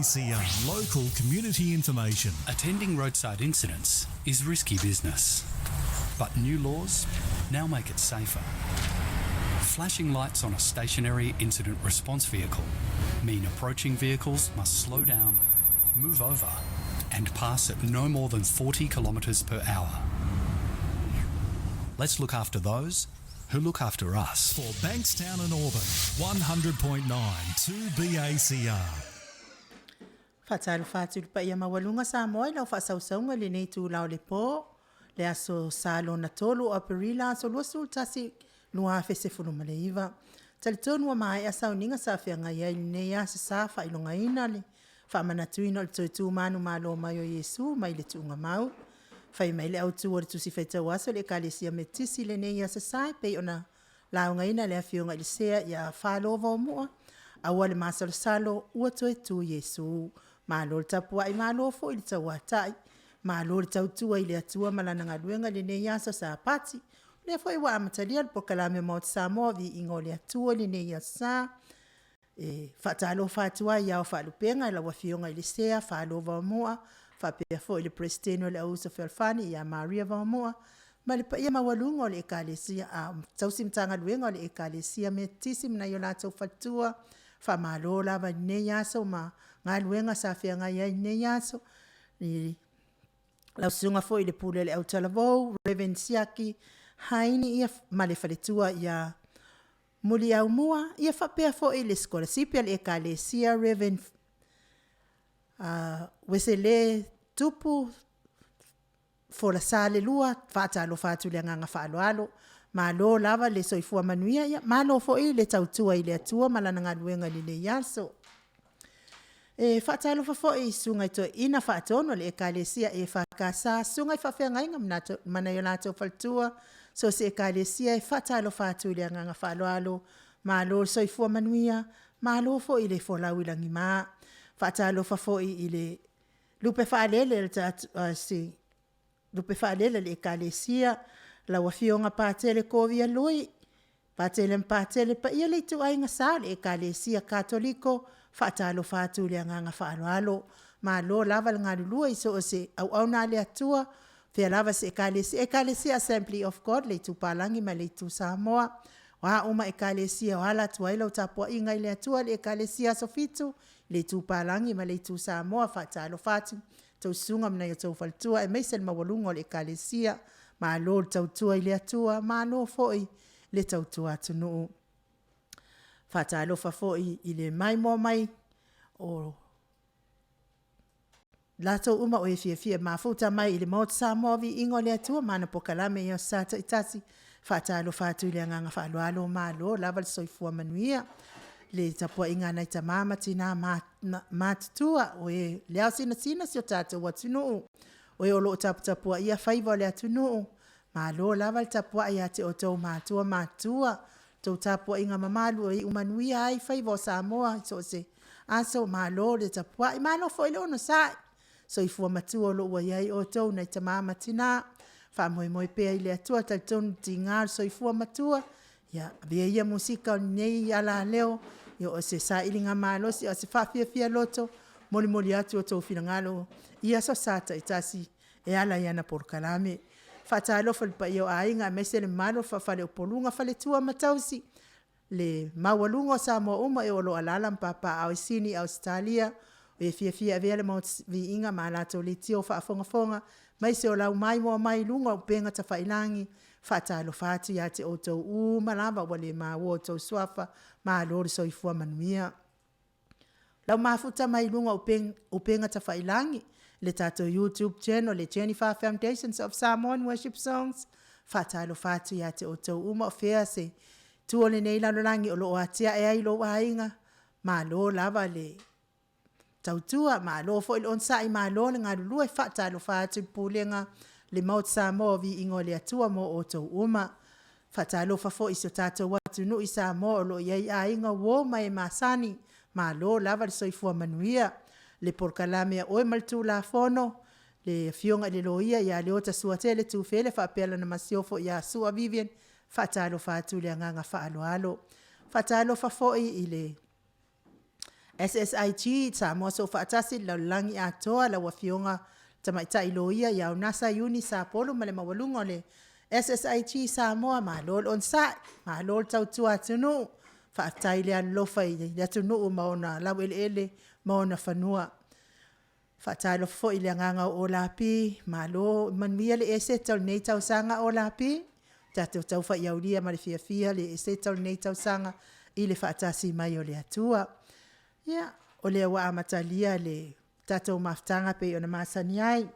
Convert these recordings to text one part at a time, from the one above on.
ACR, local community information. Attending roadside incidents is risky business, but new laws now make it safer. Flashing lights on a stationary incident response vehicle mean approaching vehicles must slow down, move over, and pass at no more than 40 kilometres per hour. Let's look after those who look after us. For Bankstown and Auburn, 100.9 2BACR. Whataru whāturu pa ia mawalunga Samoa lau whasausaunga le nei tū lau le pō. Le aso salo na tolu o perila so luasul tasi nua fese funu maleiva. Tali tonu wa mai asau ninga sa whianga ia ili nei asa sa wha ilonga ina le. Wha manatuino le toitu manu malo mai o Yesu mai le tuunga mau. Whai mai le au tuore tusi whaitau aso le kalesia me tisi le nei asa sai pei ona launga ina le awhionga ili sea ia whalova o mua. Awa le masalo salo ua toe tu Yesu. Malo le tapua i malo fo ili tau atai. Malo le tau tua ili atua malana ngaluenga le nei asa sa pati. Le fo iwa amatalia le POLOKALAME Maota Samoa VIVIIGA le atua le nei asa. Whatalo whatua i au whalupenga ila wafionga ili sea whalova o mua. Whapea fo ili presteno le ausa whelfani ia Maria va o mua. Ma le pa ia mawalunga o le ekalesia tausimtanga luenga o le ekalesia me tisim na yolato whatua. Whamalo lava nei asa o ma ngā luenga sa whianga ia nei aso. Ni lausunga fo i le pule le au talavou, Reverend Siaki, haini ia male whaletua ia muli au mua, ia whapea fo i le skola sipia le ekalesia, Reverend Wesele tupu fola sale lua, whaatalo whaatu le nganga whaaloalo, ma lo lava le soifua manuia ia, ma lo fo i le tautua i le atua, malana ngā luenga li le yaso. Whaatalo fo i sunga i to ina whaatono le ekalesia e whakasa, sunga i whawhia ngainga mana i lato whaltua, so se ekalesia e whaatalo whaatu le nganga whaaloalo, ma lo soifua manuia, ma lo fo i le folau ilangi maa, whaatalo fo i le lupe whaalele le lupe whaalele le ekalesia, la wafionga pātele kovia lui, pātele mpātele pa ia le tu ainga sa le ekalesia katoliko, whaatalo whaatu le nganga whaaloalo, ma lo lava ngā lulua iso o se au nā le atua, whea lava se ekalesia Assembly of God le tu palangi ma le tu Samoa, wa uma ekalesia o ala tuaila o tapua inga le atua le ekalesia sofitu, le tu palangi ma le tu Samoa whaatalo whaatu, tau sunga mna i tau whaltua, e meisel mawalunga le ekalesia, ma lo tautua i le atua, ma lo foi le tautua ATUNU'U. Whaatalo whafoi i le MAIMOA mai o lato uma o FIAFIA mafuta mai i le Maota Samoa VIVIIGA le atua mana POLOKALAME ia sata itasi. Whaatalo whaatu i le nganga whaaloalo ma lo lava le soifua manuia. Le tapua inga nei ta mama tina matutua o e leo sina si o tātou ATUNU'U. O e olo tapua ia whaiva le ATUNU'U. Ma lo lava le tapua ia te o tau matua. Tau tapua inga mamalu o i umanuia ai whaiva o Samoa. So se aso ma lo le tapua i mano fo ilo no sai. So i fua matua lo ua iai o tau nei ta mama tina. Wha moi pea i le atua tal tonu ti ngār so i fua matua. Ia vea ia musika o nei ALALEO. Ia o se sa ilinga malosi o se FIAFIA loto. Moli atu o tau whina ngalo. Ia so sata itasi e ala iana POLOKALAME. Whaatalo whalpa i o ainga mese le malo whawhale o polunga whale tua matausi. Le mawalunga o Samoa uma e olo alala mpapa au sini Australia. O e FIAFIA vea le Maota VIVIIGA ma alato le tio whaafongafonga. Mai se o lau MAIMOA mai lunga o penga ta whailangi. Whaatalo whaatu ia te o tau malava wale maa o tau swafa. Maa lori soifua manuia. Lau mafuta mai lunga o penga ta whailangi. Le tato YouTube channel, le Jennifer Foundations of Samoan Worship Songs. Whaatalo whaatu ia te o tau o whea se. Tua le nei lalolangi o lo atia e ai lo wainga. Maa lo lava le tautua, maa lo fo il onsai maa lo le ngā lulua e whaatalo whaatu pulenga. Le Maota Samoa VIVIIGA le atua mo o tau uma. Whaatalo whafo iso tātou ATUNU'U i Samoa o lo iai ainga wo mai masani. Ma lo lava le soifua manuia. Le POLOKALAME oe maltu la fono. Le fionga le loia ia le ota suatele tu fele whaapela na masiofo ia sua Vivian. Whaatalo whaatu le nganga whaaloalo. Whaatalo whafo i le SSIG Samoa so fatasi la langi atoa la wafionga tamaita iloia ya unasa yuni sa polo male mawalunga le SSIG Samoa malol on sa malol tautu ATUNU'U faatai le alofa i ATUNU'U maona la ele maona fanua faatai lo fo ile nganga o lapi malo manmia le ese tol nei tau sanga o lapi tau fa yaulia ma le fiafia le ese tol nei tau sanga ile faatasi mai o le Atua ya o le wa amatalia le tatou maftanga pe ona masani ai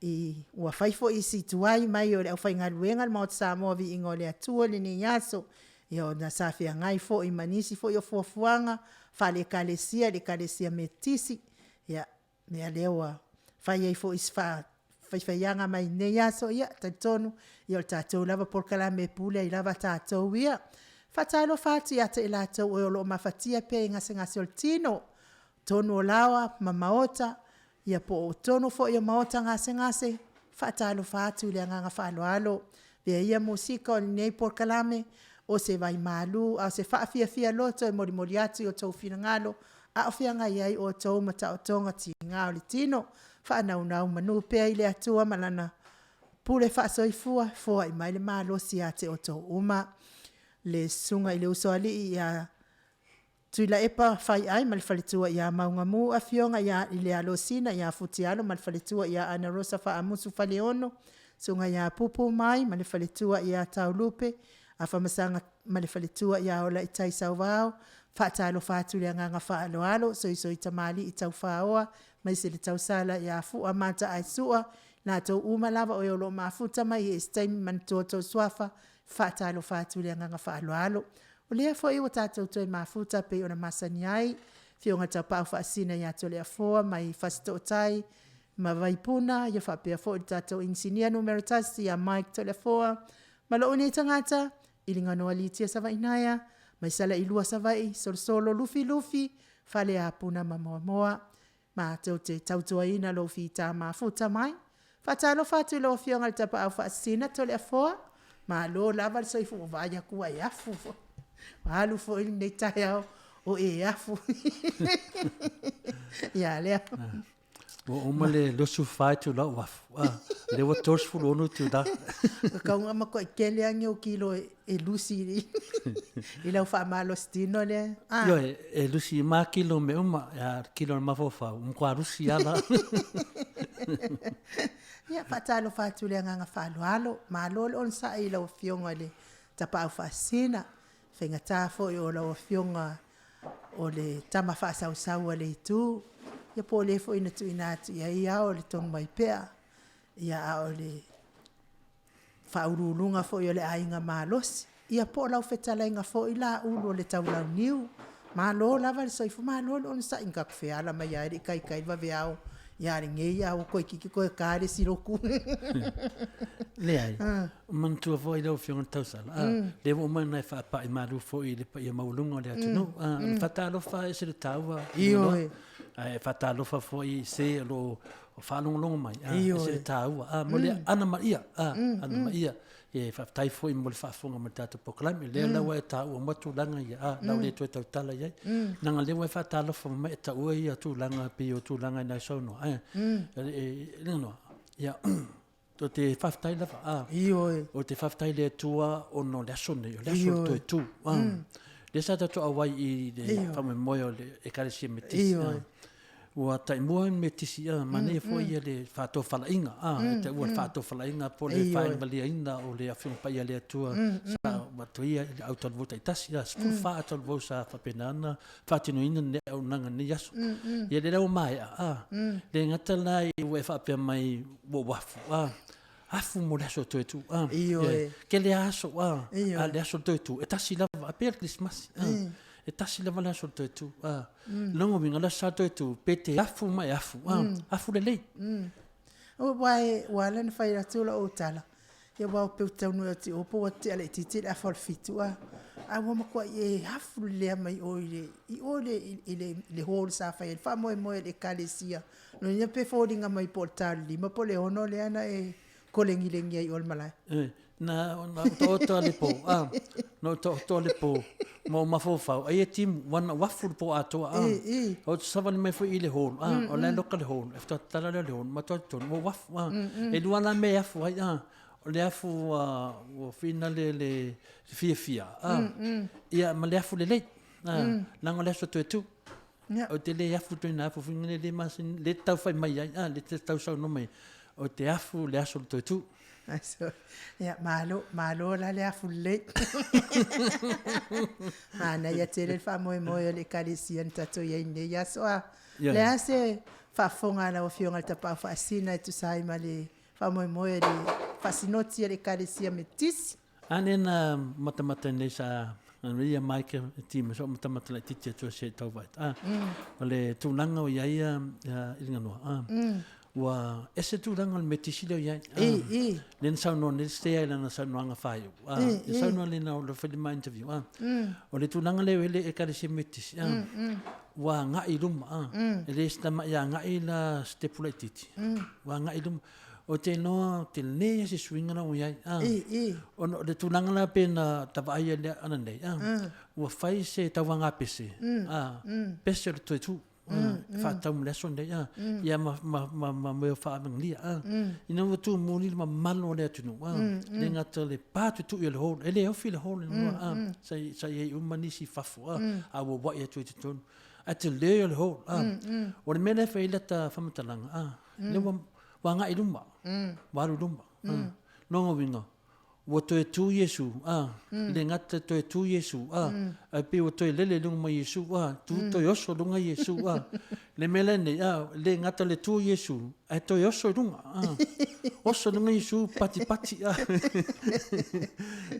i ua faifo i situai mai o le au whainga luenga le Maota Samoa VIVIIGA o le Atua le ni yaso i o na safia ngai fo i manisi fo i o fuafuanga fa le kalesia metisi ya mea lewa fai ei fo isfa faifaianga mai ne yaso ya tatonu i o tatou lava POLOKALAME pule i lava tatou ia fatalo fatu ya te ilatou o lo mafatia pe ngase o tino tonu o lawa ma Maota ia po o tonu fo ia Maota ngase fatalo fatu le nganga faloalo ve ia musika o nei POLOKALAME o se vai malu a se FIAFIA loto e mori atu o tau finangalo a ofianga iai o tau mata o tonga ti ngao le tino fa nau manu pe ile Atua malana pule fa soifua fo i mai le malo si ate o tau uma le sunga ile usoali ia tuila epa fai ai malfalitua ia maungamu afionga ia ile alosina ia futialo malfalitua ia ana rosa fa amusu faleono sunga ia pupu mai malfalitua ia taulupe afa masanga malfalitua ia ola itai sauvao fatalo fatu le nganga fa alo so itamali itau faoa mai se le tau sala ia fu amata ai sua na to uma lava o lo mafuta mai estain mantoto swafa fatalo fatu le nganga fa alo o lea fo iwa tatou toi mafuta pe ona masani ai fionga tau pau fa asina ia to lea foa mai fasto tai ma vaipuna ia fa pea fo tatou insinia numeritas ia Mike to lea foa malo une tangata ilinga no alitia sava inaya mai sala ilua savai solo lufi fale apuna mamoa ma te tautua ina lo fita mafuta mai fatalo fatu lo fionga le tapa au fa asina to lea foa ma lo lava so ifu vaya kuwa yafu alu fo il nei tai o e afu ya le o male lo su fai tu lo wa le wa tos fu lo no tu da ka un ama ko kele angi o kilo e lusi ila fa malo stino le yo e lusi ma kilo me uma ya kilo ma fo fa un kwa lusi ala ya fatalo fatu le nganga falo alo malo on sa ila o fionga le tapa fa sina fenga tafo o la o fionga o le tama fa sau le tu ya po le fo ina tu ina ya o le tong mai pea ya o le fa urulunga fo yo le ainga malos ya po la fetala inga fo ila ulo le taula niu malo lava le soifu malo on sa inga fe ala mai ya kai va veao ya ringe ya o ko kiki ko kare siroku le ai man tu vo ilo fion tausala le mo man fa pa malu fo ile pa ia maulunga le ATUNU'U fatalo fa se le taua io ai fatalo fa fo i se lo fa long mai se le taua mo le ana maia e fa tai fo i mo le fa fonga matato POLOKALAME le la wa taua mo tu langa ia la le tu tala ia nanga le wa fatalo fa mai taua ia tu langa pe o tu langa na sono le no ia to te faftai lava o te faftai le tua o no le asone le aso to tu le sa to awai i le fame moyo le e kare metisi o tai mo metisi mane fo ia le fato falainga te o fato falainga po le fai valia inda o le afun pa ia le tua sa matoia le auto vota itasi fu fato vosa fa penana fatino ina ne o nanga ni yaso ia le o mai le ngata lai o fa pe mai bo wafu afu mo le aso tu ke le aso le aso tu e tasi lava per Christmas e tasi lava le aso tu longo minga la sa tu pete afu mai afu le lei o vai wala na fai ratula o tala ia wa pe tonu ati o po ati ale titi a for fitua a wo ma ko e afu le mai o ile hol sa fai fa mo le kalesia no ia pe fodinga mai portal li ma po le ono le ana e kolengilengi ai ol malai na to le po no to le po mo mafofau ai team wana wafu po Atua o savani mai foi ile hon o le local hon after tala le hon ma to mo wafu e luana me afu ai o le afu o finale le FIAFIA ia ma le afu le langa le so tu o te le afu to na afu finale le masin le tau fai mai ai le tau sau no mai o te afu le aso tu So, ya malo la le afulle. Ana ya tele fa mo le kalisian tato ya inde ya so le ase fa fonga la ofionga tapa fa sina tu sai male fa mo le fasinoti le kalisia metis. Anena matamata ne sa Maria Mike team so matamata le titi to se to vai ole tunanga o ia inga no wa ese turanga le metisile ya len sa no le stay la sa no anga fai sa no le no le file interview o le tunanga le e ka le metis wa nga ilum le sta ma ya nga ila stipulated wa nga ilum o te no te ne se swinga na ya o no le tunanga la pena tava ia le ana nei wa fai se tawanga pese pese tu fa tam le son de ya ma me fa manglia ina tu moni ma malo le tu no le ngata le pa tu le hol ele o fil hol no sai umanisi fafu a wo wa ya tu tu at le hol o le mena fa ila ta famtalanga le wa nga iluma wa lumba no winga wo to tu Yesu le ngata to tu Yesu a pe wo to le lunga Yesu tu to yoso lunga Yesu le melene le ngata le tu Yesu a to yoso lunga oso lunga Yesu pati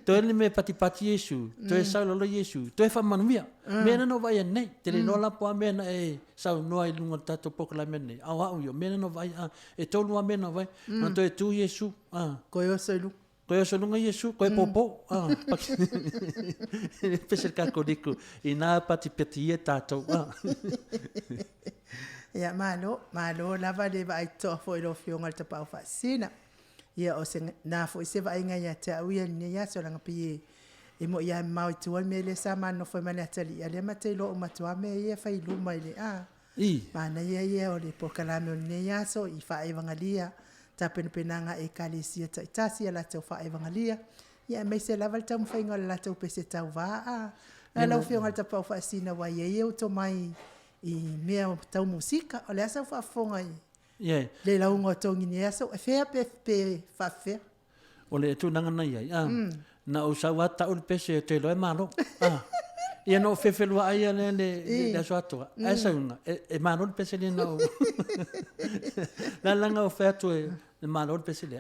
to le me pati Yesu to e sa lo Yesu to e fa manuia mena no vai nei te le no la po mena e sa no ai lunga tato POLOKALAME nei awa yo mena no vai e to no mena vai no to e tu Yesu ko yoso lunga Koe so lunga Yesu, koe popo. Pese kakoriku, i nā pati e tātou. Ia malo lava le vai to fo lo fionga te pau fasina. Ia o se na fo se vai nga ia te uia ni ia so langa pi e mo ia mau tu me le sama no foi male atali. Ale mate lo o matua me ia fai luma ile Mana ia o le POLOKALAME o ni ia so i fa evangelia. Penanga e kalisia taitasi ala tau fa evangelia ia me se lava tau fainga la tau pese tau va ala fionga tau pau fa sina wa ye o to mai i mea tau musika ole asa fa fonga le la unga tongi ni asa e fea pe fa fe ole tu nanga na ia na o sa wa tau pese te lo e malo ia no fefelua ai le so Atua asa unga e malo pese le no la langa o fetu le malo pese le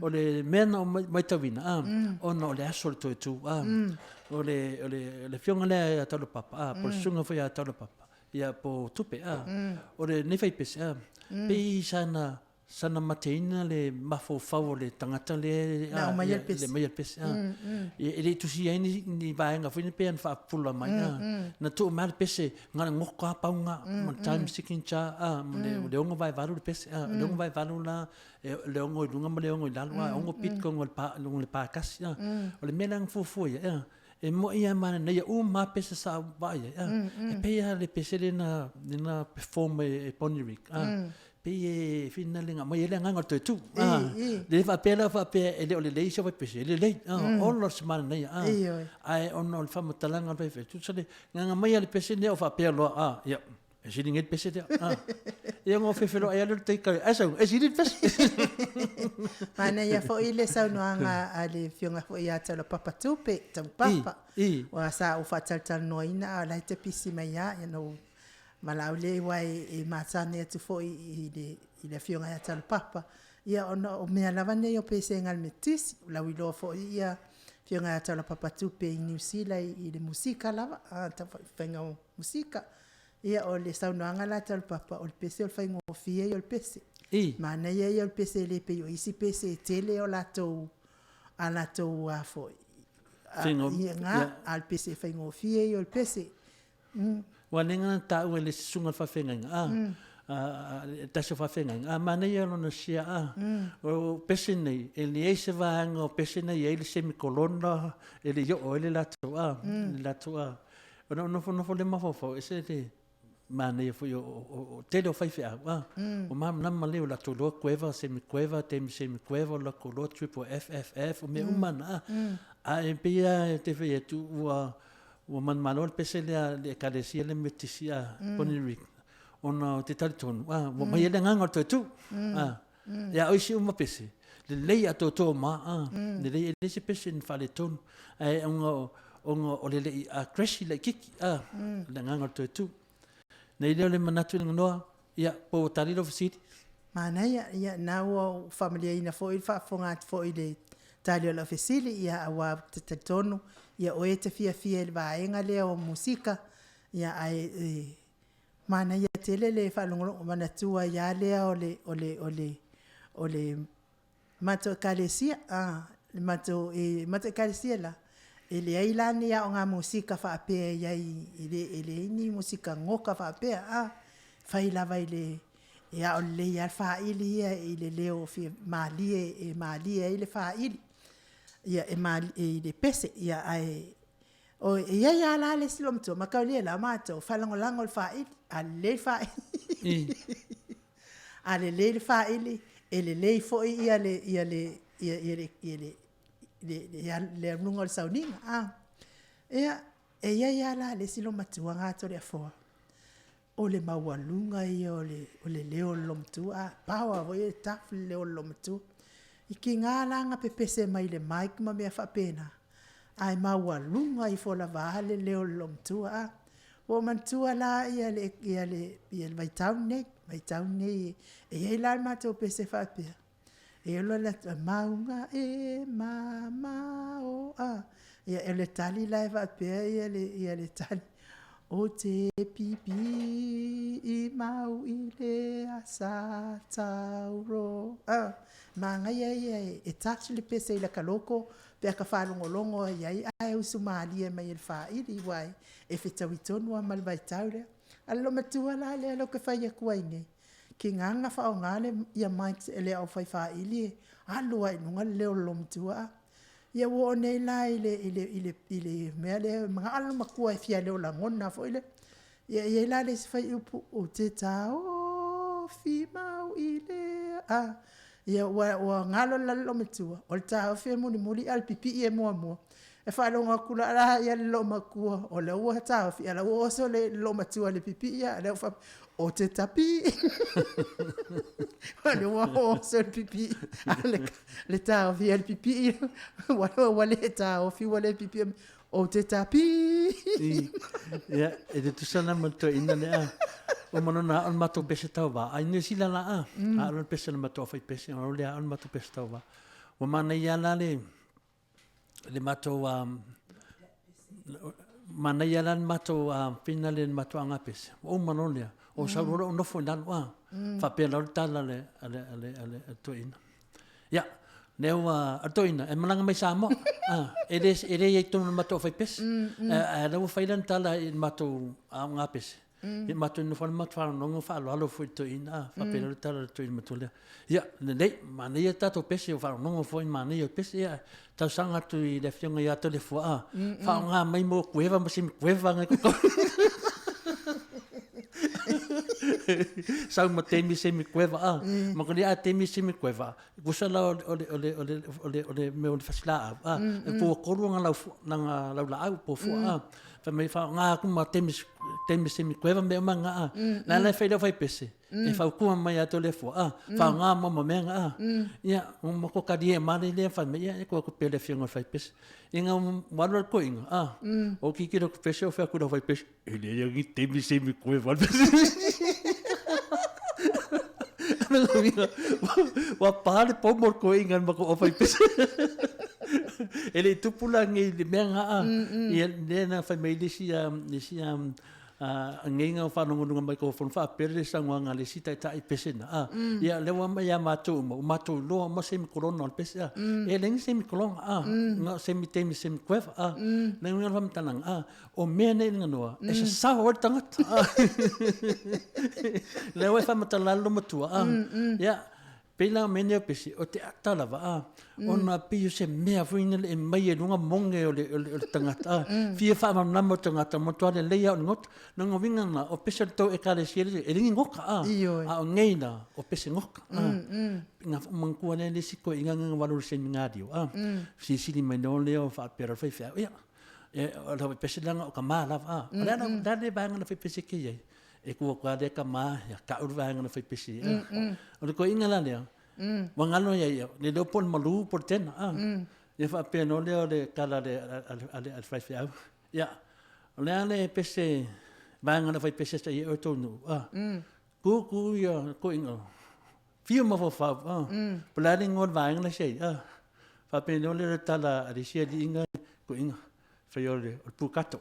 o le mena mai tawina o no le asol to tu o le fionga le atalo papa po sunga foi atalo papa ia po tupe o le ne fai pese pe sana mateina le mafo favo le tangata le mai pese ele tu si ni vaenga foi pe an fa pula mai na tu mal pese ngana ngoka paunga time seeking cha le onga vai valu pese le onga vai valu la le onga lunga le onga la onga pit ko le pa kasi o le melang fu e mo ia mana na ia ma pese sa vai e pe le pese le na perform e ponirik pe finalinga mai ele nganga tu le fa pe ele o le leisha vai pese le on lo semana nei ai on no fa matalanga vai fe tu sale nganga mai le pese ne o fa pe lo ia e si ninget pese te ia ngo fe lo ai le te ka asa e si dit pese mana ia fo ile sa no anga ale fionga fo ia tala papa tupe tam papa wa sa o fa tal no ina la te pisi mai ia no malau le wai e matane tu fo i le fionga ya tal papa ia ono o me lavane yo pese ngal metis la wi lo fo ia fionga ya tal papa tu pe i New Zealand i le musika lava ta fenga musika ia o le saunanga la tal papa o le pese o fenga o fie o le pese mana ia o le pese le pe yo isi pese tele o la to ala to a fo ia al pese fenga o fie o le pese wa nenga ta u le sunga fa fenga taso whawhenga. Mana ia lona sia o pese nei, e ni eise vahanga o pese nei, e le semikolona, e le yo o le latu le latu Ono nofo le mafofo, e se te mana ia fui o tele o whaiwhea. O nama leo latu loa kueva, semi-kueva, temi semi-kueva, o lako loa triple FFF, o me umana. A e pia te whea tu ua manmano le pese le kalesia le metisia ponirik. Ona te talitonu. Mai ele nganga to tu. Ya oisi uma pese. Le lei ato to ma. Le lei ele se pese in fale tonu. Ai onga o le lei a crashi le kiki. Le nganga to tu. Nei leo le manatu ngoa ya po tarilo visiti. Mana ia na o familia ina foi fa fonga foi le talio la fesili ia awa te tonu ia o te fia le vaenga le o musika ia ai mana ia tele le fa longo mana tua ia le o le mato kalesia le mato kalesia la ele ai lani ia o nga musika fa pe ia ele ni musika ngoka fa pe fa ila vai le ia o le ia fa ili ia ile leo fi mali ile fa ili ia le pese ia ai o ia la le silom to makaulia la mato falangolango le fa ili ale fa ale le fa ili ele le fo ia le nungo sauninga ia la le silom matua ngato le fo o le mawalunga ia o le leo lomtua pawa voi taf leo lomtua iki ngala pepese mai le mic ma me fa pena ai mawalunga i fola vale leo lomtua o mantua la ia le vai town nei e la mato pese fa pe e lo la maunga mama o ia le tali la va pe ia le tali o te pipi I mau I le asa tauro. Manga ia e tachi le pese I la kaloko, pe ka whalongolongo ia ai usumali e mai il whairi wai, e whetawitonu a malvai taure. Alo matua la le alo ke whai akua ine. Ki nganga whao ngale ia Mike e le au whai whaili, alo ai nunga leo lomtua. Ia wo nei la ile mea le mga alo makua e fia leo la ngona fo ile. Ia la le se fai upu o te tao fi mau ile. Ia wa ngalo la lo metua. O le tao fi muli al pipi e mua. E whalonga kula ala ia le lo makua. O le ua tao fi ala ua oso le lo matua le pipi ia. Le ufa o te tapi. Le ua oso le pipi. Le tao fi al pipi ia. Wale tao fi wale pipi o te tapi. Ia, e te tusana matua ina lea. O manona on mato pese tau wa. Ai ne sila la a. A on pese na mato fai pese. O lea on mato pese tau wa. O mana ia la le mato mana ia la mato pina le mato anga pese. O manolea. O saurora o nofo nan wa. Fa pela o tala ale toina. Ia. Neu atoina, e malanga mai Samoa. Ele ia tonu mato fai pese. Neu failan tala i mato anga pese. I mato no fala mato fala no fala alo foi toina. Fa pela tala toina matolea. Ia, nei, mana ia tato pese o fala no foi mana ia pese ia. Tau sanga tu I le fionga ia to le fua. Fa nga mai mo kueva ma sim kueva nga ko. Sau ma temi semi kueva ma ko dia temi semi kueva gusa la ole me on fasila po ko nga la au po fu fa me fa nga ku ma temi semi kueva me manga la fa le fa pese e fa ku ma ya to le fu fa nga mo me nga ya mo ko ka dia ma le fa me ya ko pele fi nga fa pese inga wala ko inga o ki ko pese o fa ku fa pese ele ya temi semi kueva wa pale pomor ko ingan mako ofai pese ele tupula ngi menga ia na family si ngenga o whanongonunga mai ko whanwha pere sangwa ngā le sita i tai pesena. Ia lewa mai a mātou loa ma semi korona o pese. E lengi semi kolonga, ngā semi temi semi kuewa. Lengi ngā whamtananga, o mea nei ngā noa, e sa sao o tangata. Lewa e whamatalalo matua. Ia, pela mene o pese, o te atalawa, ona pio se mea fuina e mai e runga monge o le tangata. Fia whamanama o tangata, mo toa le leia o ngot, nanga winganga o pese tau e kare siere, e ringi ngoka, a o ngeina o pese ngoka. Ngā mangkua ne le siko i nganga waru se mingadio. Sisili mai no leo whaapera whaifea. Ia, o lau pese langa o ka maa lava. O lana banga na whaipese ki ei. E kua le ka maa, ka uru vanga na whaipese. O le ko inga la leo. Wangalo ia, le leo pon malu por tena. Ia whaapea no leo le kala le whaifea. Ia, o lea le pese vanga na whaipese sa i o tonu. Ku ia, ko inga. Fio ma fo fa planning ngon vang na sei fa pe no le tala ri sia di inga ko inga fa yo le pu kato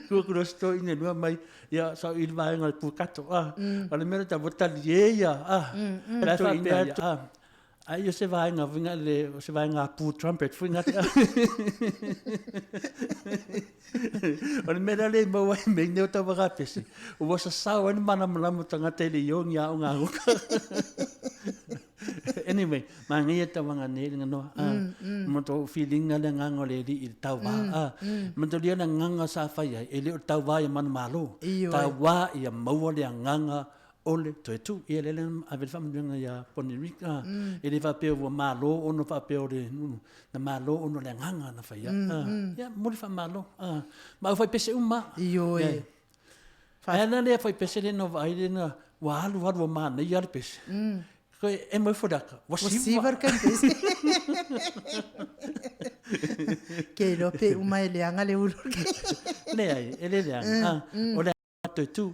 ku sto ine no mai ya sa il vang al pu kato ale mera ta botal ye ya la fa pe ai yo se vanga vinga le se vanga pu trumpet vinga ole mera le mo wai me no ta vaga pesi o was sa wan mana mala tanga tele yo nya nga anyway mangi ta wanga ne no mo to feeling nga nga le di tau va mo to dia nga sa fa ya ele tau va ya man malo tau va ya mo le nga ole tu e le avel fam nga ya ponirika ele va pe o malo ono va pe o de na malo ono le nganga na fa ya ya mo fa malo ma fa pese uma Io e. fa na le fa pese le no vai le na wa ma na ya pese ko e mo fodaka Wasivar kan pese. Ke lo pe uma ele anga le uru. le ai ele le o le tu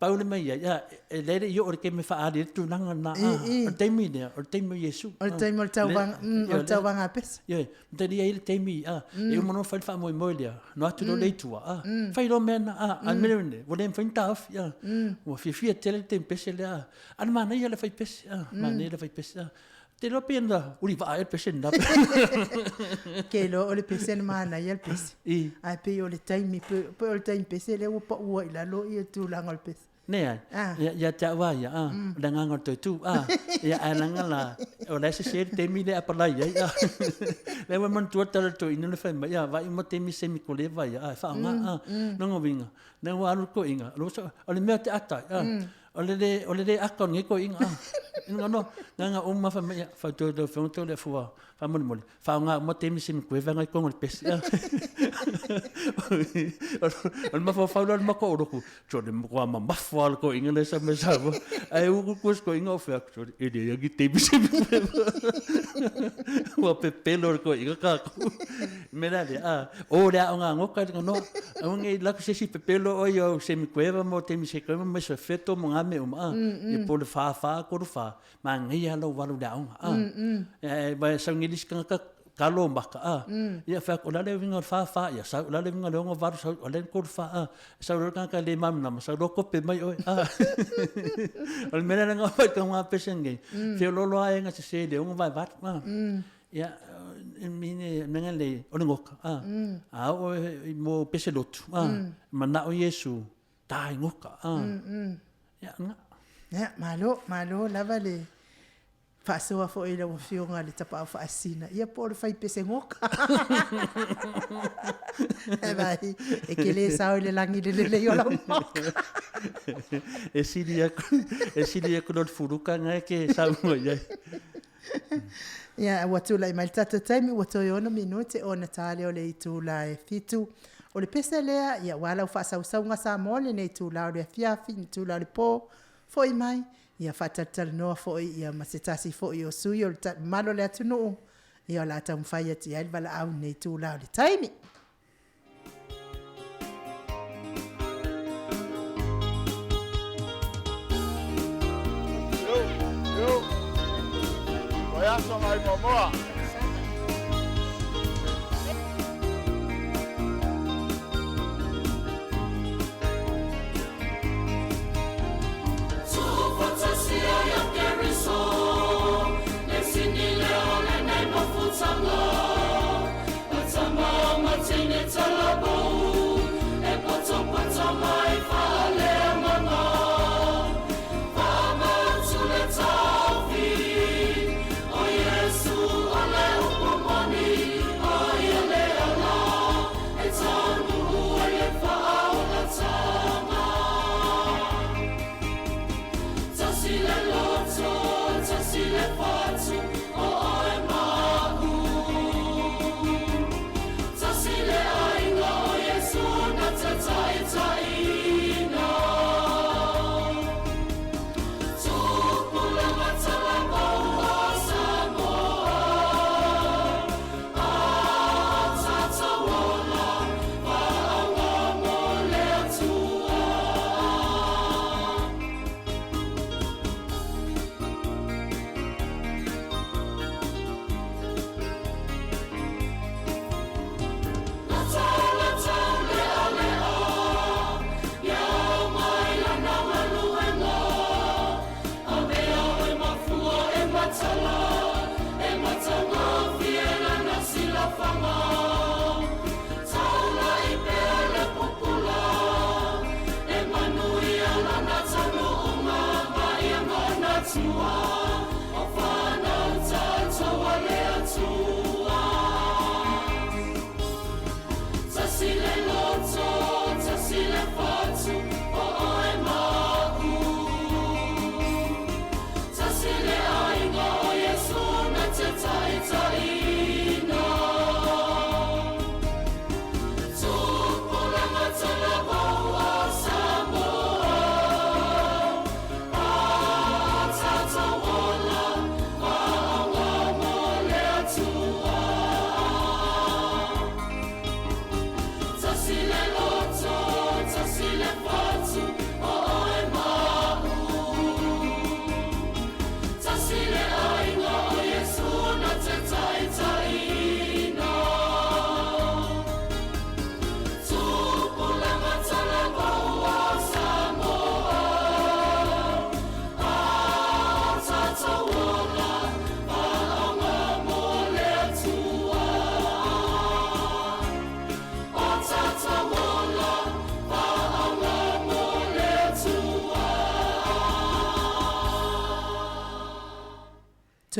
paule mai ya le yo o ke me fa ali tu nanga na o taimi ne o taimi yesu O taimi o tau wanga pese. ye te dia ile taimi e mo no fa mo le no atu do le tu fa ilo mena an mene vo le fenta of ya o fia tele tem pese le an mana ia le fa pese mana le fa pese te lo penda uri va e pese na Ke lo o le pese na mana ia le pese. Ai pe o le taimi pe o le taimi pese le o pa ua ila lo ia tu langa le pese. ne ya ta wa ya la nganga tu ya ananga la o la se te mi le apala ya le wa man tu ta to ina le fa ya va i mo te mi se mi ko le va ya fa nga no ngovinga ne wa ru ko inga lo so o le me te ata o le akon ngi ko inga inga no nga o ma fa to le fua fa mo fa nga mo te mi se mi ko va nga ko ngol pes o ma fa lo ma ko ro ku cho le mo ma fa ko inga le sa me sa ai u ku ko inga fa cho e de ya gi te mi se mi wa pe pelo ko inga ka me la de o le nga ngo ka no o ngi la ku se si pe pelo o yo se mi ko va mo te mi se ko mo se feto mo me e po le fa ko fa ma ngi ya lo walu da ba sa ngi dis ka kalo maka ya fa ko la le vinga fa ya sa la le vinga le ngo varu sa le ko fa sa ro ka le mam na sa ro ko pe mai o al mena nga fa ka ma pesenge fe lo lo ai nga se le ngo vai vat ya mine nga le o ngo o mo pese lotu ma na o yesu tai ngoka ya nga Ya malo lava le fasoa fo ila o fionga le tapa fa asina ia por fai pese ngoka vai e ke le sao le langi le yo la moka e sidia ko no furuka nga ke sao ya ya watu la mai tata taimi watu yo no minute o natale o le itu la e fitu o le pese lea ia wala fa sau nga Samoa le nei tu la le fiafi tu la le po foi mai ia fatatal no foi ia masetasi foi o sui o malo le ATUNU'U ia la tam fai ati ai vala au nei tu la le TAIMI yo Oia so MAIMOA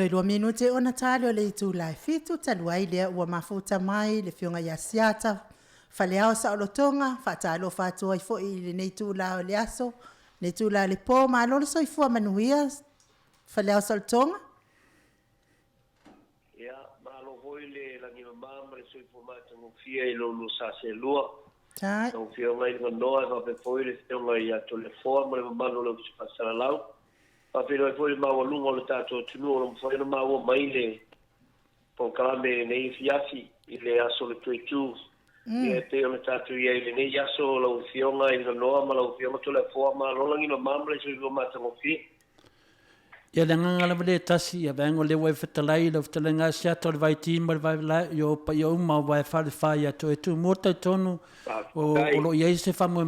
Soilua minute ona tali o le itu lai fitu taluai lea ua mafuta mai le fionga ia siata faleao sa olotonga fatalo fatua i foi le nei tu la o le aso le tu la le po ma lo soifua manuia faleao sa olotonga ia malo hoi le langi mama le soifua matango fia i lo sa se lua tai no fia ngai ngoa va pe foi le fionga ia to le fo mo le mama lo se pasala lau pa pero foi mau lungo le tato tunu o foi no mau mai le POLOKALAME nei FIAFI le aso le tuitu e te o le tato ia le nei aso lo fionga i no ma lo fionga to le fo ma lo langi no mamle so go mata mo fi ia le ngala le tasi ia vengo le wai fetalai lo fetalanga sia to vai team vai la yo pa yo ma vai fa ia to tu mota tonu o lo ia se fa mo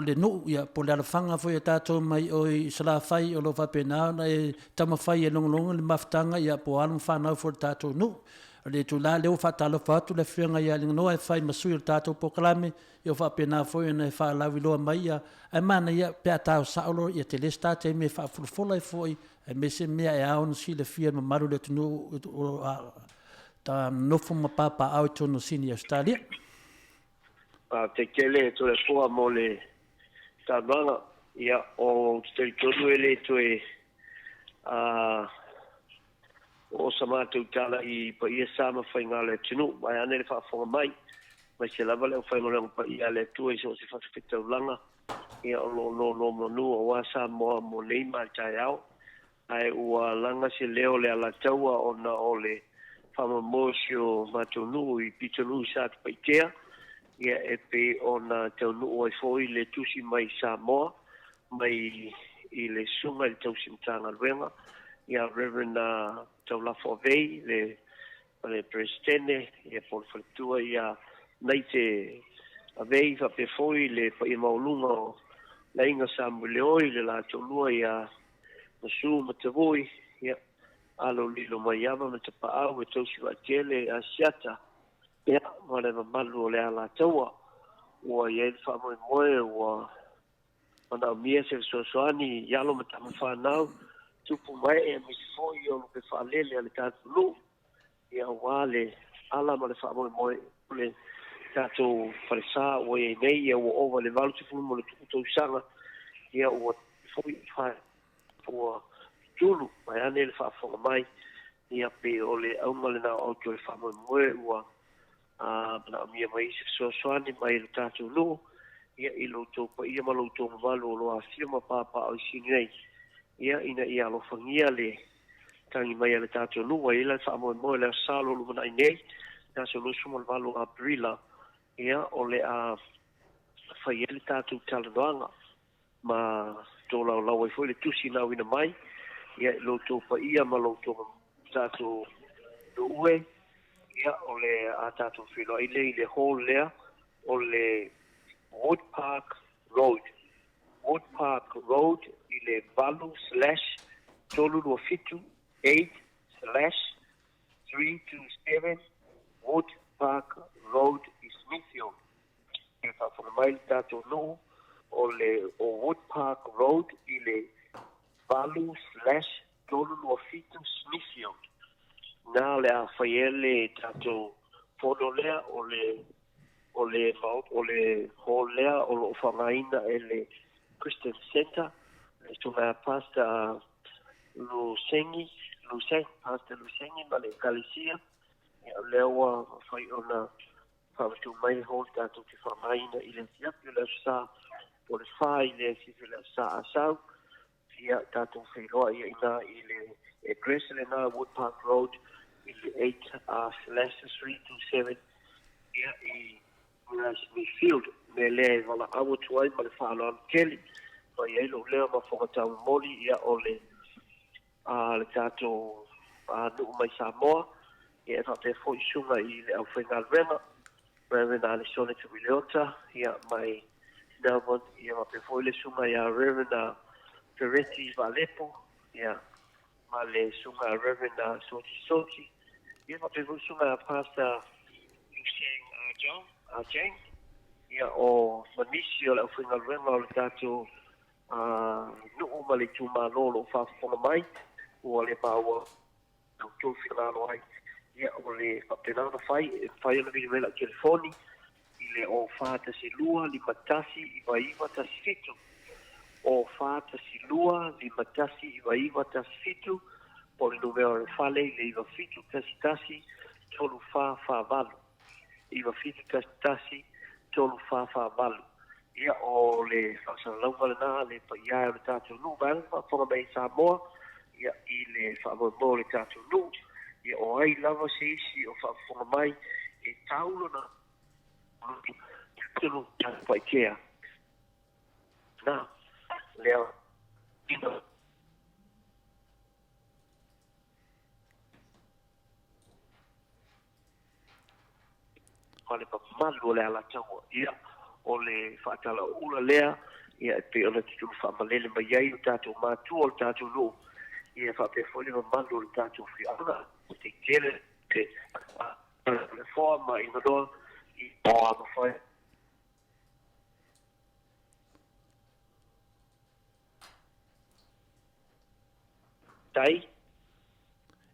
le no ia po la fanga foi tato mai o sala fai o lo fa pena e tama fai e long le maftanga ia po alum fa na for tato no le tu la le fa talo fa tu le fenga ia le no e fai masu il tato POLOKALAME io fa pena foi ne fa la vilo mai ia e mana ia pe ta sa lo ia te le sta te me fa fulfola foi e me se mea e aon si le fia ma maru le tunu ta nofo ma papa au tonu sini Australia. Te kele to le fua mo le tabanga ia o te tonu ele to e o samatu tala i pa ia sama whainga le tunu mai ane le whaafonga mai se lava leo whainga leo pa ia le tua i so se whakawhita ulanga ia o lo manu o wa Samoa mo nei mai tai au ai ua langa se leo le ala taua o na o le whamamosio matunu i pitonu sa te paitea ia e pe o na taunu ai foi le tusi mai Samoa mai i le sunga i tausi mtanga luenga ia Reverend taulafo vei le presidente ia por fatua ia nei te avei fa pe foi le pa i maulunga la inga sambuleoi le la tolua ia masu matavoi ia alo lilo mai ama me te paau e tausi wa tele a siata ia mare malu le ala taua ua ia fa moe ua ona mia se soani yalo me tamu whanau tupu mai e mi foi o pe falele ale TATOU ia wale ala ma le fa moe le tato farsa o e nei ia o over le valu tupu mo le tupu sanga ia o foi fa o tulu mai ane le fa fo mai ia pe o le au male na o to fa moe ua na mia mai se soani mai le TATOU ia ilo to pa ia malo to valu lo a firma papa o sinei ia ina ia lo fangia le tangi mai le TATOU ia le fa mo le salo lo na nei na so lo sumo valu aprila ia o le a fa ia le TATOU talanga ma to la la foi le tusi na ina mai ia lo to pa ia malo to TATOU ue ia o le a TATOU filo ile hall lea o le Wood Park Road ile valu/tolu/8/327 Wood Park Road is Smithfield. E fa for mai TATOU o Wood Park Road ile valu/tolu/8 Smithfield. Na le a faiele TATOU fono lea o le holea o lo whangaina e le Christian Center le tunga pasta pasta Lusengi ma le Galicia e lewa whai ona whawatu mai hol tātou ki whangaina i le tiapi le sa o le whai le sifi le sa asau ia tātou whairoa ia ina i le address le na Wood Park Road i le 8/327 ia i Smithfield me le wala awa tuai ma le whaala keli ma ia ilo leo ma whakatau moli ia o le tātou nu'u mai Samoa ia e whate fwoi sunga i le au whenga rema Reverend Alisone Tumileota ia mai Melbourne ia ma pe fwoi le sunga ia Reverend Peretti Valepo ia ma le sunga Reverend Soti ia ma pe fwoi sunga Pastor Lucien John Jane ia o manisio le whinga renga o le tātou nu'u ma le tūmālo lo whaafonga mai ua le pāua tofi ngalo ai ia o le whapenana whai ana vini mela telefoni i le o whāta si lua li matasi i waiwa tasi fitu o whāta si lua li matasi i waiwa tasi fitu po le numero le whale le iwa fitu tasi tolu whāwhawalu iwa fitu tasi tolu whāwhawalu ia o le whakasalaunga le nā le paiā o le tātou nuu vanga whafonga mai Samoa ia i le whamoemo le tātou nuu ia o ai lava se isi o whafonga mai e taulo na tunu tātou paikea nā lea ina le pamalu o le ala taua ia o le whaatala ula lea ia e pe ona tutulu whaamalele mai ai o tātou mātua o le tātou nuu ia whaapea fwole mamalu o le tātou whianga o te kele te le whoa ma inga noa i o ama whai tai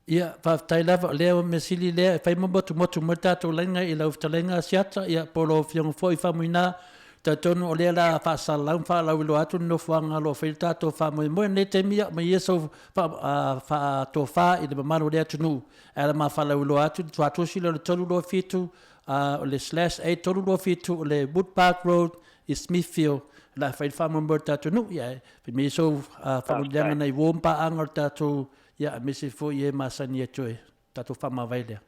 ia whaftai lava leo me sili lea whai motu mo tātou lenga i lau whatalenga siata ia polo whiongo fwoi whamuina tatonu o lea la whaasalau whaalau ilo atu no whanga lo whai tātou whamui moe ne te mia ma ieso tō wha i le mamano lea tunu ala ma whalau ilo atu tuatosi le tolu lo fitu o le /8 tolu lo fitu o le Wood Park Road i Smithfield la whai whamui mo tātou ia me ieso whamui leanga nei wōmpa angar tātou ia mesi fo ie masani e toe tātou whamawailia.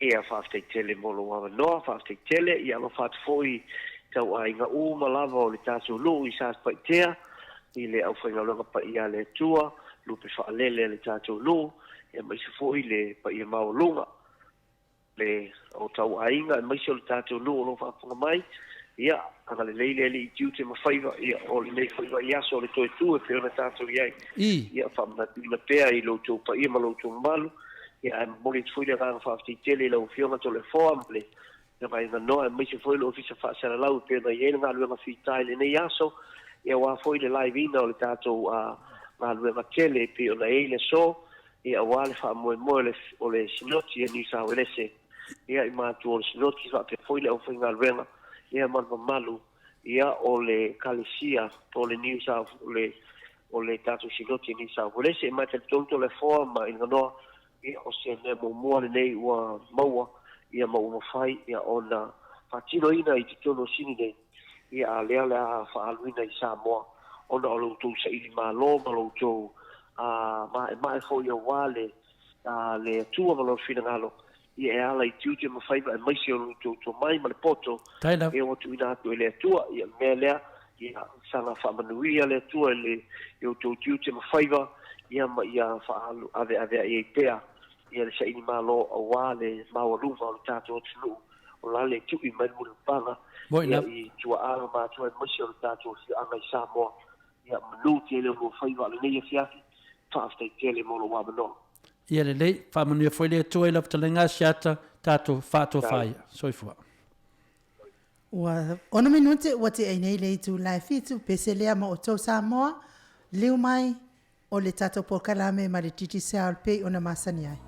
Ia whaaftei tele molo wawa noa, whaaftei tele, ia ma whaat foi tau a inga malava o le tātou luu i sās paitea, i le au whainga longa pa ia le tua, lupe whaalele le tātou luu, ia maisi foi le pa ia mau lunga, le o tau a inga, maisi o le tātou luu o lo whaapunga mai, ia, anga le leile li i tiute ma whaiva, ia o le nei whaiva i aso o le toe tue, pe ona tātou iai, ia whaamna pea i lo tau pa ia ma lo tau malu, ia mori tfuile ranga whaafti tele lau whionga to le whoample, ia mai ngā noa, mai se whoile ofisa whaasara lau, pe ona iena ngā luenga whitai le nei aso, ia wā whoile live ina o le tātou ngā luenga tele, pe ona eile so, ia wale whaamoe moe o le sinoti e New South Wales, ia i mātu o le sinoti, whaapea whoile au whainga luenga, ia malma malu ia o le kalesia po le New South o le tātou sinoti New South Wales e mai te tonto le foa ma inga noa ia o se ne mua le nei ua maua ia maua mawhai ia ona whatino ina i te tono sini nei ia a lea lea whaaluina i Samoa ona o loutou sa ili malo ma loutou mai fo ia wale le tua ma loutou fina ngalo ia e ala i tiute ma whaiva e maisi o to mai ma le poto e o tu ina atu e le atua ia mea lea ia sanga whamanuia le atua e o to tiute ma whaiva ia ma ia whaalu ave e pea ia le sa ini malo a wale maua luva o le tātou o tunu o la le tui mai mulu panga ia i tua ara ma tua e maisi o le tātou si anga i Samoa ia manu te le o whaiva le nei fiafi whaaftai tele molo wabanoa ia le lei whamanuia foi le atua i la whatalenga siata tātou whātua whai soifua. Ona minute wa te ai nei le tu lai fitu pese lea ma o tau Samoa leu mai o le tātou POLOKALAME ma le titi sao pe ona masani ai.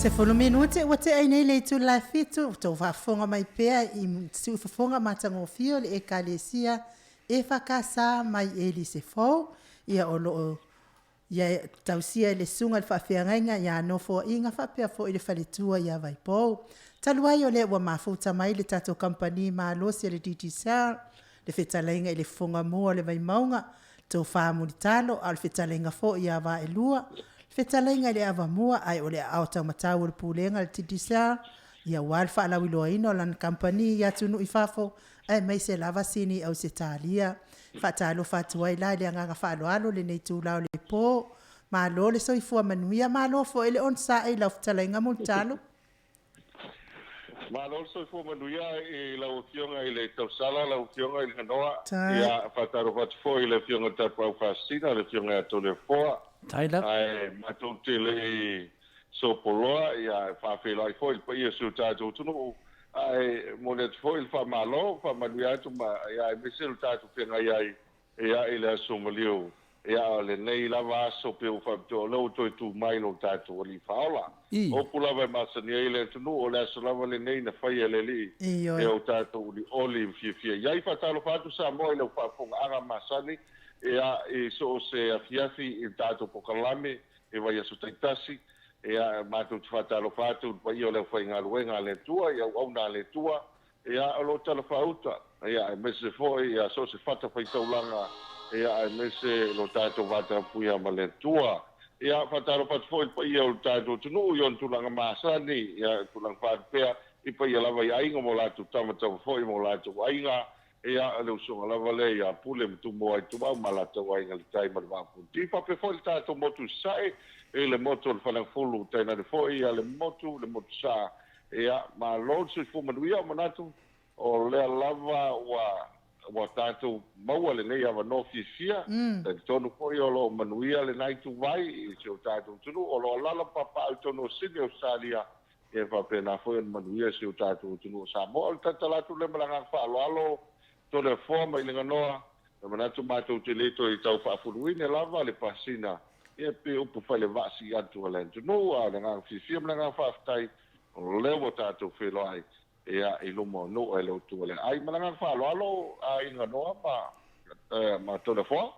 Se fulu minute ua te ai nei le tu la fitu to whafonga mai pea I tu whafonga matango fio le ekalesia e whakasa mai e li se fau ia o loo ia tausia le sunga le whawhiangainga ia nofo inga whapea fo I le whaletua ia vai pou. Taluai o le ua mafuta mai le tato company ma losi le DTSR le whetalainga I le fonga mua le vai maunga tau whaamuri talo al whetalainga fo ia va e lua. Whetalainga le ava mua ai o le au tau matau o le pūlenga le TTSR ia wal whaalawi loa ino lan company ia tunu I fafo ai mai se lava sini au se talia. Whatalo whatuai lai le anganga whaaloalo le nei tūlao le pō. Ma lo le soifua manuia ma lo fo ele on sa e lau whetalainga multalo. Ma lo soifua manuia I lau fionga I le tausala, lau fionga I le hanoa. Ia whataro whatufo I le fionga tapau whasina, le fionga ato le foa. Ai matou te le sopoloa ia whawhela I foi pa ia su tātou tunu ai mo le foi fa malo fa manuia tu ma ia me se tātou whenga ia I le somalio ia LENEI lava so pe o fa to lo to tu mai lo tātou li faola o pula vai masani I le tunu o le so lava LENEI na fai le li e o tātou li oli FIAFIA ia I fatalo fatu Samoa le fa fonga anga masani ia e so se AFIAFI I tātou POLOKALAME e vai aso taitasi ia mātou te whatalo whātou pa ia o leo whai ngā ruenga le tua ia au nā le tua ia o lo tala whauta ia e mese foi ia so se whata whai taulanga ia e mese lo tātou whata puia ma le tua ia whatalo whatu foi pa ia o tātou tunu i on tulanga māsani ia tulanga whātupea I pa ia lava I ainga mo lātou tamatau foi mo lātou ainga ia le usonga lava le ia pule mtu mo ai tu mau malata wai ngali tai ma va punti pa pe foi tato motu sai e le moto le fala fulu tai na le foi ia le motu sa ia ma lo se fu manuia manatu o le lava wa tato mau le nei ava no fia e tonu foi o lo manuia le nai tu vai I se o tato tunu o lo lala papa al tono sini o salia e fa pena foi manuia se o tato tunu sa mo al tatalatu le malanga fa lo to le forma I le nganoa na manatu mātou te leto I tau whaafuruine lava le pasina e pe upu whale vasi atu ala entunu a le ngā whiwhia mna ngā whaafutai o leo tātou wheloai e a I lumo no e leo tu ale ai mana ngā whaaloalo a I nganoa ma to le forma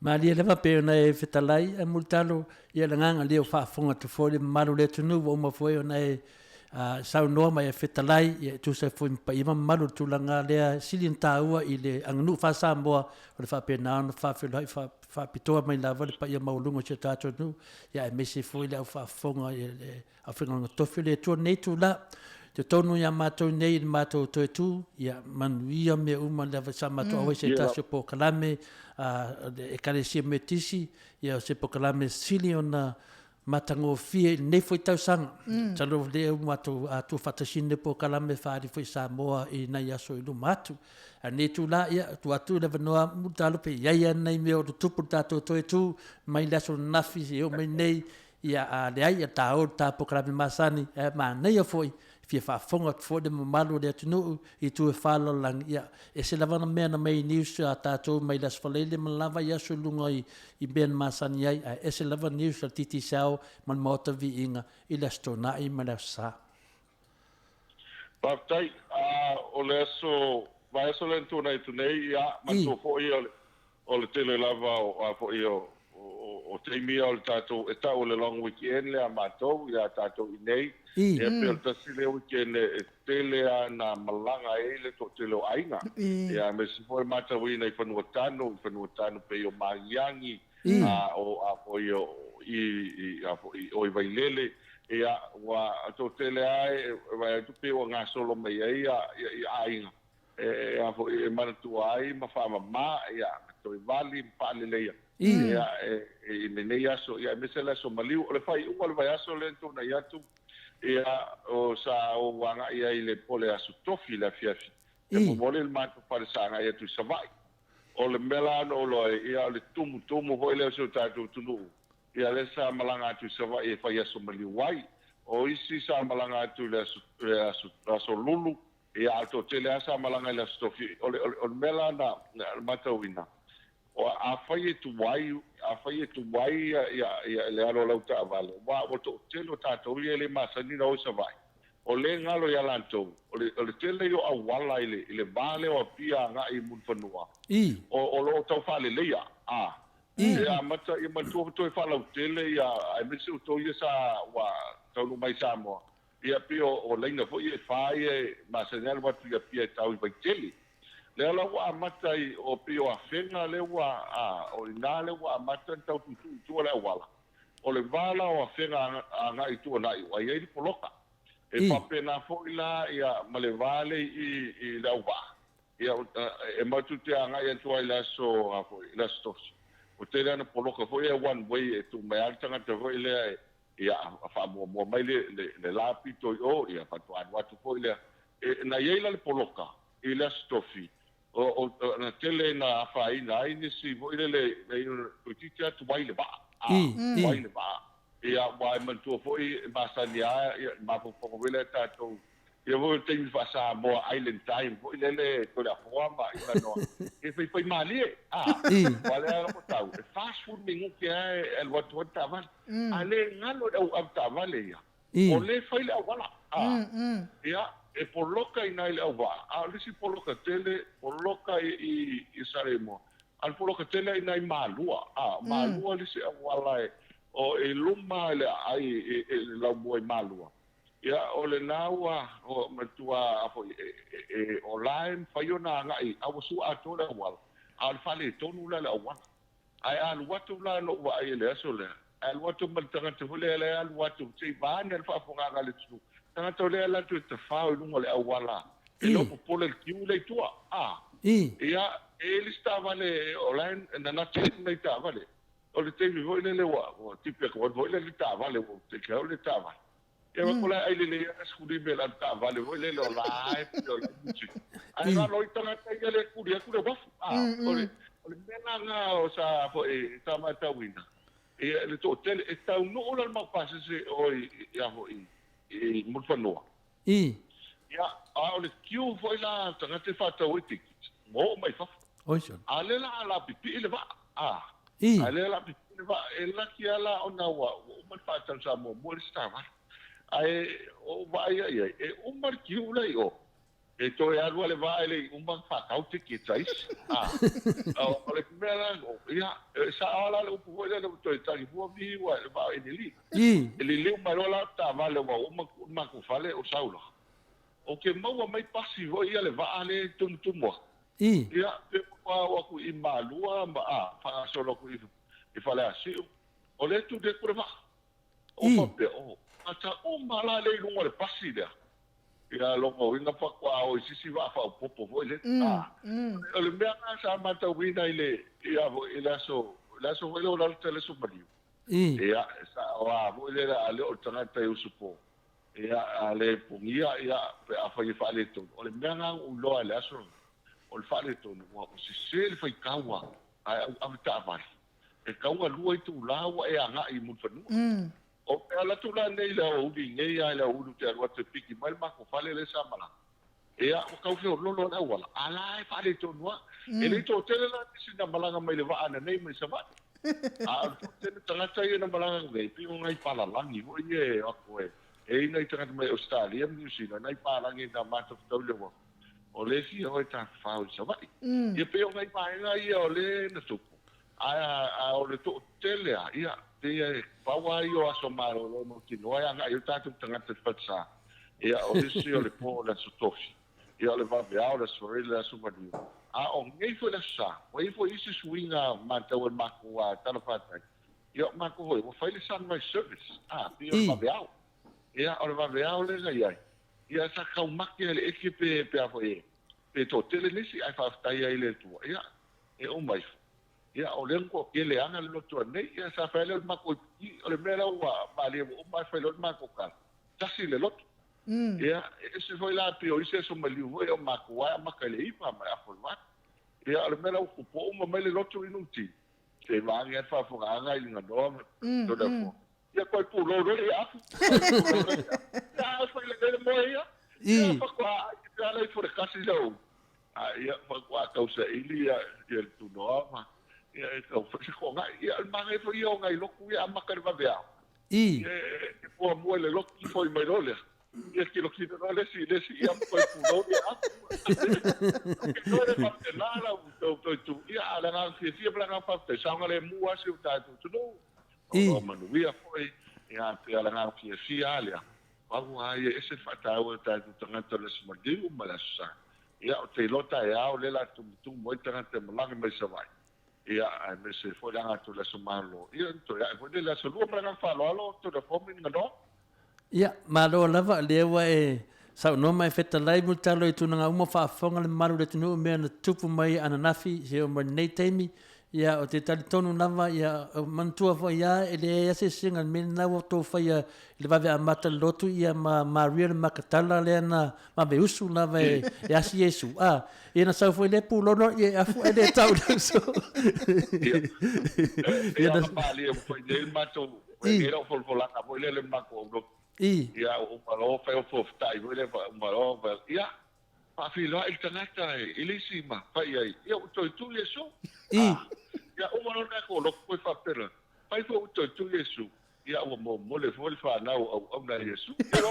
Ma lia lewa peo na e whetalai e multalo ia le nganga leo whaafunga tu fōle maru le tunu wa uma fōe o na e sau noa mai e whetalai e tu se fui pa ima malu tulanga lea silin tāua I le anganu wha Samoa o le whapena ana whawhelai whapitoa mai lava le pa ia maulungo se tātou nu ia e mese fui le au whaafonga e le au whenga tofi le tua nei tu la te tonu ia mātou nei le mātou toe tu ia manuia me uma lava sa mātou awe se tātou POLOKALAME e karesia me tisi ia se POLOKALAME sili o na matango fie ne foi tau sang talo le mato atu fatasine POLOKALAME fari foi Samoa I na yaso I lu matu ne tu la ia tu atu le vanoa mutalo pe ia nei me o tupu tato toe tu mai laso nafi o mai nei ia a le ai ta o ta POLOKALAME masani ma nei foi fia fa fonga fo de malu de ATUNU'U I tu e falo lang ia e se lavana mena mai news a tato mai las falele man lava ia so lunga I ben masani ai e se lava news a titi sao man Maota Viiga I las tona I malasa Patai o le aso vai so le tona I tunei ia man to fo ia o le tele lava o fo ia o TAIMI o le tato e tau le long weekend le a matou ia tato I nei e pe tasi le weekend e tele na malanga e le to tele o ainga ia me se foi mata wina I whanua tanu pe o mariangi o a po o I vailele ia wa to tele ai vai tu pe o ngā solo mai ia ainga e a po e manatu ai ma fa ma ia to I vali palele ia e LENEI aso ia me se la so maliu o le fai o le vai aso le to na ia tu ia o sa o wanga ia I le pole aso TOFI la FIAFI e mo mole il mato pare sanga ia tu savai o le melano o lo ia le tumu ho le so tātou tunu ia le sa malanga tu savai e fai aso maliuai o isi sa malanga tu le aso lulu ia alto tele asa malanga le TOFI o le melana matawina o a fai tu wai a fai tu mai ia le alo lau ta vale wa o to telo tatou ia le masani no sa vai o le ngalo ia lanto o le tele yo awala ile vale o pia nga I mun fanua o lo tau fale le ia ia mata I matu to fa lau tele ia ai misu to ia sa wa tau mai Samoa ia pio o lenga fo ia fai masani wa pia tau I tele le ala wa mata o pio a fenga le wa o ina le wa mata tau tu le wala o le vala o fenga nga I tu na I ai poloka e papena fo ila ia malevale I la wa ia e matu te nga ia tu ila so fo ila stos o te na poloka fo ia one way tu mai altanga te fo ila ia fa mo mai le lapi to o ia fa tu anwa tu fo ila na ia ila le poloka ila stofi o na tele na fa ina ni si vo ile leutitia tu baile ba baile ba ia wa man tu foi basania ma fo vele tato ia vo te mi fa Samoa island time vo ile to la forma ina no e foi mali wala era ko tau fast food ningu ke el wat tava ale ngalo au tava le ia o le foi la wala ia e poloka ina ile ava lisi poloka tele poloka I Saremo al poloka tele ina malua malua lisi wala o e luma le ai la boy malua ia o le naua o matua afo o line faiona ngai a su atora wal al fale tonu la wal ai al watu la no wa ai le so le al watu maltanga te vole le al watu sei ban al fa fonga le tu tanga to le la tu te fa lu le wala e lo po le kiu le tua ia e li stava le online na te nei ta vale o le te voi le wa o tipe ko voi le ta vale o te ke o le ta vale e wa kola ai le skudi be la ta vale voi le lo live o le music ai na lo itanga te le kuria wa o le mena nga o sa po e ta mata wina e le to tele e ta no la ma pase se o ia ho I mo fanua ia o le kiu foi la tanga te fa ta witi mo mai fa ale la pipi le va ale la pipi le va e la ki ala ona wa o man fa ta sa mo stava ai o vai ai e o mar kiu le o e to e alua le va ele un man fa ka te ki tais o le mera ia sa ala le po le to e tali po vi wa le va e li le marola ta vale wa o ma ku fale o saulo o ke mo mai pasi vo ia le va ale tum mo ia pe wa ku I malua ma fa solo ku I fale asi o le tu de kurva o ma pe o ata o mala le lungo le pasi le ia longo inga fa kwa o sisi va fa popo vo le o le mea sa mata wina ile ia vo ila so vo lo la tele so bali ia sa wa vo le ale o tanga te usupo ia ale pungia ia pe a fa le to o le mea u lo ale aso o le fa le to o sisi le fa kawa a ta va e kawa lu I tu la wa e anga I mun fanu o ala tu la nei la o di nei ai la u te wa te piki mal ma ko fale le samala e a o ka o lo na wala ala e fale to no e le to tele la ti sina malanga mai le va ana nei mai sa va a te tanga tai na malanga nei pi ngai pala langi o ye a ko e nei tanga mai Australia New Zealand nei pala ngai na ma to to le o le si o ta fa o sa va e pe o ngai pa ngai o le na tu a o le to tele ia te pawa io asomaro lo no ti no anga io tanto tanga te fatsa e o si o le po la TOFI e o le va via la sorella su vadi o ngai fo la sa o i fo isi swinga mata o mako a tala fata io mako o fai le san my service ti o va via e o le va via le ngai ia sa ka makki le ekipe pe a fo pe to tele nisi ai fa sta ia ile tu ia e o mai ia o le ko ke le ana lo to nei ia sa fa le ma ko o le mera wa ma le o ma fa le ma ko ka tasi le lot ia se foi la pio ise so ma liu o ma ko wa ma ka le I pa ma a ma ia le mera ko po ma me le lot inuti se va ia fa fo nga I nga do do da fo ia ko pu lo lo ia fa le mo ia fa ko ia le fo le kasi lo ia fa ko ka usa ilia ia tu no ma ia e kau fa ko ngai ia mangai fo io ngai loku ia makar va vea I. e po mo le loku foi mai role ia ki loki no le si ia ko pu no ia no le fa te la la tu ia ala nga fi bla nga fa te sanga le mua si ta tu no o manu ia foi ia te ala nga fi alia Pagu ai ese fatau ta tangata le smardiu malasa. Ia o te lota e au le la tu mo tangata malang mai savai. Ia ai me se foi langa tu le somalo. Ia to ia foi le so lu para fa lo to the forming no. Ia malo lava le wa e sa no mai feta lai multalo tu nga uma fa fonga le maru le tunu me na tupu mai ana nafi se o nei TAIMI. Ia o te tali tonu lava ia mantua fo ia ele ese singa me na o to fa ia le va a mata lotu ia ma real makatala le na ma be usu lava e asi yesu e na sa foi le pulo no e afu ele tau so ia na pali foi le mato e era fo la ka foi le mako no ia o palo fa o fo tai foi le malo ia pa filo il tanata ilisima fa ia o to tu yesu ia o malo na ko lo foi fa pera pai fo to tu yesu ia o mo le fo fa na o na yesu pero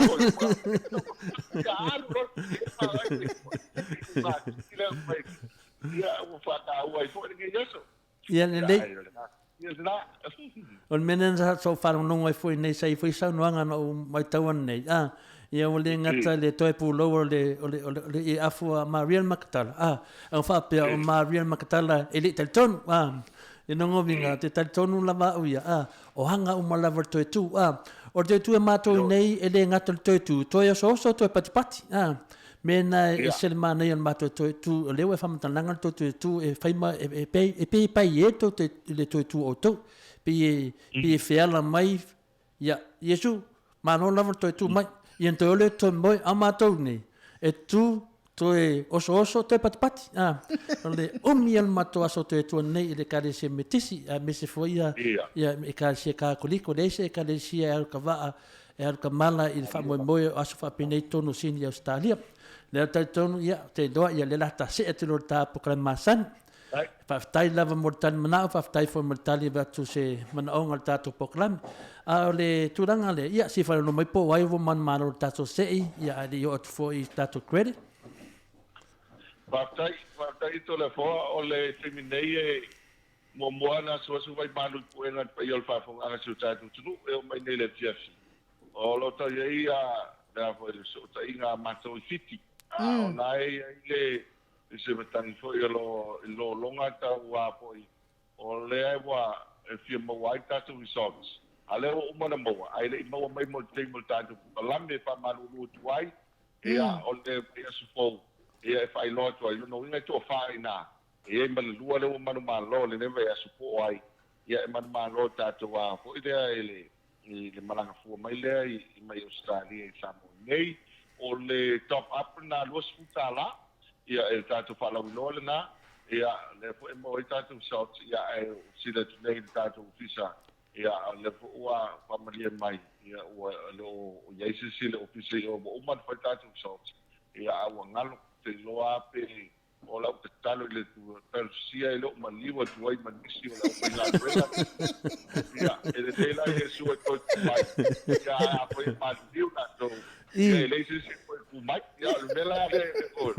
ia o fa ta o ai fo ni yesu ia le on menen so far no foi nei sai foi sa no anga no mai tawan nei ia o le ngata le toi pulo le e afu Marian Makatala o fa pe o Marian Makatala ele telton e no ngovinga te teltonu lava uia o hanga o malava toi tu o te tu e mato nei ele ngata toi tu toi so toi patipati mena e selma nei al mato toi tu le we fam tananga toi tu e faima e pe pai e to le toi tu o to pe fela mai ia yesu mano lava toi tu mai i en tole to moi amato ni e tu toe oso te patipati le omiel mato aso te tu nei le kare se metisi me se foi ia e ka se ka koliko le se ka le sia al kava al kamala il fa moi aso fa penei tonu sin ia Australia le ta tonu ia te doa ia le lata se te lo ta proclamasan fa tai lava mortal mana fa tai for mortali va tu se mana ongal tato proclam le turanga le ia si fa no mai po wai vo man mano tato se ia le yo fo i tato credit Fatai to le fo o le feminei e mo moana so vai malu puenga pa yo fa fo anga su tato tu e mai nei le fiafi o lo ta ia da fo so ta inga mato fiti o nai le se vetan fo lo longa ta wa poi o le wa e fi mo wai ta tu results ale o mana mo ai le mo mai mo te mo ta tu lambe pa malu lu tuai e o le e su fo e fai lo tu ai no inga to fai na e mal lu le o manu malo le neve e su fo ai e manu malo ta tu wa fo ile le malanga fu mai le i mai Australia e Samoa nei o le top up na lo su tala ia e tatu whalawino le na, ia le po e mo i tatu shot, ia e sila tunei tatu fisa, ia le po ua pamalia mai, ia ua le o iaisi sila o fisa i o mo uman whai tatu shot, ia awa ngalo te loa pe o lau te talo i le tu persia i lo maliwa tuai manisi o lau pe la tuela, ia e le te la i e sua toi mai, ia a po e maliu na to, ia e leisi si po e kumai, ia le mela e o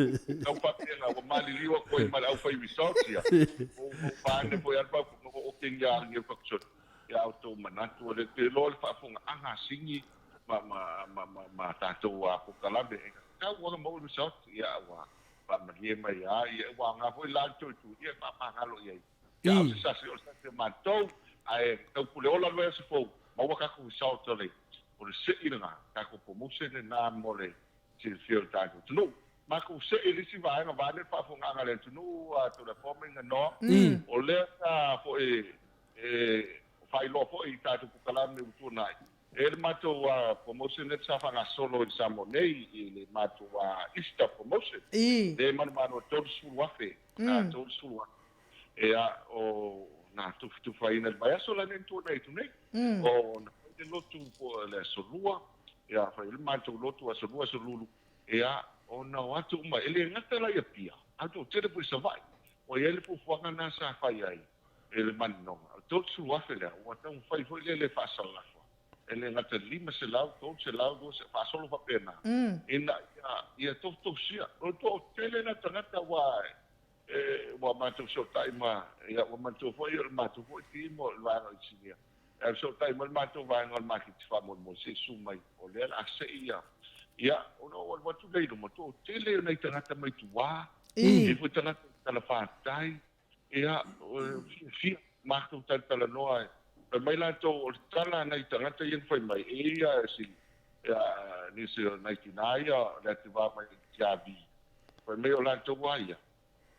tau papena o maliliwa ko i mala au fai misotia o paane po ia pa o kinga ngi fakson ia auto manatu le te lol fa funga anga singi ma tatou a POLOKALAME ka wa mo misot ia wa pa malie mai ia wa nga foi la tu ia pa ngalo ia ia sa se matou ai tau pule ola lo se fo ma wa ka ku misot le o le se ina ka ko promotion na mole si fio tatou no ma ku se elisi vai no vale pa funga ngale tunu to the forming no o le fo fai lo fo i tatou POLOKALAME tu nai el mato promotion net sa fanga solo in Samoa nei le mato Easter promotion de mano todo sulwafe todo sulwa o na tu fai nel vai sola nen tu nei o na de lotu po le solua fai il mato lotu solua solulu o na watu uma ele ngata la ia pia ato tere po sa vai o ele po fuanga na sa fai ai le manno to su wa fele wa tau fai foi le fa sala ele ngata lima se lau to se lau do se fa solo fa pena ina ia to sia o to tele na tangata wa ma to so taima ia wa ma to foi ma to foi timo va no sia so taima ma to va ngol ma ki fa mo se su mai o le a se ia o wa tu le mo to tele na tangata mai tu wa e fu tangata la fa tai ia fi ma to tala noa mai la to tala na tangata yen foi mai ia si ni se na kinaia la te va mai jabi foi mai o la to wa ia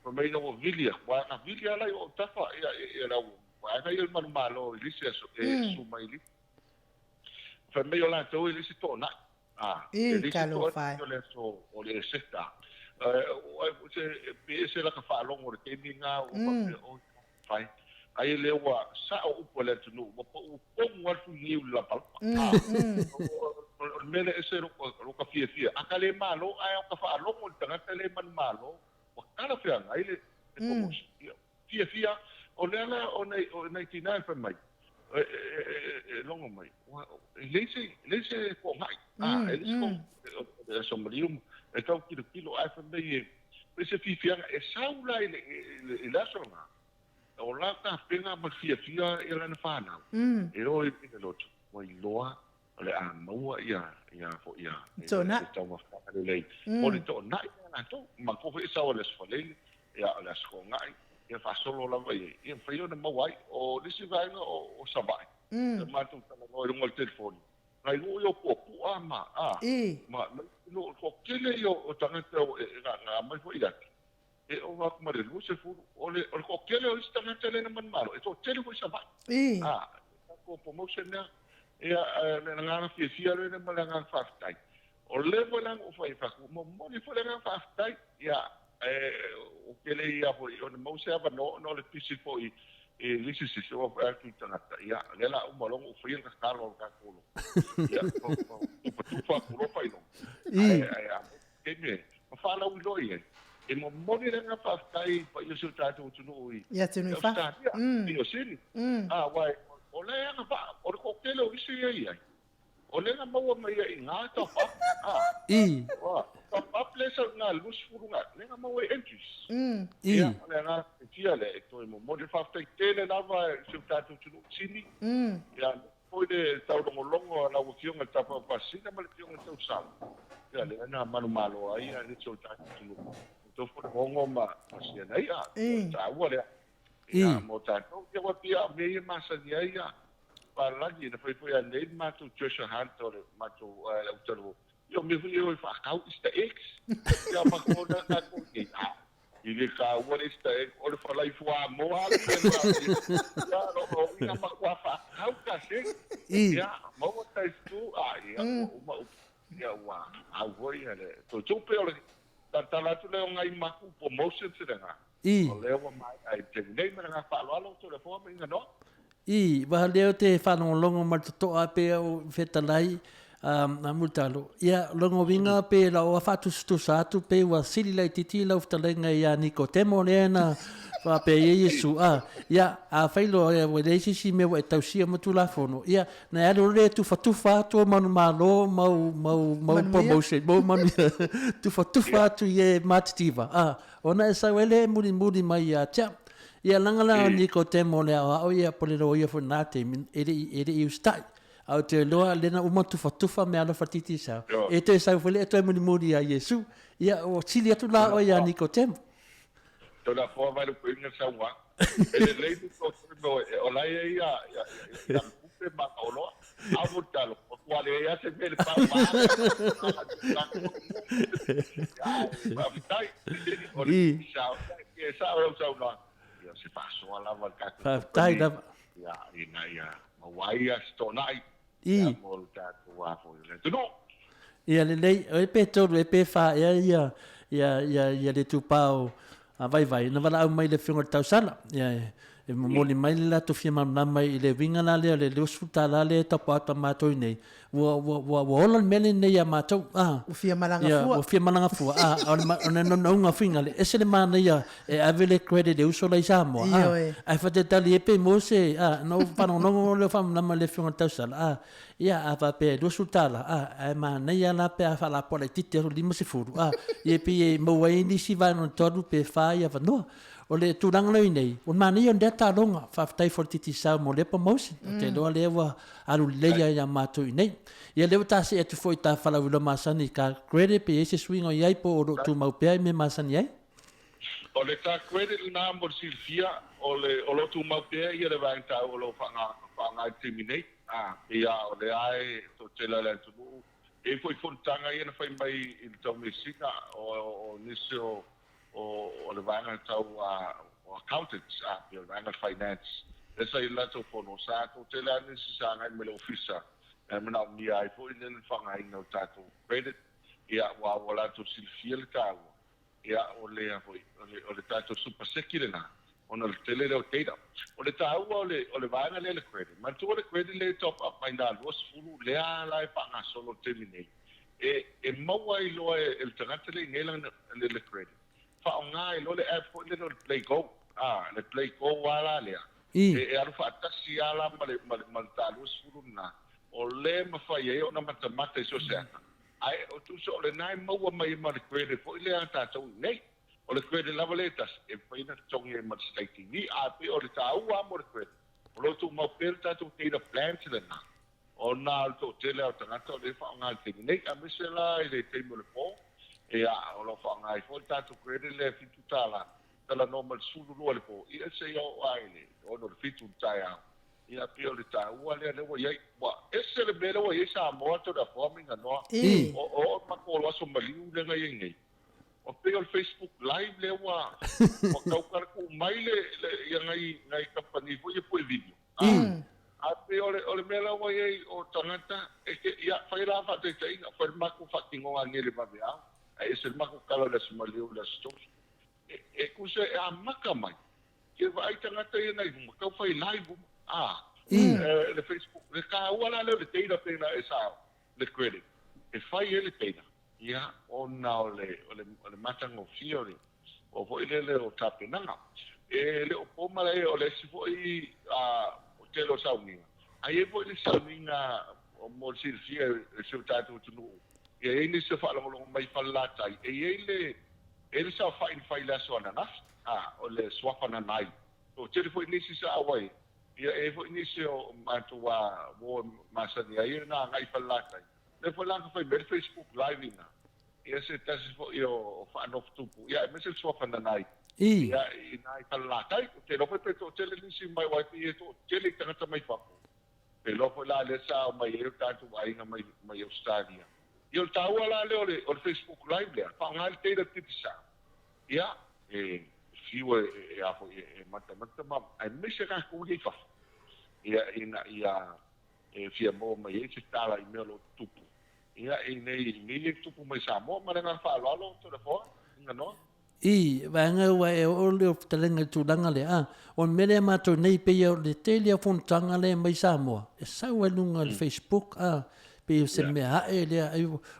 foi mai no vilia wa na vilia la o tafa ia la wa na il man malo li se su mai li foi mai o la to li se to na li se to le so o le seta se la ka fa longo de keminga o fai ai le wa sa o pole tunu mo po wa fu ni la pa mele ese ro ka fia akale malo ai ka fa longo tanga tele man malo o kala fia ai le ko fia o nei tina fa mai longo mai lese ko mai ele ko so marium e tau kilo ai fa mai ese fia e saula ile la sona o la ka penga ma fia e la na fana e o e lo mo i loa le a maua ia fo ia so na tau ma fa le o le to na na to ma ko e sa o le sfale ia la skonga ia fa solo la vai ia fa io na mawai o le si vai o sabai ma tu ta no i ngol telefoni ai o yo po ma no ko kele yo o tanga o nga mai fo ia e o va kuma le lu se fu o le ko kele o sta na tele na man malo e to tele ko sa ba ko promotion na e na nga fia le na malanga fast time o le volang o fai fa mo ni fo le nga fast time ya o kele ia po o mo se ava no le pisi po i lisi se o fa tu tanga ya le la o malong o fia ka kalo ka kulo ya ko tu fa kulo fa no ke me fa la u lo ye e mo moni nga fa tai pa yo so tatou tunu i ya tunu fa yo sini wai o le nga fa o ko kele o isi ia o le nga mo mai i nga to pa wa place nga lus furu nga le nga mo entries ya le nga tia le to mo mo fa tai tele na va so tatou tunu sini ya foi de tau longo na ucio nga tapa pa sina ma le tio nga tau sa ya le na malo ai ni so tatou tunu to fo hongo ma sia nei ta wale ya mo ta no ke wa pia me ma sa dia ya pa la ni de foi nei ma tu treasure hunt or ma tu utero yo me fui eu fa kau sta x ya ma ko na ko ke i le ka wa sta x o le fa lai fu mo ha ya no ina ma kwa fa kau ka se ya mo ta stu ya wa voi ale to chupe tala tu le ngai maku promotion se nga o le wa mai ai te nei me nga fa lo to le fo me nga no ba leo te fa no longo ma to a pe o fetalai na multalo ia longo vinga pe la o fa tu sa tu pe wa sili lai titi la ufta le ngai ya ni ko temo le na fa pe yesu ia a failo e we le si me we tau si mo tu la fono ia na alo le tu fa tu manu malo mau promotion mo manu tu fa tu ye mativa ona esa wele muri mai ya cha ia langa ni ko temo le o ia pole ro ia fo na te ele i stai au te loa lena uma tufa me ala fatiti sa e te sa fole to muri ya yesu ia o sili atu la o ia ni ko temo to la fo vai ko inga sa wa ele le ko o la ia kupe ma o lo avo talo o le ia se me pa ma tai o le sa o no ia se paso ala va ka tai da ya ina ya ma wai sto nai mo ta wa fo le no ia le e pe to e pe fa ia le tu pau vai na vala au mai le fingo tau sala ia e moli mai la to fia mam mai le vinga la le hospital la le ta pa mato nei wa ola mele nei ya mato O fia malanga fua. o fia malanga fua no nga finga le ese le mana ya e avele credit de uso la Samoa ai fa te tali e pe mo se no pa no le fam na le finga ta sala ia ava pe do sultala ai mana ya la pe fa la politite ro lima se furu e pe mo wa ni si va no todu pe fa ya va no o le turanga le nei o mani on data longa fa tai for titi sa mo le promotion te lo le wa alu le ya mato nei ia le ta se tu foi ta fala lo masani ka credit pe ese swing o yai po o tu mau pe me masani ai o le ta credit na mo silfia o lo tu mau pe ia le va ta o lo fa nga terminate ia o le ai to tela le tu e foi fontanga ia na fai mai il to mesina o niso o le vanga tau o accountants le vanga finance esa i lato fono sa ko te la nisi sa ngai me le ofisa mana mi ai foi le fanga ina tato credit ia wa wala to silfia le tau ia o le tato super sekirena ona le tele le teida o le tau o le vanga le credit ma tu le credit le top up mai na los fulu le ala e fanga solo terminate e maua i loa el tangata le ngela le credit ngai lo le app le no play go le play go wala le e aru fa taxi ala ma talus furuna o le ma fa ye o na mata so se ai o tu so le nai mo mai ma le credit fo le ata so nei o le credit lavaletas e fa ina tongi e ma state ni pe o le tau mo le credit o lo tu mo perta tu te da plan le na o na to tele o tangata le fa ngai te nei a misela le te mo le po o lo fa ngai fo tatu credit le fitu tala normal sulu lo le po ia se yo ai le o no fitu taia ia pio le ta ua le wo ye wa ese le belo wo ye sa mo to da forming no o ma ko lo so maliu le ngai ngai o pio Facebook live le wa o ka ka ku mai le ia ngai company fo ye po video a pio le mela wo ye o tangata e ke ia fa ira fa te ina fa ma ku fa tingo ani le ba bia e se ma ko kala le smaliu le sto e ku se a maka mai ke vai tangata ia nai mo ka fai live le Facebook le ka wala le teida pena esa le credit e fai ele teida ia ona le matang of theory o vo ile o tapenanga le o poma le o le si foi o telo saunga ai e vo le saunga o mo silfia se tatou tunu e ele se fala lo mai falata e ele sa fai la sona na o le swafa na nai o tele foi nisi sa awai ia e foi nisi o matua mo masani ai na ngai falata le foi lang foi be Facebook live ina ia se tasi foi o fa no tupu ia me se swafa na nai ia nai falata o te lo foi to tele nisi mai wai e to tele tanga mai fa pe lo foi la le sa mai e tanto ai na mai Australia io tau ala le o Facebook live le fa ngal te da tipsa ia fiwa e afo e mata ma ai mise ka ku le fa ia fia mo mai e tala i melo tupu ia nei tupu mai Samoa ma nga fa lo to da fo no vanga wa e o le talenga tu danga le on mele ma to nei pe o le telefon tanga le mai Samoa e sa wa lunga le Facebook pe se me le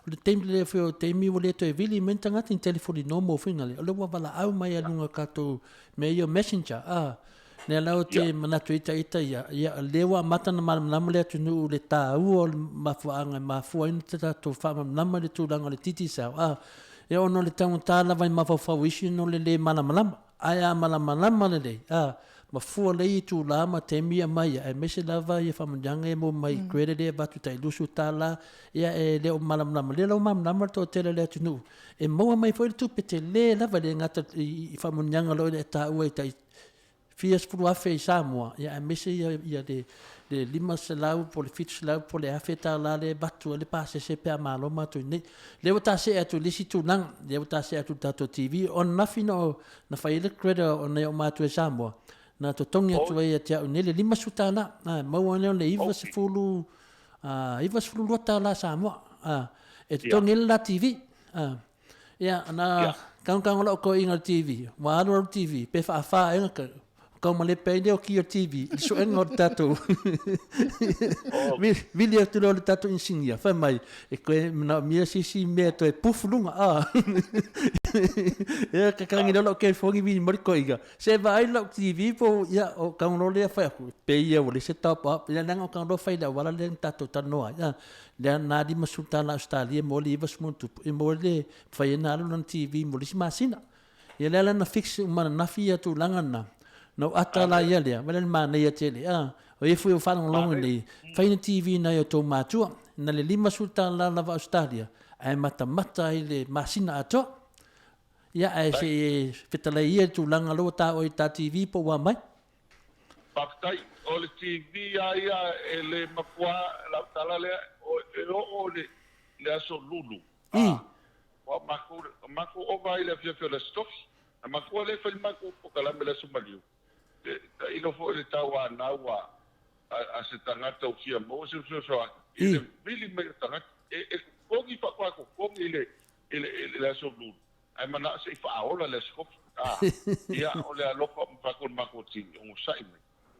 le tempo le fo TAIMI o le to e vili mentanga tin telefoni no mo finga le le wa bala au mai lunga ka to me yo messenger ne la o te mana tuita ia le wa mata na mal le tunu le ta u ma fuanga ma fuanga ta to fa na le tu danga le titi sa e ono le tau tala vai ma fa wishi no le malama aya malama le ma fu le tu la ma TAIMI mai e mese lava e fa manjanga e mo mai credit e batu tai lusu tala ia e le malama le lo malama to tele le tunu e mo mai foi tu pete le lava le ngata i fa manjanga lo le ta u e tai fias fu afe Samoa ia e mese ia le lima selau po le fitu selau po le afeta la le batu le pase se pe malo ma tu ne le wata se atu lisi tu nang le wata se atu tato TV on nafino na faile credit on ne o matu e Samoa na to tongi atu e tia ne le lima sutana ma wana le iva se fulu rota la Samoa e tongi la TV ia na kang lo ko inga TV wa alo TV pe fa e Kau male pende o ki o TV. So engo tatou. Vili tu lo tatou insignia. Fa mai e koe na mia sisi me to e pufulunga e ka kangi lo ke fongi vi mori koiga. Se vai lo TV po ya o ka no le fa pe ia o le set up ya nang o ka do fa da wala le tatou tanoa ya. Le na di masuta na Australia mo le vas muntu e mo le fa na lo TV mo le masina. Ya le na fix mana na fia tu langana. No atala ia lea, wale mana ia tele. O e fui o whanong longa nei, whaina TV na o tō mātua, na le 5 sultan la lava Australia, ai mata i le masina atoa. Ia ai se whetala ia tu langa loa tā o i tā TV po wā mai. Pakitai, o le TV aia e le mapua la tala lea, o le aso lulu. Wa maku o vai le fiafia le stofi, a maku le whai maku pokalame le sumaliu. Ino fo le tawa nawa a se tangata o kia mo se ile really me tangata e kongi fa kwa ko kongi ile la so lu ai mana se fa ola le skop ia ole lopa fa ko mako ti o sai me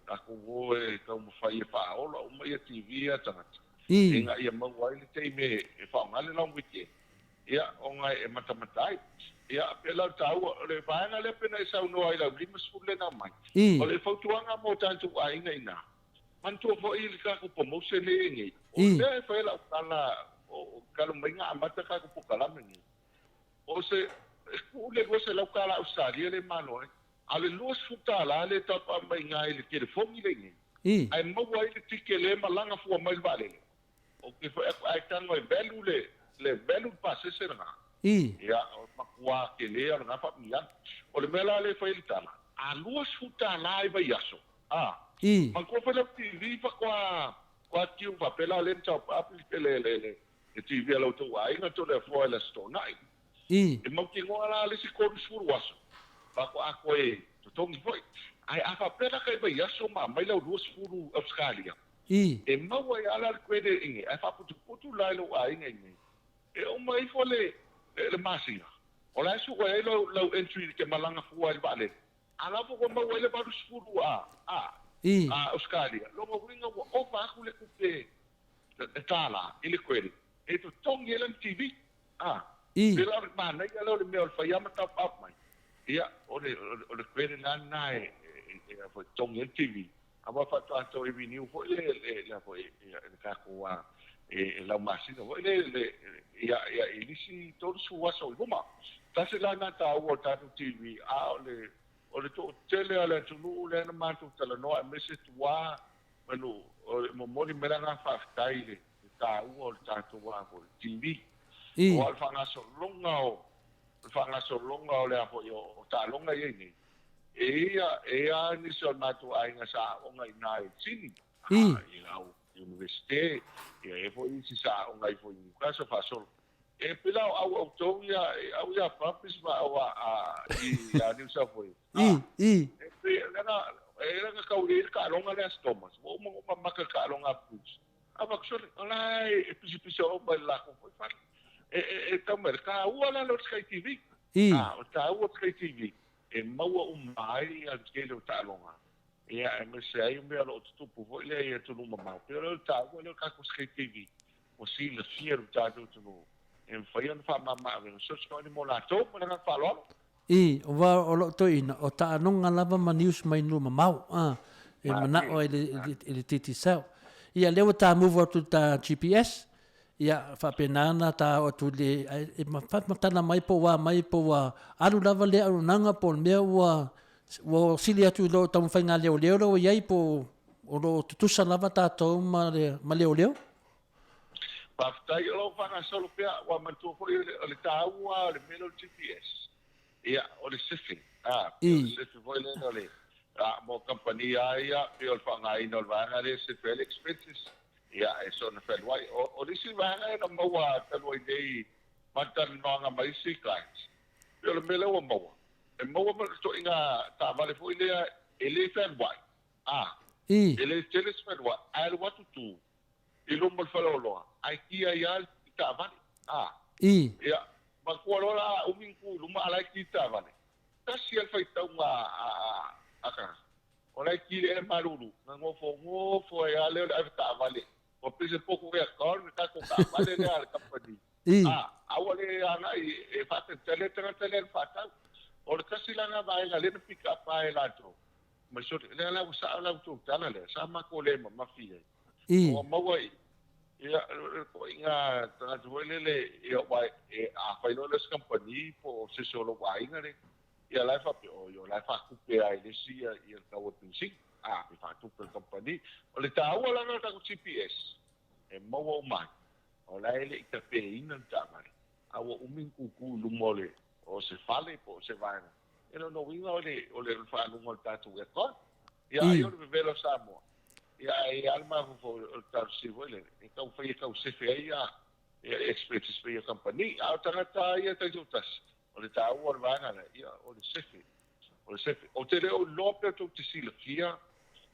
ako wo e ka mo fa fa ola o me TV a tangata inga ia mo wai le TAIMI e fa ngale long wiki ia o ngai e matamatai ia pela tau le vaanga le pena sa no ai la limas fulle na mai o le fotuanga mo tantu ai ina man tu fo il ka ko mo se le ngi o le fa la kala o kala menga amata ka ko kalame ni o se ku le go se la kala Australia le mano ale lo suta la le tapa menga ile ke fo mi le ngi ai mo wai le tikele malanga fu mai vale o ke fa ai tango e belu le belu passe serna ia o makua ke lea na fa mian o le mela le fa iltana a lua suta lai vai aso man ko fa le TV fa kwa tiu fa pela le top up le TV lo to ai na to le fo le sto nai e mo ki ngora le si ko suru aso fa ko ako e to tongi foi ai a fa pela kai vai aso ma mai lo lua suru Australia e mo wa ala ko de ingi ai fa putu lai lo ai ngi e o mai fo le masina o la su e lo entry ke malanga fu ai vale ala po ko mo le ba suru Australia lo mo ringa o ba ku le ku te tala ile kweli e to tongi ele TV e la mana ia lo me o fa yama top up mai ia o le kweli na e fo tongi TV aba fa to e viniu fo le fo e ka ko e la masina fo le ia ilisi todo su waso luma tase la na ta o ta TV o le to tele ala tunu le na ma tu tala no a message wa bueno mo moni mera na fa taile ta o ta to wa por TV o al fanga so longa o le apo yo ta longa ye ni ia ni so na tu ai nga sa o ngai nai sini universite e foi si sa o ngai foi caso fa sol e pela au to ia papis va i a ni sa foi e era ka uri ka longa le stomas o mo maka ka longa pus aba so ai e pisi o ba la ko foi fa e ta merka u ala lo sky TV o ta u sky TV e mau mai al ke lo ta longa ia me sei me lo tu po le ia tu no mau pero ta o le ka ko sky TV o si le fiero ta tu en faian fa mama so so ni mo la to mo na fa lo o va o lo to ina o ta nonga lava ma news mai no mau e mana o ele titi sao ia le ta move to ta GPS ia fa penana ta o tu le e ma fa mata na mai po wa alu lava le alu nanga po me wa wo silia tu lo tam fa ngale o le ia po o lo tu sa lava ta to ma le Paftai lo fanga solo pia wa mantu fo le taua le melo GPS ia o le sifing sifing foi le mo compania ia pio fanga ino vanga le se fel expenses ia e so na fel wai o le si vanga na mo wa talo dei matan no nga mai si clients pio le melo wa mo e mo wa to inga ta vale foi le ele fel wai ele teles fel wai al watu tu ilo mo falolo ai kia ia ta vale ia ma ko la o minku luma ala ki ta vale ta si al fai ta aka Olha que é maruru, não foi a lei da vale. O pese pouco é cor, tá com vale a companhia. Awale ana e fata tele fata. Ora kasi lang na vai la le pick up ai la to. Mas so le la usa la tu tana le sama ko le mafia. O mawai. Ia ko inga tanga tuele e vai a fainoles company po se solo vai ngare. Ia la fa o yo la fa ku pe ai le sia ia ka o pinsi. E fa tu pe company. O le ta wala na ta GPS. E mawa mai. O la ele ta pe ina ta mai. Awa umin kuku lumole. O se fale po se vai. Elo no winga ole fa lungo tatu e ko. Ia io le velo Samoa. Ia e alma fo tar si vole. E ka fa ka se fe ia experts pe company. A tanga ia ta jutas. Ole ta o vanga ia ole se fe. Ole se fe. O te o lope to te silafia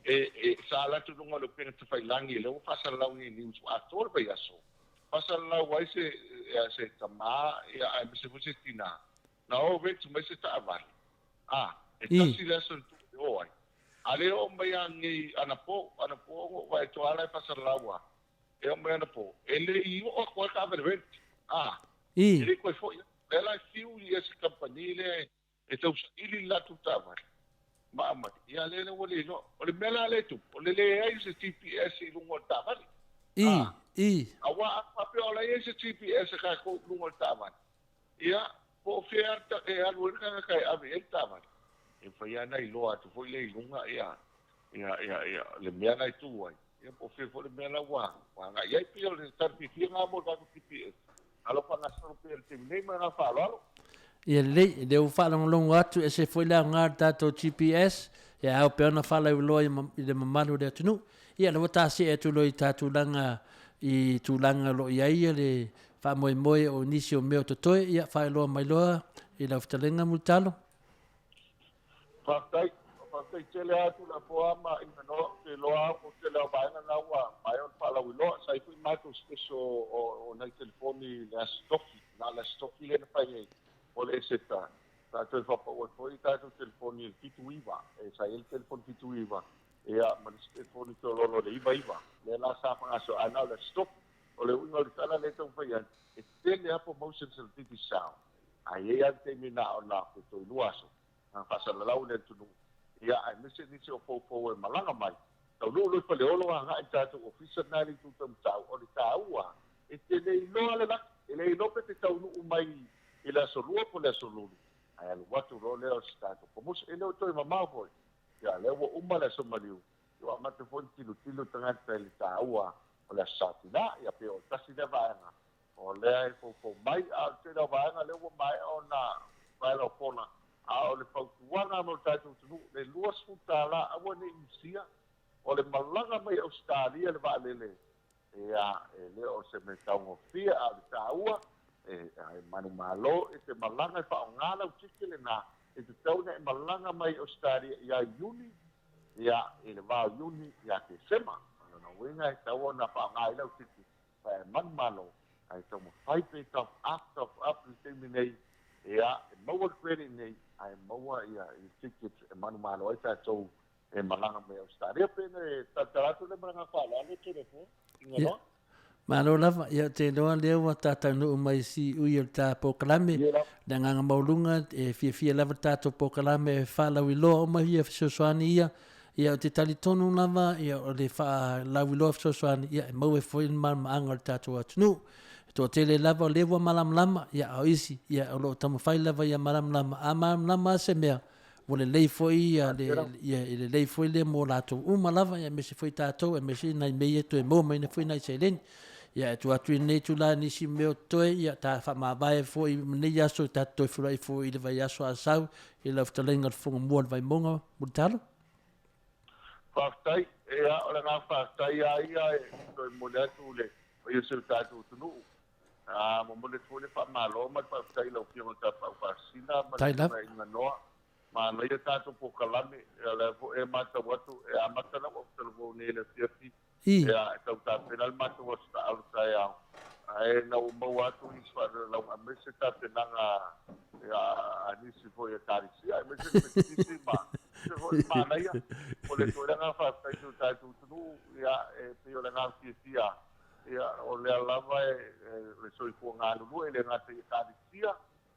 e sala tu lungo le pe te fai langi le o fa sala ni news a tor pe aso. Fa sala wai se tama ia a se fo se tina. No, vetu mai se taavali. E tasi le aso tu oai. Ale o mai angi anapo vai to ala pasalawa. E o mai anapo. Ele I o ko ka vervent. Ele ko foi. Ela fiu I esse company le e tau ili la tu taavali. Mama, ia le o le no. O le mela le tu. O le ai se TPS I lungo taavali. Awa ape o le ese TPS ka ko lungo taavali. Ia po fiata e alu ka kai ave etava e foi ana I loa tu foi le lunga ia le mena tu ai e po fe foi le mena wa nga ia pio le tar fi nga mo ka TPS alo pa na so pe te nei ma fa lo ia le o fa long atu e se foi la nga tato GPS e au pe ona fa le loa I le mamalu de tunu ia le ta se e tu lo I tatu langa I tu langa lo ia le fa moe o nisi o meo totoe ia fa loa mai loa I la ftalenga multalo. Fatai tele atu la poa ma I no te loa o te loa baina na wa mai on fa la wilo sai fu mato spesso o na telefoni la stofi le fa ye o le seta ta te fa po foi ta tu telefoni fituiva e sai il telefoni fituiva e a ma telefoni to lo le iva le la sa fa so ana la stop o le unga le tala le tau fai an e tele apo motion sensitivity sound ai e an te mina o na ko to luaso na fasa la lau le tunu ia ai mise nisi o po e malanga mai tau lo pa le olo nga I tatu officer na li tu tam tau o le taua e tele ilo ale la ele ilo pe te tau nu mai I la solua po le solulu ai alu watu ro le o statu ko mus ele o toi mamau foi ia le o uma le somaliu yo amate foi tilu tanga le taua o le satina ia pe o tasi le vaenga o le fo mai a te le vaenga le o mai ona vai lo pona a o le fautuanga mo tatu tu le luas futala a woni isia o le malanga mai Australia le valele le o se me tau fia a le taua ai manu malo e te malanga fa ngala o tikele na e te tau ne malanga mai Australia ia Juni ia le va Juni ia te sema no winga e tau na pa ngai lau tiki pa man malo ai tau mo fai pe tau up te minei ia e maua kwere nei ai maua ia I tickets e manu malo ai tau e malanga me Australia pe ne tataratu le malanga fa la le telefon ingano Malo lava ia te loa leo wa TATOUNU'U mai si ui o ta POLOKALAME na nganga maulunga e fia lava tato POLOKALAME e fa lawi loa o mai ia fisosoani ia o te talitonu lava ia o le fa lawi loa fisosoani ia e mau e foi maanga o tato ATUNU'U to tele lava o lewa malamlama ia o isi ia o lo tamawhai lava ia malamlama a malamlama se mea o le lei foi ia le lei foi le mo lato uma lava ia mesi foi tato e mesi nai meia to e mo mai na foi nai selen ia tu atu nei tu la ni si meo toe ia ta fa ma vai foi nei aso ta to foi foi le vai aso asau i la ftalenga fonga mo vai monga mutalo Faktai o le nga faktai ai to mo le tu le o yo se tatu tunu mo le tu le fa malo ma faktai lo ki mo ta fa sina ma na no ma le tatu POLOKALAME le fo e mata watu e amata na o telo ne le fiafi ia tau ta penal matu o sta au ta ia ai na o mo atu I swa la o mese ta penanga ia ani si foi tarisi ai mese si ma se ho mana ia o le toa nga fa tai tu tunu ia pe o le nga fia ia o le lava le soi fu nga lu le nga te ka sia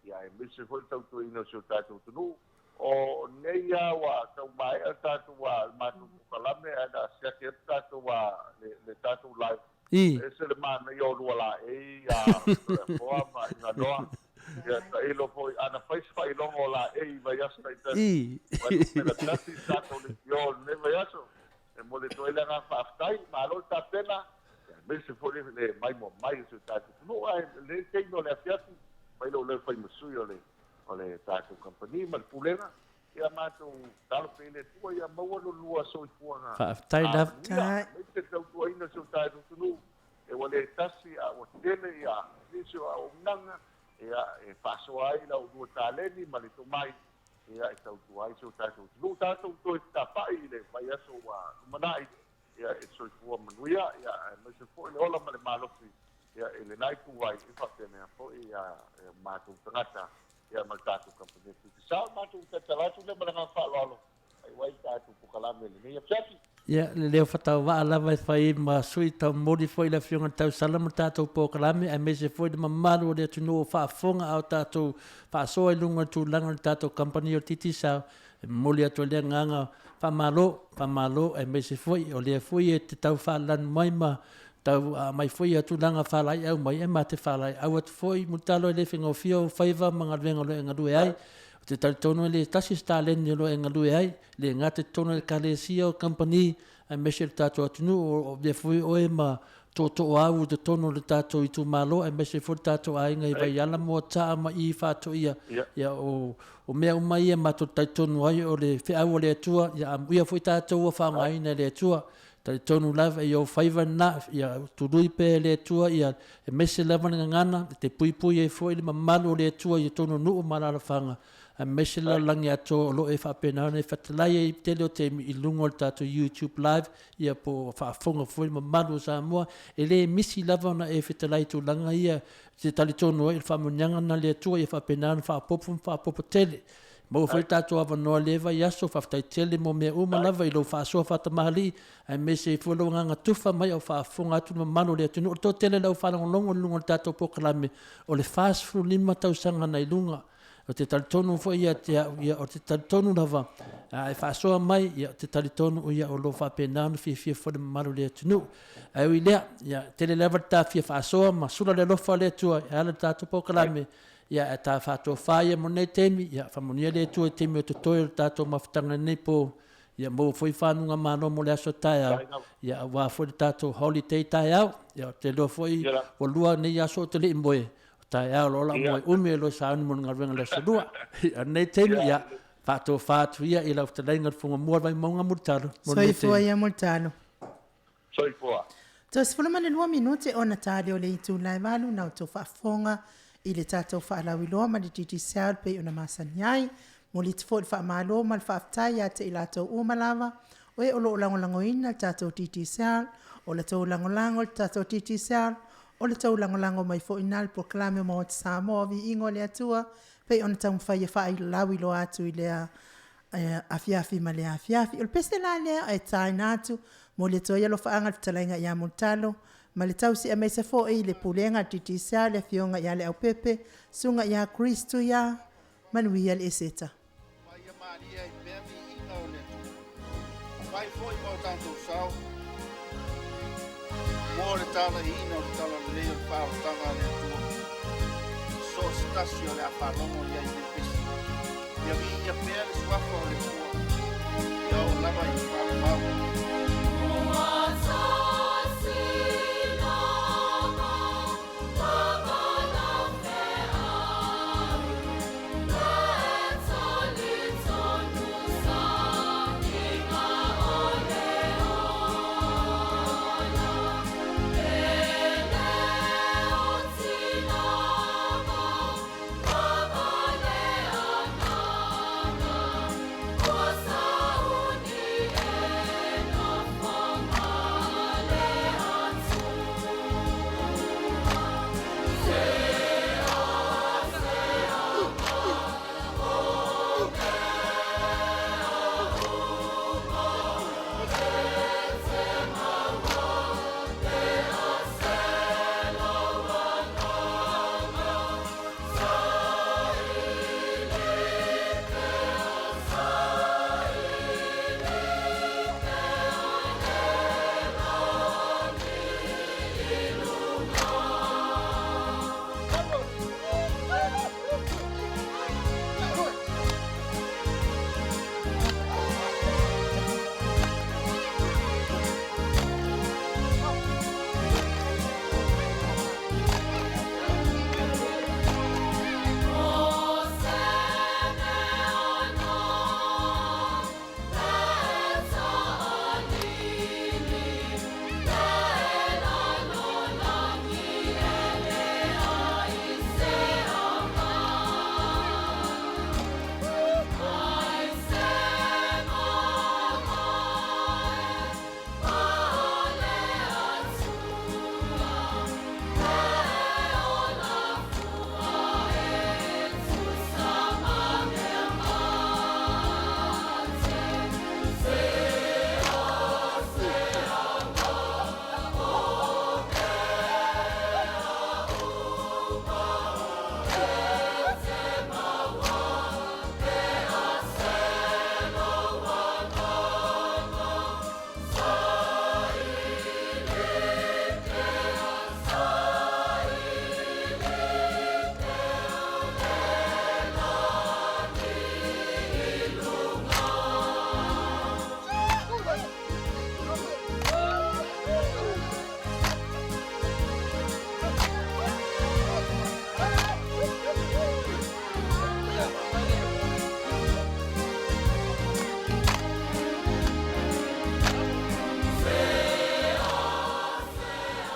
ia e me se ho tau tu ino so tunu o neia wa tau mai tatu wa matu kalame ada sia ke tatu wa le tatu live ese le mana yo lu la ia po ma na doa ia tai lo foi ana faz fai longo la vai asta i vai tati tatu le yo ne vai aso e mo le toile nga faftai ma lo tapena me se foi le maimoa mai so tatu no ai le tengo le afiafi vai lo le fai musui o le tatu company ma pulena ia matu talo pele tua ia mau lo lua so i fuanga faftai la te tau tua ina so tatu tunu e wale tasi a o tele ia niso a o nanga ia e faso ai la o dua taleni ma le tomai ia e tau tua ai so tatu tunu tatu to tapai le vai aso wa manai ia e so i fua manuia ia me se foi le ola ma le malofi ia e le nai ku ai e fa tene a foi ia matu tangata ia ma tatu company sa matu tatalatu le malanga fa lolo ai wai tatu POLOKALAME le ia chati ia le leo fatau wa ala vai fai ma sui tau modi foi la fionga tau salama tatu POLOKALAME a me se foi de mamaru le tunu fa fonga au tatu fa so e lunga tu langa tatu company o titi sa moli atu le nganga fa malo e me se foi o le foi e te tau fa lan maima tau mai foi atu langa fa lai au mai e mate fa lai au atu foi mutalo le fingo fio faiva manga venga lo enga due ai te tal tono le tasi stalen lo enga due ai le ngate tono le kalesia company a mesel tatu atunu o le foi o e ma toto au de tono le tatu i tu malo e mesel foi tatu ai ngai vai ala mo ta ma i fa to ia o mea mai e ma to tai tono ai o le fe au le tua ia ia foi tatu o fa ngai na le tua tai tonu lava i o faiva na ia tudui pe le tua ia e mese lava ngana te pui e foi le mamalu le tua i tonu nu malala fanga a mese la langi ato lo e fa pena ne fatlai e tele o te i lungo tatu YouTube live ia po fa fonga foi mamalu Samoa e le misi lava na e fatlai tu langa ia te tali tonu e fa munyanga na le tua ia fa pena fa popo tele mo foi tatu ava no leva ia so fa tai tele mo me uma lava i lo fa so fa tamali ai me se fo lo nga tufa mai o fa fonga tu mano le tu no to tele lo fa longo lungo tatu POLOKALAME o le fast food lima tau sanga na ilunga o te talitonu fo ia o te talitonu lava ai fa so mai ia te talitonu ia o lo fa penano fi fo le mano le tu ai wi le ia tele leva ta fi fa so ma sula le lo fa le tu ala tatu POLOKALAME ia ta fa to fa ia mo nei temi ia fa mo ni le tu temi o te toil tatu maftanga nei po ia mo foi fa nunga mano mo le aso tai ia wa fo tatu holiday tai au ia te lo foi o lua nei aso te le imboe tai au lo la mo umi lo sa mo nga venga le sudua nei temi ia fa to fa tu ia ila te lenga funga mo vai mo nga mutalo soi foi ia mutalo soi foi tos fulma le 2 minuti ona tali o le itu lai valu na to fa fonga i le tatou whaalawiloa ma le titi seal pe una masaniai, mo li tifo le whaamalo ma le whaaftai a te i latou umalava, o e olo o langolangoina le tatou titi seal, o le tau langolango le tatou titi seal, o le tau langolango mai fo ina le POLOKALAME mo te Samoa VIIGA le atua, pe ona tau mwhai e whaalawiloa atu i lea AFIAFI ma le AFIAFI, o le peste la lea e tai natu, mo le toia lo whaanga le talainga ia montalo, ma le tausi a meise fo i le pulenga titi sa le fionga ia le au pepe sunga ia Kristu ia manuia le eseta. Mai ia maria i pea VIIGA o le mai fo i mau tātou sau mo le tala ina o le tala leo le whaotanga le atua so stasi o le apalomo ia i le pesi ia VIIGA pea le suafa o le kua ia o lava i whaopau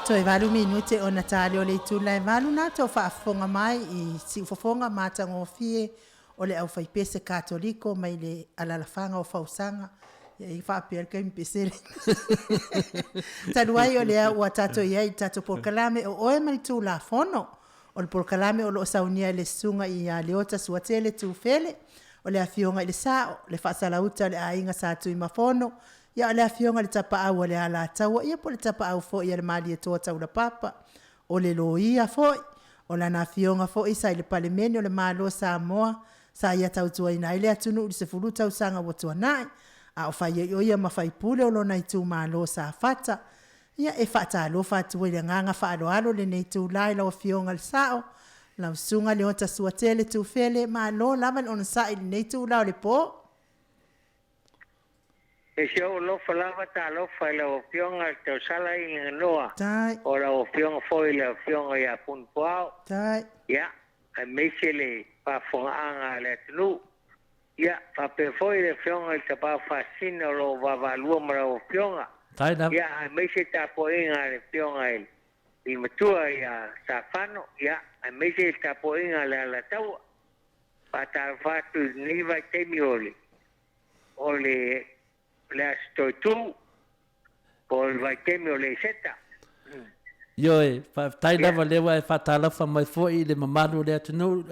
Toi valu minute o na tali o le tula e valu na to whaafonga mai I si ufofonga matanga o fie o le au whaipese katoliko mai le alalafanga o whausanga I whaapea kai mpesere. Taluai o le au a tato iai tato POLOKALAME o oe mani tu la fono o le POLOKALAME o lo saunia le sunga I a leota suatele tu fele o le afionga I le sao le whaasalauta le ainga sa tu I mafono ia le afionga le tapa au le ala taua ia po le tapa au fo ia le mali e toa tau la papa o le loia fo o la na afionga fo isa le palemene o le malo Samoa sa ia tau tua ina ile atunu le se fulu tau sanga wotua nai a o fai o ia mafai pule o lo na itu malo sa fata ia e fata lo fatu le nganga fa alo alo le nei tu lai la afionga le sao la sunga le ota suatele tu fele malo lava on sa il nei tu la le po E se o lo falava ta lo fa la opionga te sala I noa. Tai. O la opionga foi la opionga ia pun poao. Tai. Ya, a mesele pa fonga le tnu. Ya, pa pe foi le opionga te pa fascina lo va valua mara opionga. Tai na. Ya, a mesele ta poinga le opionga I matua ia safano. Ya, a mesele ta poinga le la tau. Pa ta fatu ni vai temioli. Ole le TATOU por vai temio le seta yo e fa tai lava lewa e fatala fa mai foi le mamanu le atunu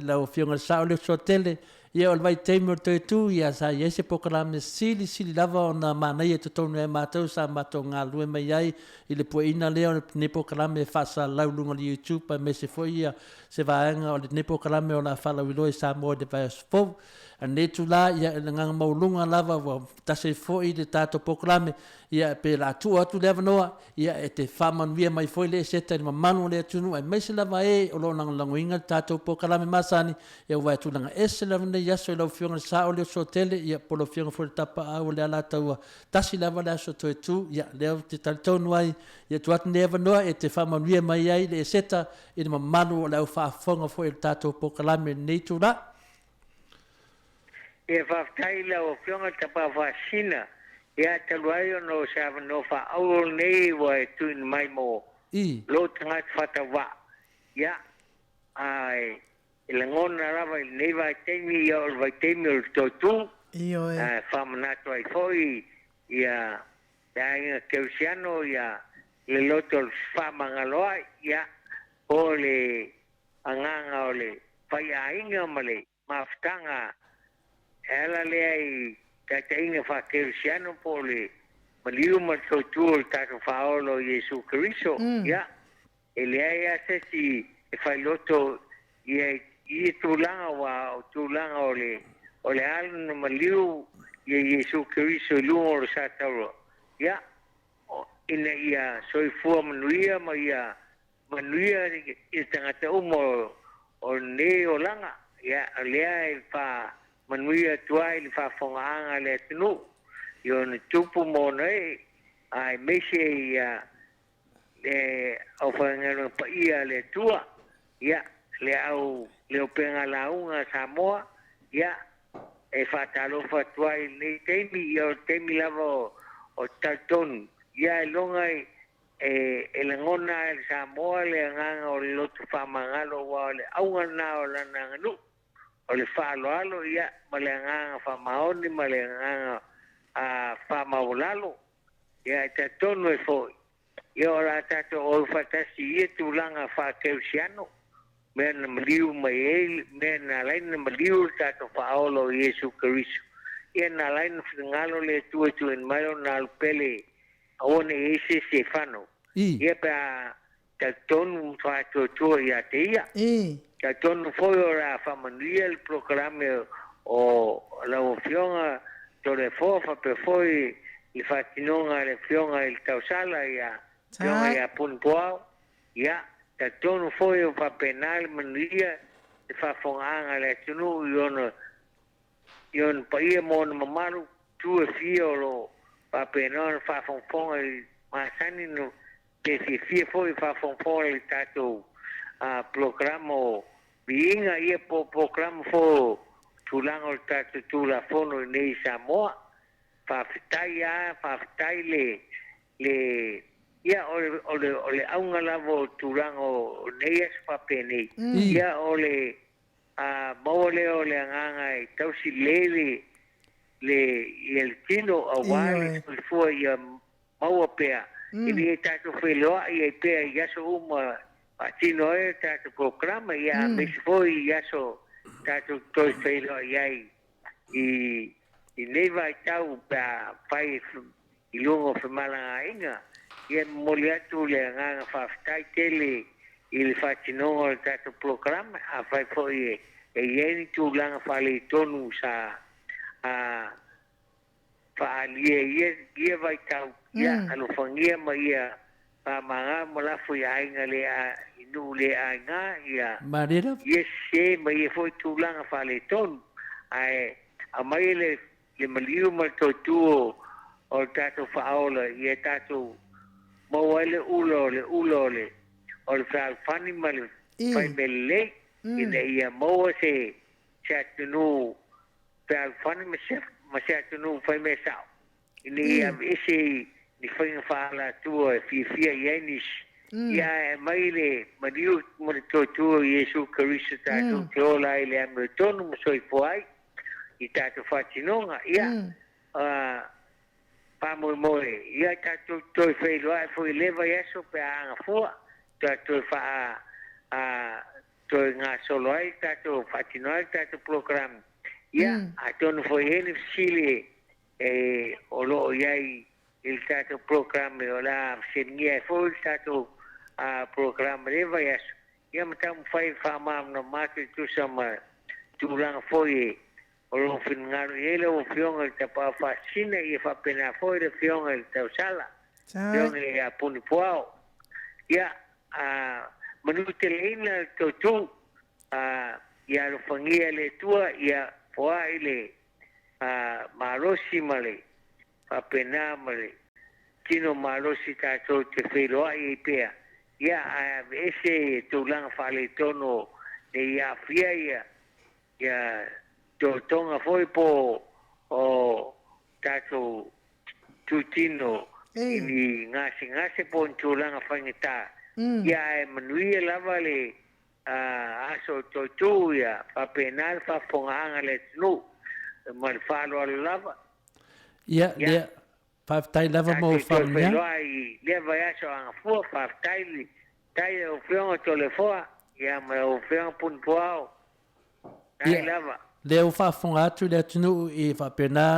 la ofionga sa le sotele ia o vai temio TATOU ia sa ia se POLOKALAME sili lava ona mana ia tonu e matou sa matou ngalu e mai ai I le poina le ne POLOKALAME fa sa laulunga le YouTube pa me se foi ia se vaenga o le ne POLOKALAME o la fala wilo e Samoa de vai fo ane tu la ia nganga maulunga lava wa tase foi de tato POLOKALAME ia pe la tu atu leva noa ia e te faman via mai foi le seta ni manu le tunu e mese lava e o lo nang languinga tato POLOKALAME masani ia wa tu langa ese lava ne ia so lo fionga sa o le sotele ia polo fionga foi tapa a o le ala taua tasi lava la so tu ia le te taltonu ai ia tu atu leva noa e te faman via mai ai le seta i manu le fa fonga foi tato POLOKALAME nei tu la e faftai la opionga te pa fascina ia taluai no sa no fa au nei wa tu in MAIMOA lo tanga fata wa ia ai le ngona rava nei va TAIMI ia o vai TAIMI o TATOU io e famanato ai foi ia ia keusiano ia le loto fama ngaloa ia o le anganga o le pai ainga male maftanga ALALEO tata inga fa keusiano po le maliu ma TATOU tata faolo Yesu Cristo ya ele ia se si e fai loto ia I tulanga wa tulanga ole alno maliu Yesu Cristo lungo sa taro ya ina ia soifua manuia ma ia manuia I tangata umo o ne o langa ya lea fa manuia tuai li fa fonga le tunu yo ne tupu mo nei ai mese ia le o fanga pa ia le tua ya le au le openga la unga Samoa ya e fa talo fa tuai ni TAIMI yo TAIMI lavo o talton ya longai e le ngona el Samoa le nganga o le lotu fa mangalo wa le aunga na o la nganu o le fa alo ia ma le nganga fa maoni ma le nganga a fa maulalo ia te tonu e foi ia ora tato o fa tasi ia tulanga fa keusiano men maliu mai men alain maliu tato fa olo Yesu Cristo ia na alain ngalo le tu en mayo na PELE one ese Stefano ia pa te tonu fa to ia te ia ka tonu foi ora famanuia il POLOKALAME o la opionga tole fofa pe foi il fatinonga le fionga il tausala ia fionga ia punpoao ia ka tonu foi o fa penal manuia e fa fonga le tunu yon pa ia mon mamaru tu e fio lo pa penal fa fonga masani no que si foi fa fonga il TATOU a programa Viiga ia po programa fo tulang o TATOU la fono nei Samoa fa fitai le ia ia ole aunga lavo turango nei as papeni ia ole mole ole nganga I tausi lele le el tino awali fu ia mau pea ini tato feloa ia pea ia so uma atino e tato programa ia mis foi ia so tato toi feloa ia I neva tau pa pai ilungo fe malanga inga ia moliatu le nganga faftai tele il fatinongo tato programa a fai foi e tu langa fale tonu sa fa ia vai tau ia alo fangia ma ia pa manga mola foi ainga le inu le ainga ia Marira yes se ma ia foi tu langa fale tonu ai a mai le maliu ma TOTOU o tato faola ia tato mawale ulo le o le fani ma le fai mele ina ia maua se ATUNU'U fani ma se ATUNU'U fai me sao ina ia ese ni fai fala tua FIAFIA ianis ia mai le maliu ma le TOTOU Yesu Karisto tato te ola I le amretonu mo soi poai I tato fatinonga ia pamoe ia tato toi feiloa foi leva yeso pe anga fua tato fa toi nga solo ai tato fatinoa tato program ia atonu foi ele sile olo iai il tato program ola senia foi tato program leva yeso ia matam fai fama no mate tu sama tulang foi o fingaru ele o fionga te pa fascina e fa pena foi de fionga te sala fionga a puni poao ia manute leina TOTOU ia lo fangia le tua ia poa ile marosi male fa pena male kino marosi tato te feloa I pea ia ese tulang fale tono de AFIA ia tonga foi po o tato tutino ini ngase po tulanga fangita ia manuia lava le aso TOTOU ia pa penal fa fonganga le nu mal falo lava ia ia pa tai lava mo famia leva aso anga fu pa tai o fiona tolefoa ia ma o fiona pun poao tai lava Leo whaafonga atu le ATUNU'U I whapena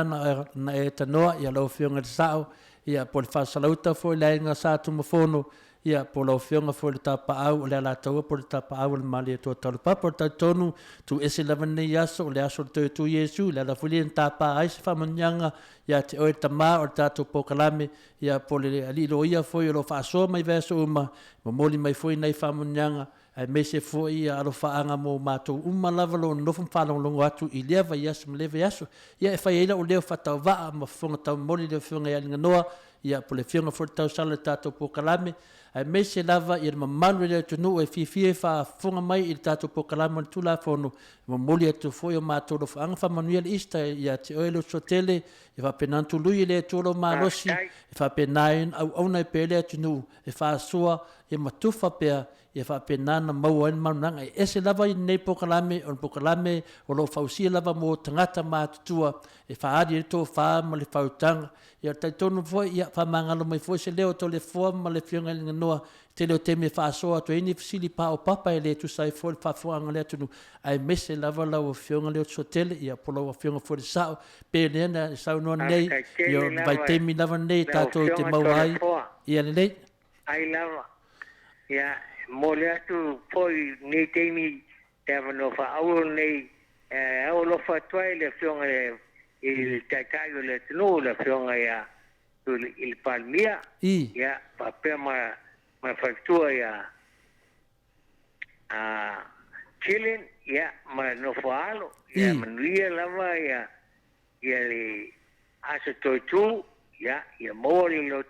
na e tanoa ia lau whionga te sao ia po le whaasalauta fo le ainga sa atu mafono ia po lau whionga fo le tapa au le ala taua po le tapa au le mali e tua talu papa le tautonu tu ese lava nei aso o le aso le TOTOU Yesu le ala fuli en tapa ai se whamanyanga ia te oe tama o le tatou pokalame ia po le alilo ia fo i lo whaasoa mai veso uma mamoli mai fo I nei whamanyanga ai me se fo ia alo faanga mo matou uma lava lo no fam fala longo atu I leva yasu leva yasu ia e fai ila o leo fatau va ma fonga tau moli le fonga ia linga noa ia po le fonga fo tau sala tatou pokalame ai me se lava ia mamanu le ATUNU'U e fifie fa fonga mai I tatou pokalame le tula fono mo moli atu fo ia matou lo faanga fa manuia le ista ia te oelo sotele e fa penantu lui le tolo malosi e fa penain au ona e pele ATUNU'U e fa soa e matufa pea ia fa penana mau en mananga ese lava I nei pokalame o lo fausia lava mo tangata matutua e fa adi to fa ma le fautanga ia taitonu foi ia fa mangalo mai foi se leo to le fo ma le fionga noa te leo teme fa so to ini fisili pa o papa ele tu sai foi fa fuanga le tunu ai mese lava la o fionga le so tele ia polo o fionga foi sao pe lena sao no nei io vai temi lava nei tato te mauai ia le ai lava ia mole atu foi nei TAIMI tava no fa au nei au lo fa toi le fionga il tataio le TOTOU le fionga ia il palmia ia pa pe ma factua ia chilling ia ma no falo ia manuia lava ia le aso TOTOU ia mole lo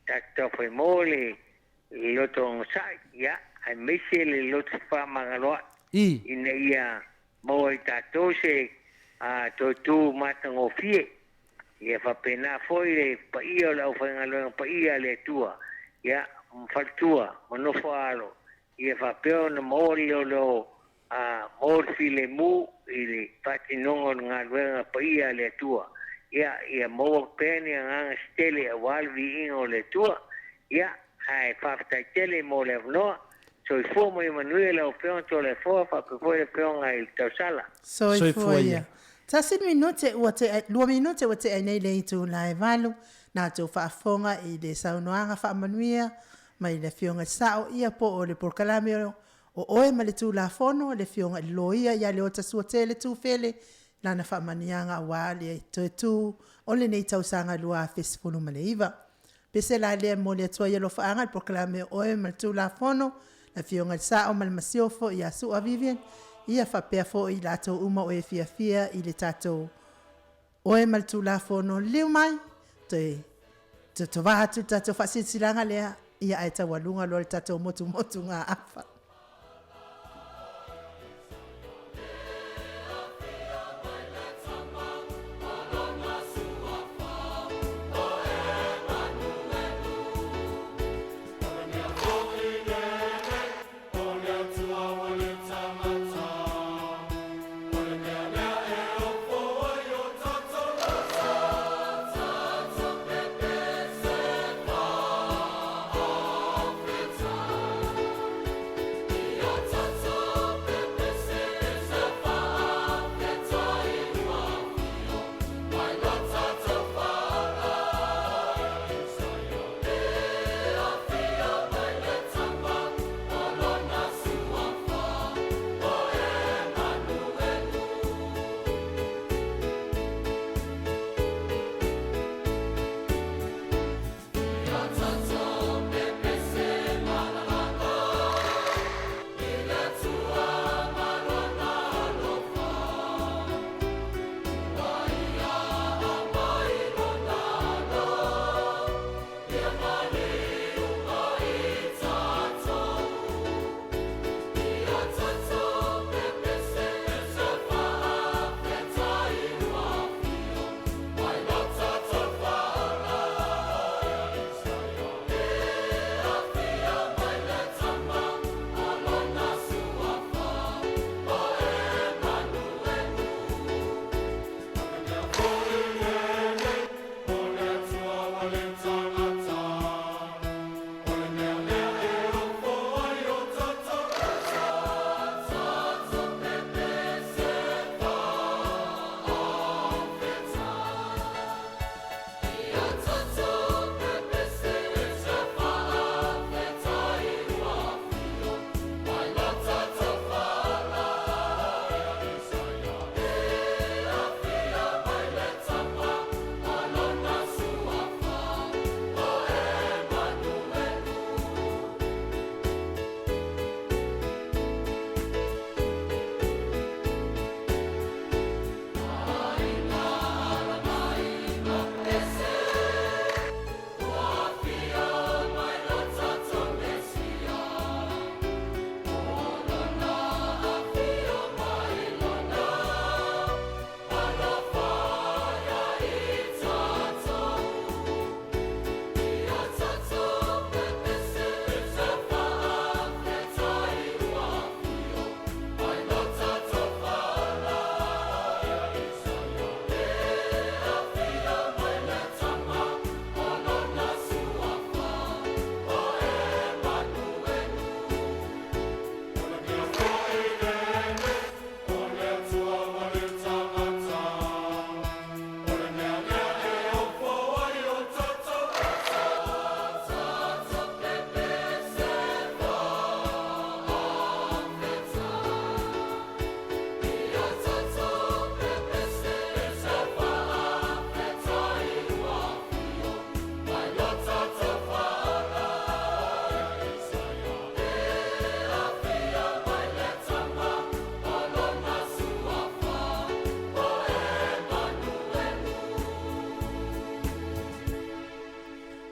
tato foi mole loto sai ia ai mese le loto fa magaloa ina ia mo tato se TOTOU matango fie ia fa pena foi le pa ia la fa ngalo pa ia le tua ia mfaltua manofalo ia fapeo na mori o lo mori file mu ili pati nongo nga luenga pa ia le tua ia mo peni nga stele wal vi ingo le tua ia ai fafta tele mo le no so fu mo Manuela o peo to le fo fa pe peo nga il tausala so ia tasi minute wate 2 minute wate ai nei le tu lai valu na to fa fonga I de saunoanga fa manuia mai le fionga sao ia po o le POLOKALAME o oe ma le tu la fono le fionga loia ia le ota suatele tu fele lana fa manianga wa le tu o le nei tausanga lua fesifunu ma le iva pese la le mo le toa ia lo faanga le POLOKALAME oe ma le tu la fono le fionga sao ma le masiofo ia su a Vivian ia fa pea fo I lato uma o FIAFIA I le tatou oe ma le tu la fono liu mai te wahatu tatou whasitilanga lea ia ai tawalunga lo le tatou motu ngā afa.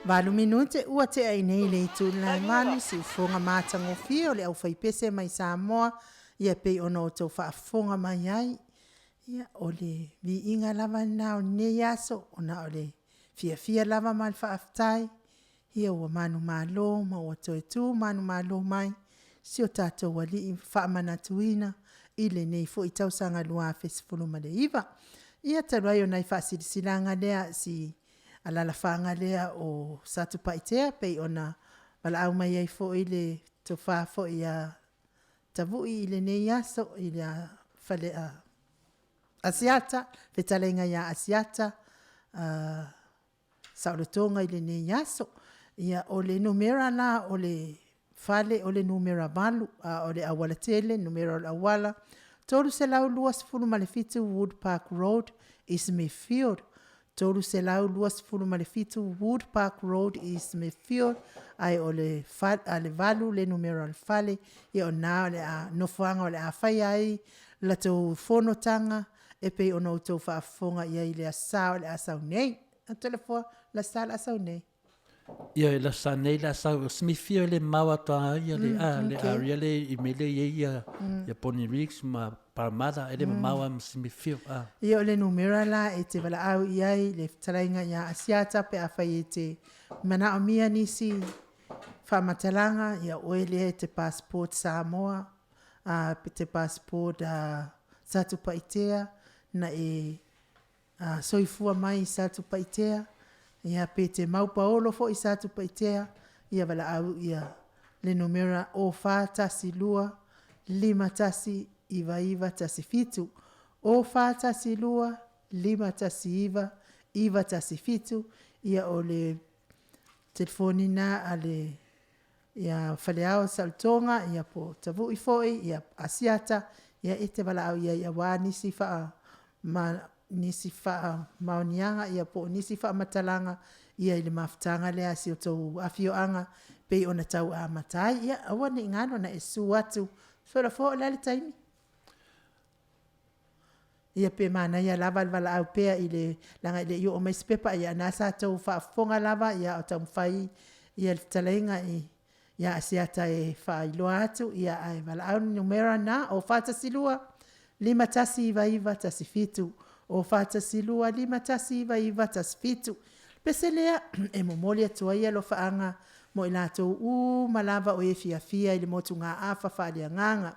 Valu minute ua te ai nei le tu la ngani si ufonga mātango fia o le au whaipese mai Samoa ia pei ono o tau whaafonga mai ai ia o le Viiga lava na o ne yaso o na o le FIAFIA lava mal whaaftai ia ua manu malo ma ua toe tu manu malo mai si o tātou wali i whaamanatuina i lenei fo i tausanga lua fesifulu ma le iwa. Ia taruai o nai whaasirisilanga lea si alala whaanga lea o Satu Paitea pei ona wala au mai ai fo i le tofa fo i a tavu i lenei aso i le whale a asiata, whetalenga ia asiata, saulotonga i lenei aso. Ia o le numera la o le fale o le numera valu o le awala tele numera o le awala tolu se lau luas fulu malefitu Wood Park Road i Smithfield tolu se lau luas fulu malefitu Wood Park Road i Smithfield ai o le valu le numera o le fale i o na o le a nofuanga o le a fai ai la tau fonotanga e pei o nou tau whaafonga i ai le asa o le asau nei a telefoa la sa le asau nei. Ia la sanei la sa Smithfield le Maota ia le le area le i mele ia Pony Ridge ma Parmada ele mawa Smithfield ia le numera la e te wala au iai le talainga ia asiata pe a fai te mana o mia nisi whamatalanga ia oele te passport Samoa pe te passport Satu Paitea na e soifua mai Satu Paitea ia pe te maupaolo fo i Satu Paitea ia wala au ia le numera o whātasi lua 5 tasi iwa tasi fitu o whātasi lua 5 tasi iwa tasi fitu ia o le telefoni na ale ia whaleao saltonga ia po tavu i foi ia asiata ia e te wala au ia wā nisi wha nisi wha maonianga ia po nisi wha matalanga ia ili mafutanga lea si o tau afioanga pei ona tau a matai ia awa ni ngano na e su atu whera fo lale taimi ia pe mana ia lava wala au pea ile langa ile yo o mai spepa ia nasa tau wha fonga lava ia o tau mwhai ia talainga ia asiata e wha iloa atu ia ai wala au numera na o whata silua 5 tasi iwa tasi fitu o whātasi lua 5 tasi iwa tasi fitu. Pese lea e momoli atua ia lo whaanga mo i lātou malava o e fiafia i le motu ngā awha whaalia nganga.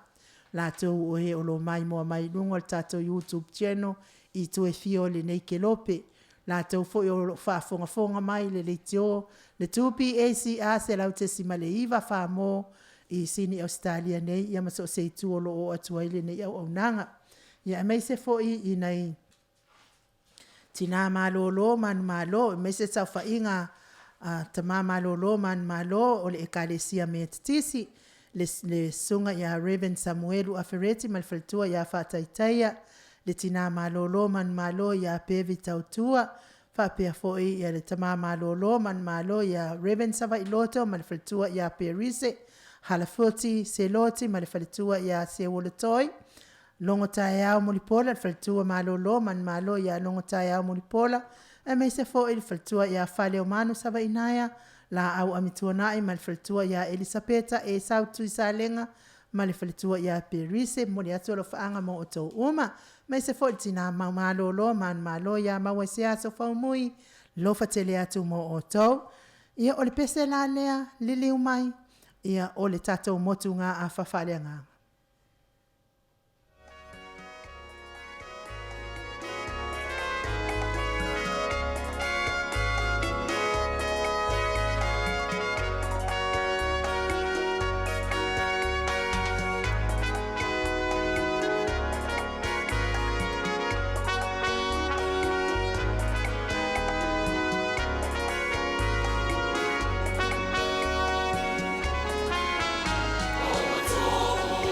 Lātou o he o lo MAIMOA mai lungo le tātou YouTube channel i tu e fio LENEI ke lope. Lātou fo i o whaafonga mai le leitio le tupi ACA se lau te sima le iwa whaamo i sini Australia nei ia maso se tu o lo o atua i LENEI au nanga. Ia mai se fo i nei tina malolo man malo me se sa fa inga tama malolo man malo o le ekalesia metisi le sunga ya Reverend Samuel Afereti malfaltua ya fataitaia le tina malolo man malo ya pevi tautua fa pe foi ya le tama malolo man malo ya Reverend Sava Iloto malfaltua ya perise halafoti seloti malfaltua ya sewolotoi longo taeao mulipola faltua malolo man malo ya longo taeao mulipola e me se fo il faltua ya fale o manu sava inaya la au amituana i mal faltua ya Elisabeta e sautu isalenga mal faltua ya perise moli atu lo faanga mo oto uma me se fo tina malolo man malo ya mawese so fa mui lo fatele atu mo oto ia o le pese la lea lili umai ia o le tatou motu nga a fafale nga Oh,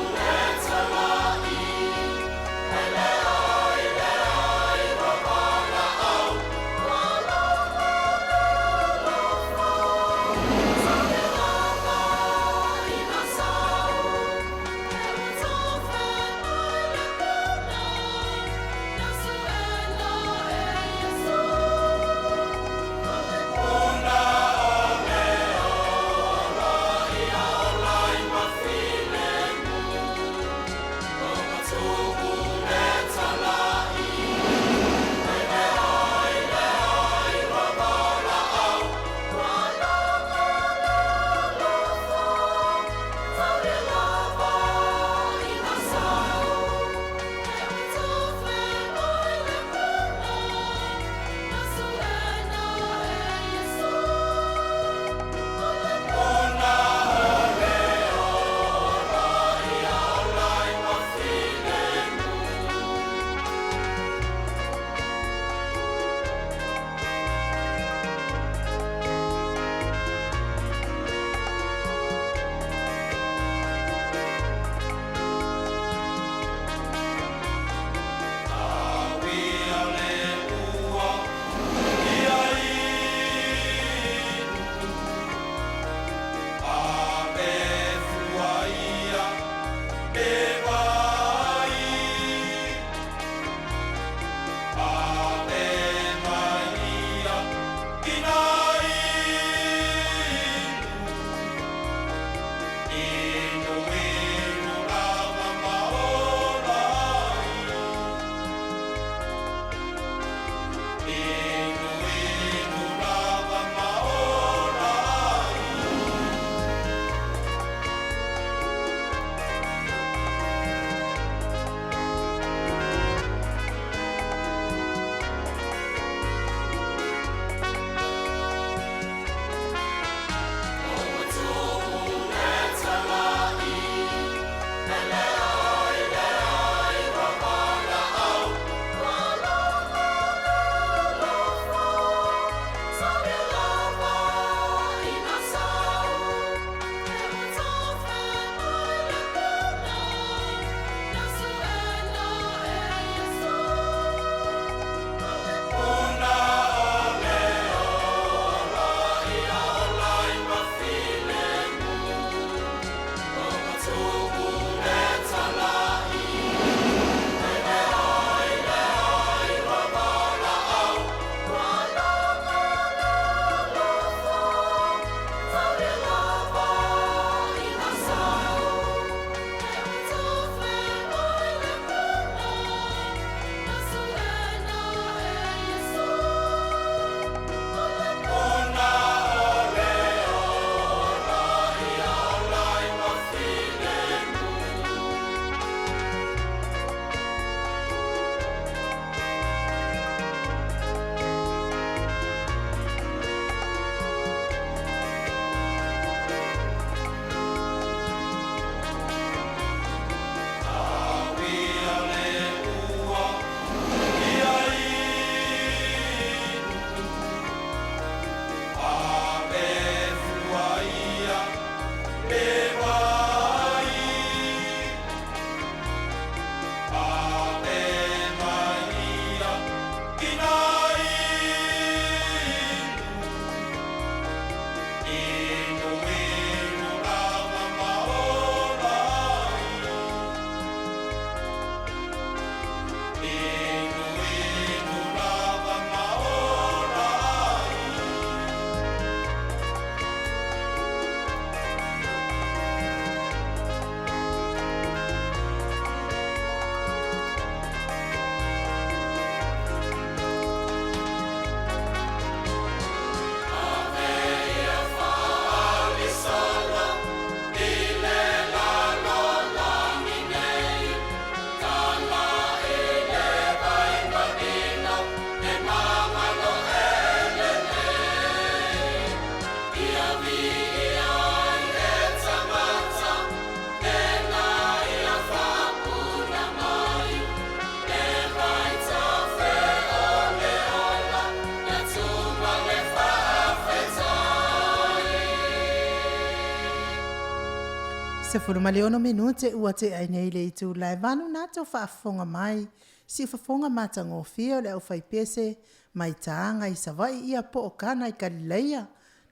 Se furu maleono minute ua te ai nei le itu lai vanu nato whaafonga mai. Si whaafonga matango fio le au whai pese mai taanga I savai ia po o kana I Galileia.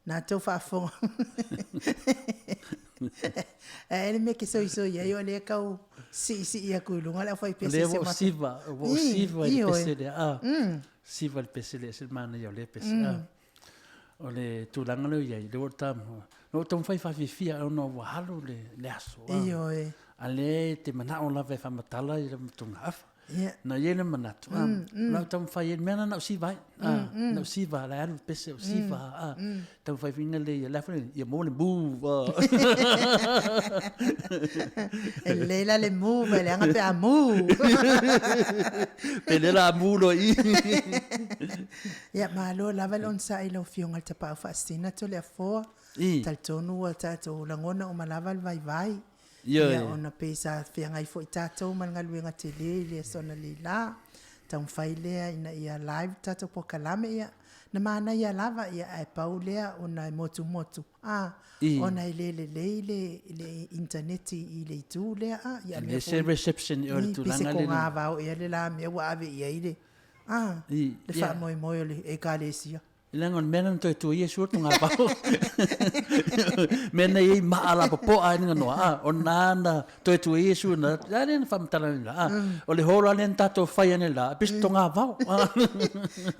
Nato whaafonga. Ene me ke soiso ia yo le kau si ia kuilunga le au whai pese se mata. O siva I pese le a. Siva le pese le se mana yo le pese a. O le tūlanga leo iai, le ortamu. No tau whai whawhiwhia au no wahalo le aso. Iyo e. A le te manao la vei whamatala I le mtunga afa. Na iele manatu. Lau tau whai e mena nau siva. Nau siva, la alu pese o siva. Tau whai whina le ia lefane, ia mo le move. E leila le move, le anga pe a move. Pe le la mulo I. Ia malo lava lon sa I lau fionga te pau whaastina to le afoa. Tal tonu a tatou langona o malava le vai. Ia ona pesa whianga I fo I tatou malanga luenga te le sona le la. Tau mwhai lea ina ia live tatou pokalame ia. Na maana ia lava ia e pau lea ona motu. Ona I le interneti I le itu lea. Le se reception I ori tulanga le. Pise ko ngā vau ia le la mea wa ave ia ile. Le wha moi le e kālesia. Ilangon mena to tu ia surtu ngā pau. Mena I maala popo ai nga noa. O nana to tu ia sur na. Ia na whamatala ni la. O le hora le tato whai ane la. Pisto ngā pau.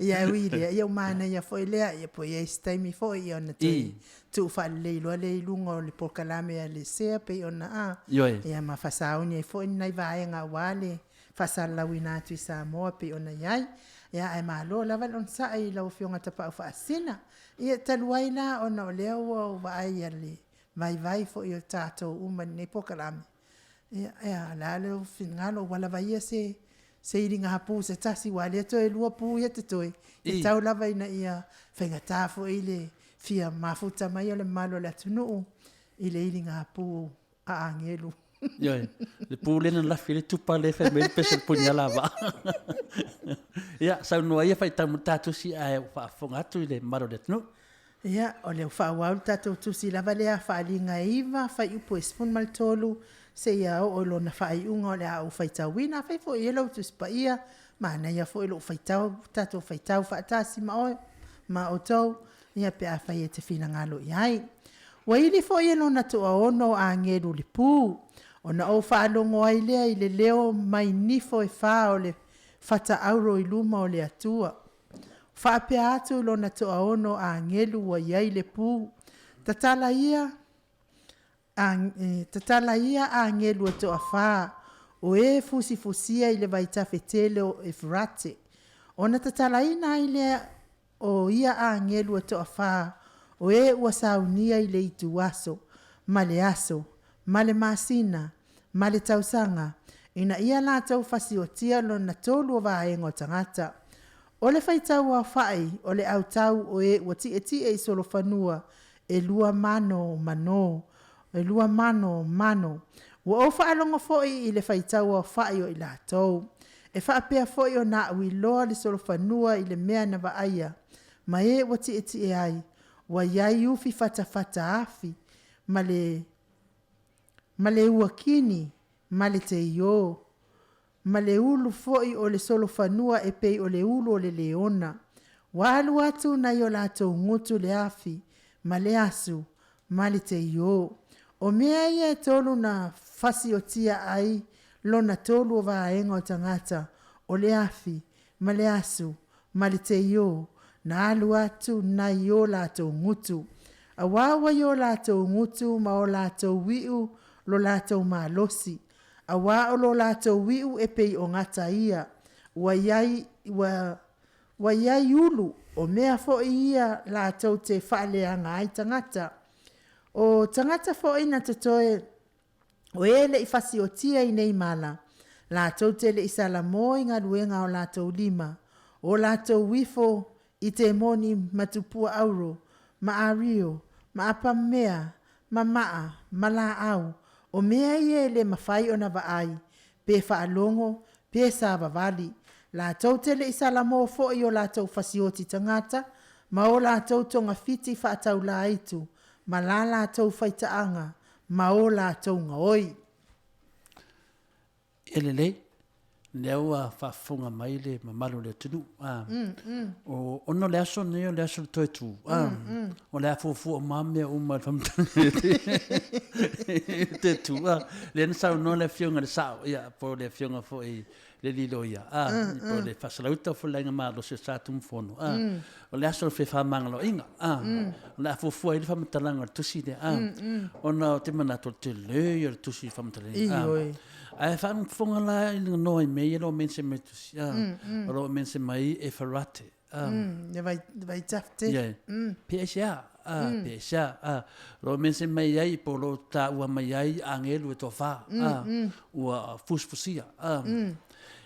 Ia uile. Ia umana ia foi lea. Ia po ia staimi foi ia ona tui. Tu wha leilua leilunga o le pokalame a le sea pe ona Ia ma whasauni ai foi nai vae ngā wale. Whasalau ina atu I Samoa pe ona iai. Ia ai malo lava on sa ai lau fionga tapa ufa asina. Ia taluai la ona o leo o vai ale. Vai fo I tatou uma ne pokalame. Ia la leo fingalo wala vai se iringa hapu se tasi wale to e lua pu ia te toi. I tau lava ina ia whenga tafo I le fia mafuta mai o le malo le ATUNU'U. I le iringa hapu a angelu. Ia, le pūlena la fili tupa le whai mele pese punya lava. Ia, sau noa ia whai tamu tātu si a whaafonga atu I le maro le ATUNU'U. Ia, o leo whaawau tātou tusi lava lea whaalinga iwa, whai upo espun maltolu, se ia o lona whai unga o lea au whai tauina, whai fo I elo tuspa ia, maana ia fo ilo whai tau, tātou whai tau whaatasi ma o tau, ia pe a whai e te whina ngalo iai. Wa ili fo I elo na toa ono a ngeru li pū, ona o whaalongo ai lea I le leo mai nifo e wha o le whata auro I luma o le Atua. Whaapea atu lona toa ono a ngelu wa iai le pū. Tatala ia a ngelu a toa wha o e fusifusia I le vaitafe tele o e frate. Ona tatala ina I lea o ia a ngelu a toa wha o e ua saunia I le itu aso, male aso, male masina, male tausanga, ina ia la tau fasi o tia lo na tolu o vaengo tangata. O le whaitau a whai, o le au tau o e wati e solo whanua, e lua mano, Wa o whaalonga foi I le whaitau a whai o I la tau. E whaapea foi o na ui loa le solo whanua I le mea na vaaya. Ma e wati e ai, wa iai ufi fata afi, male uakini, male te io, male ulu foi o le solo whanua e pei o le ulu o le leona. Walu atu na yo lato ngutu le afi, male asu, male te io. O mea ia tolu na fasi o tia ai, lona tolu o vaenga o tangata, o le afi, male asu, male te io. Na alu atu na yo lato ngutu. A wawa yo lato ngutu ma o lato wiu lo lato malosi. A wa o lo lato wiu e pei o ngata ia. Wa yai ulu o mea fo ia lato te whaaleanga ai tangata. O tangata fo ina tatoe o ele I fasi o tia I nei mala. Lato te le isala moi ngā luenga o lato lima. O lato wifo I te moni matupua auro, ma ario, ma apamea, ma maa, ma la au, o mea ie le mawhai o na vaai, pe whaalongo, pe sa vavali, la tau tele isa la mo fo I o la tau fasioti tangata, ma o la tau tonga fiti whaatau la itu, ma la tau whaitaanga, ma o lātou ngoi. Elelei, leo a whafunga mai le mamalu le tunu. O ono le aso neo le aso le toi tu. O le afufu o mame o ma whamtanga te tu. Le nasau no le fionga le sao. Ia, po le fionga fo i le lilo ia. Po le whasalauta fo lenga malo se sātum fono. O le aso le whewhamanga lo inga. O le afufu i le whamtalanga le tusi de. Ona te manato te le i le tusi whamtalanga. Ai whaang whonga la i nga noi mei e lo mense me tusi. O lo mense mai e wharate. Vai tafte. PSA. PSA. Lo mense mai ai po lo ta ua mai ai angelu e tofa. Ua fusfusia.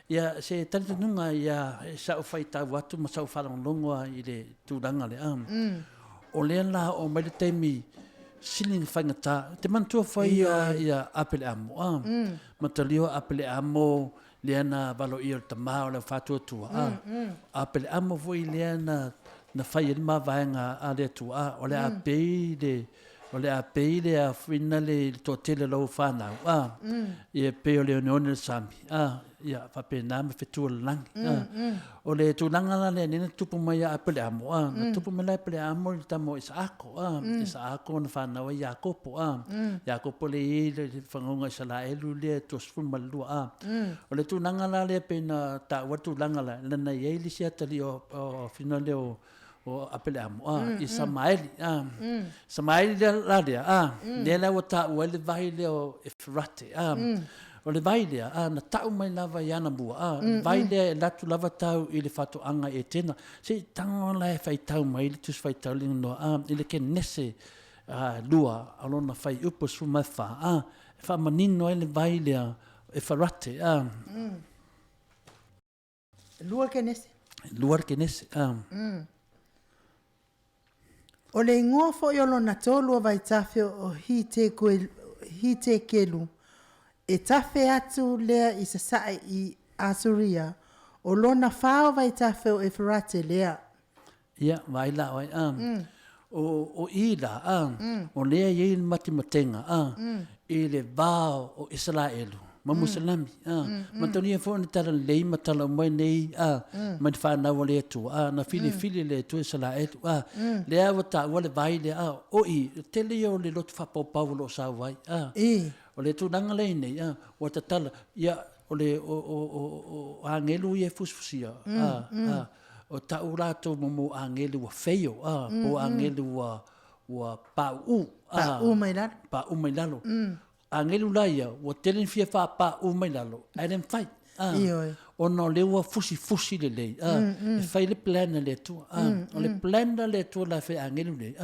Ia se talitu nunga ia sa o whai tau atu ma sa o whalongonga i le tūranga le. O lea la o mai le teimi siling whaingata. Te mantua whai ia apele amo. Matalio apele amo lea na valo i o tamā o le whātua tua. Apele amo voi lea na whai e ma vaenga a lea tua. O le apei le o le apei le a whina le tō tele lau whanau. Ia peo le one le sami. Ia whapena me whetua le langi. O le tūlanga la lea nena tupu mai a apele amo. Na tupu mai la apele amo le tamo isa ako. Isa ako na whanau a Iakopo. Iakopo le i le whangonga isa la elu le tosfu malua. O le tūlanga la lea pena ta ua tūlanga la. Lena iei li si atali o whina leo o apele amo. I Samaeli. Samaeli la lea. Lea la o ta ua le vai leo e whrate. O le vai lea, na tau mai lava i ana bua. Vai lea e latu lava tau i le whatoanga e tena. Se tango la e whai tau mai, le tus whai tau linga noa. I le ke nese lua, alona whai upo su mai wha. E wha manino e le vai lea e wharate. Lua ke nese? Lua ke nese. O le ingoa fo i olona tōlua vai tawhio o hi te kelu. E tawhi atu lea i sasae i Asuria. O lona whao vai tawhio e wharate lea. Ia, vai la oi. O i la, o lea i mati matenga. I le vao o Israelu. Ma musalami. Ma toni e fōne tala lei ma tala mai nei. Ma ni whanau le tu. Na fili le tu Israelu. Lea wa ta wale vai lea. O i, te leo le lotu whapau lo sa vai. O le tūnanga lei nei. O ta tala. Ia, o le o angelu i e fusfusia. O ta urato momo angelu wa feio. Po angelu wa pau. Pau mai lalo. Pau mai lalo. Angelu laia, o telen fia wha pa o mai lalo. Aiden whai. O no lewa fusi le lei. E whai le plana le tua. O le plana le tua la whai angelu lei.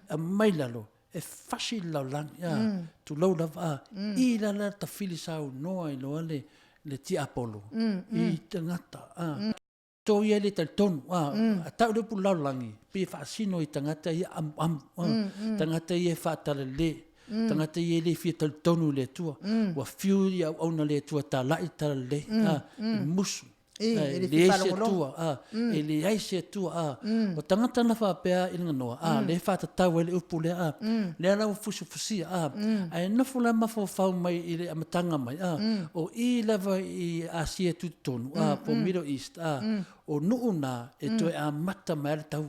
A mai lalo. E whasi lau langi. Tu lau lava. I lala ta whili sau noa i loa le ti apolo. I te ngata. Tō ia le tal tonu. A tau repu lau langi. Pi whaasino i tangata i am. Tangata i e whaatala le. Tangata i ele fia tal tonu le tua. Wa fiu i au na le tua ta lai tala le. Musu. Le eise tua. E le eise tua. O tangata na whapea i nga noa. Le whata tau e le upu le. Le ala o fusia. Ai nafu la mafo whau mai i le amatanga mai. O i lava i Asia tutonu. Po Middle East. O nuuna e toi a mata mai le tau.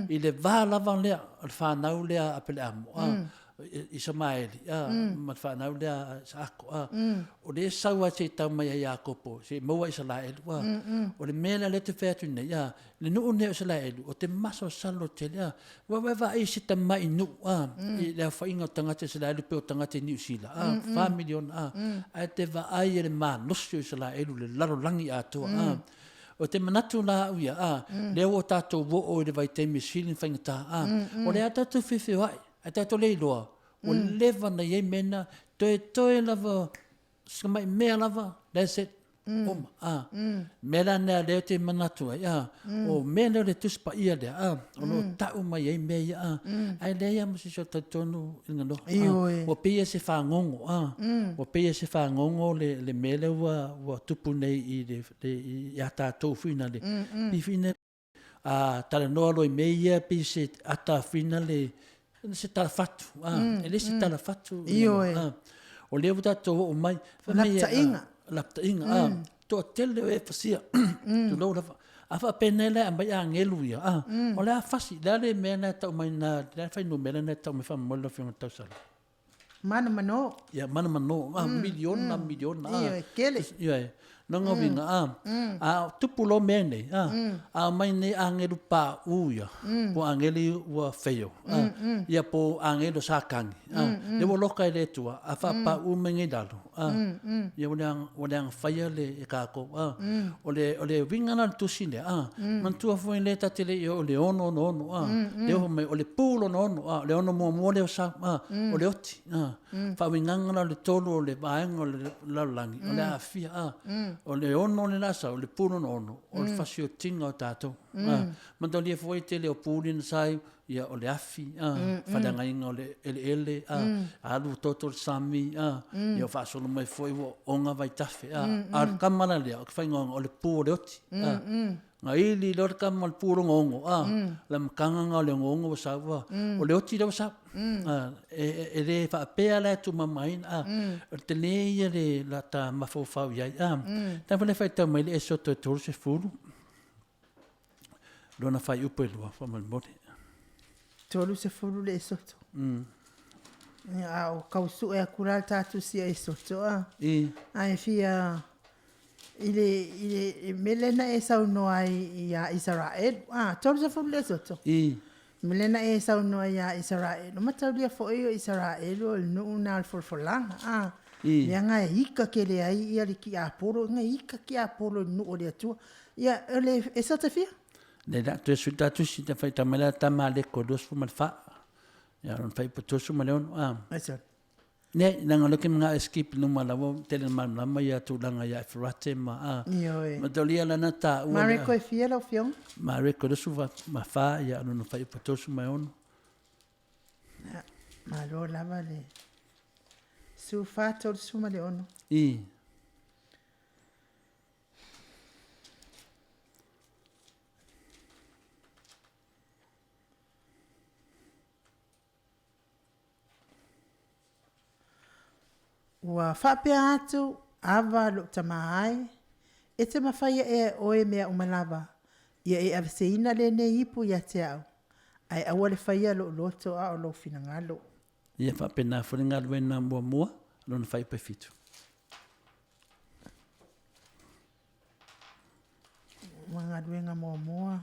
I le vā lava lea. Al whanau lea apele amo. I Samaeli, ma whanau lea sa ako. O le saua se tau mai a Iakopo, se maua i sa laelu. O le mea le te whea tune, le nuu neo sa laelu, o te maso salo te lea. Wawa i se ta mai nu, i lea whainga o tangate sa laelu pe o tangate New Zealand. 5 million, a te wa ai e le maa nosio i sa laelu, le laro langi atua. O te manatu la uia, leo o tātou wo o i le vai teimi silin whaingata. O le a tātou whiwhi wai. A tātou leiloa, o lewa na iei mena, toe lava, skamai mea lava, that's it. Oma, mea nea leo te manatua, o mea leo le tuspa ia lea, o no tau mai iei mea, ai lea masi so tautonu inga no. O pia se whangongo, o pia se whangongo le mea leo wa tupu nei i a tātou whina le. Pi whina, tala noa loi mea, pi se ata whina le, se tala fatu ele se tala fatu Io e. o le vuta to o mai lapta inga to tele e fasia tu lo la afa penela mai angelu ia o le fasi dale mena ta mai na le fai no mena ta me fa mo lo fi ta sala mana mano milion na io e kele ia nanga vinga a tupulo mene a mai ne angelu pa uia po angeli wa feio ia po angelo sakangi le wo loka le tua a fa pa u mengi dalo ia wodang faia le e ka ko ole vinga na tusine man tua foi le tatele o le ono le ho me ole pulo no le ono mo le sa o le oti fa vinga na le tolo le baengo le lalangi ole afia o le ono le nasa o le puno ono o le fasio tinga o tatou mando le foi tele o pulin sai ia o le afi fadanga inga o le ele alu toto sami ia fa solo mai foi o nga vai tafe kamana le o fa o le pu le oti nga ili le kam al puro ngongo la mkanga nga le ngongo sa o le oti le sa ele fa pea la tu mamai te le ia le la ta mafo ia ta fa le fa ta mai le so to se fulu dona fa upo lo fa mal mode tolu se fulu le soto o kausu e akura tatu si e soto ai fia ile melena e sau no ai ia Israel tolu se fulu le soto melena e sau no ai ia Israel no matau dia fo e Israel o no na al forfolanga ia nga ika ke le ai ia ki aporo nga ika ki aporo no o le tu ia le e soto fia le da tu su da tu si te fai tamela tamale ko dos fu malfa ya non fai po su maleon eso ne nang lo kim nga skip no malawo tele mal ma ya tu langa ya frate ma ma dolia la nata u mare ko fia lo fion mare ko dos va ma fa ya non fai po su maleon ma lo la vale su fa to su maleon Ua whapea atu, awa lo tamai, e te mawhaia e oe mea umalava, ia e avseina le ne ipu ia te au. Ai awa le whaia lo loto a o lo finangalo. Ia whapena wharingalo e nā mua, lona whai pe fitu. Wanga duenga mua.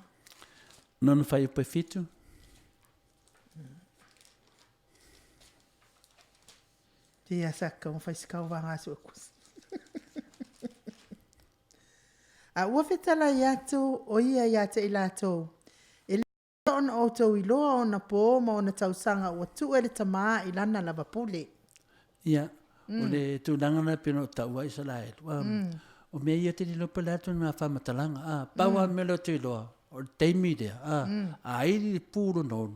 Lona whai pe fitu. Ia saka o fai skau wanga so kus. A ua fetala iatu o ia iata i lato. E le on auto i loa o na po ma o na tausanga ua tu e le tamaa i lana lava pule. Ia, o le tūlanga na pino taua i salae. O mea ia te li lopa lato na whamatalanga. Paua melo te i loa. O le teimi dea. A iri le pūro nonu.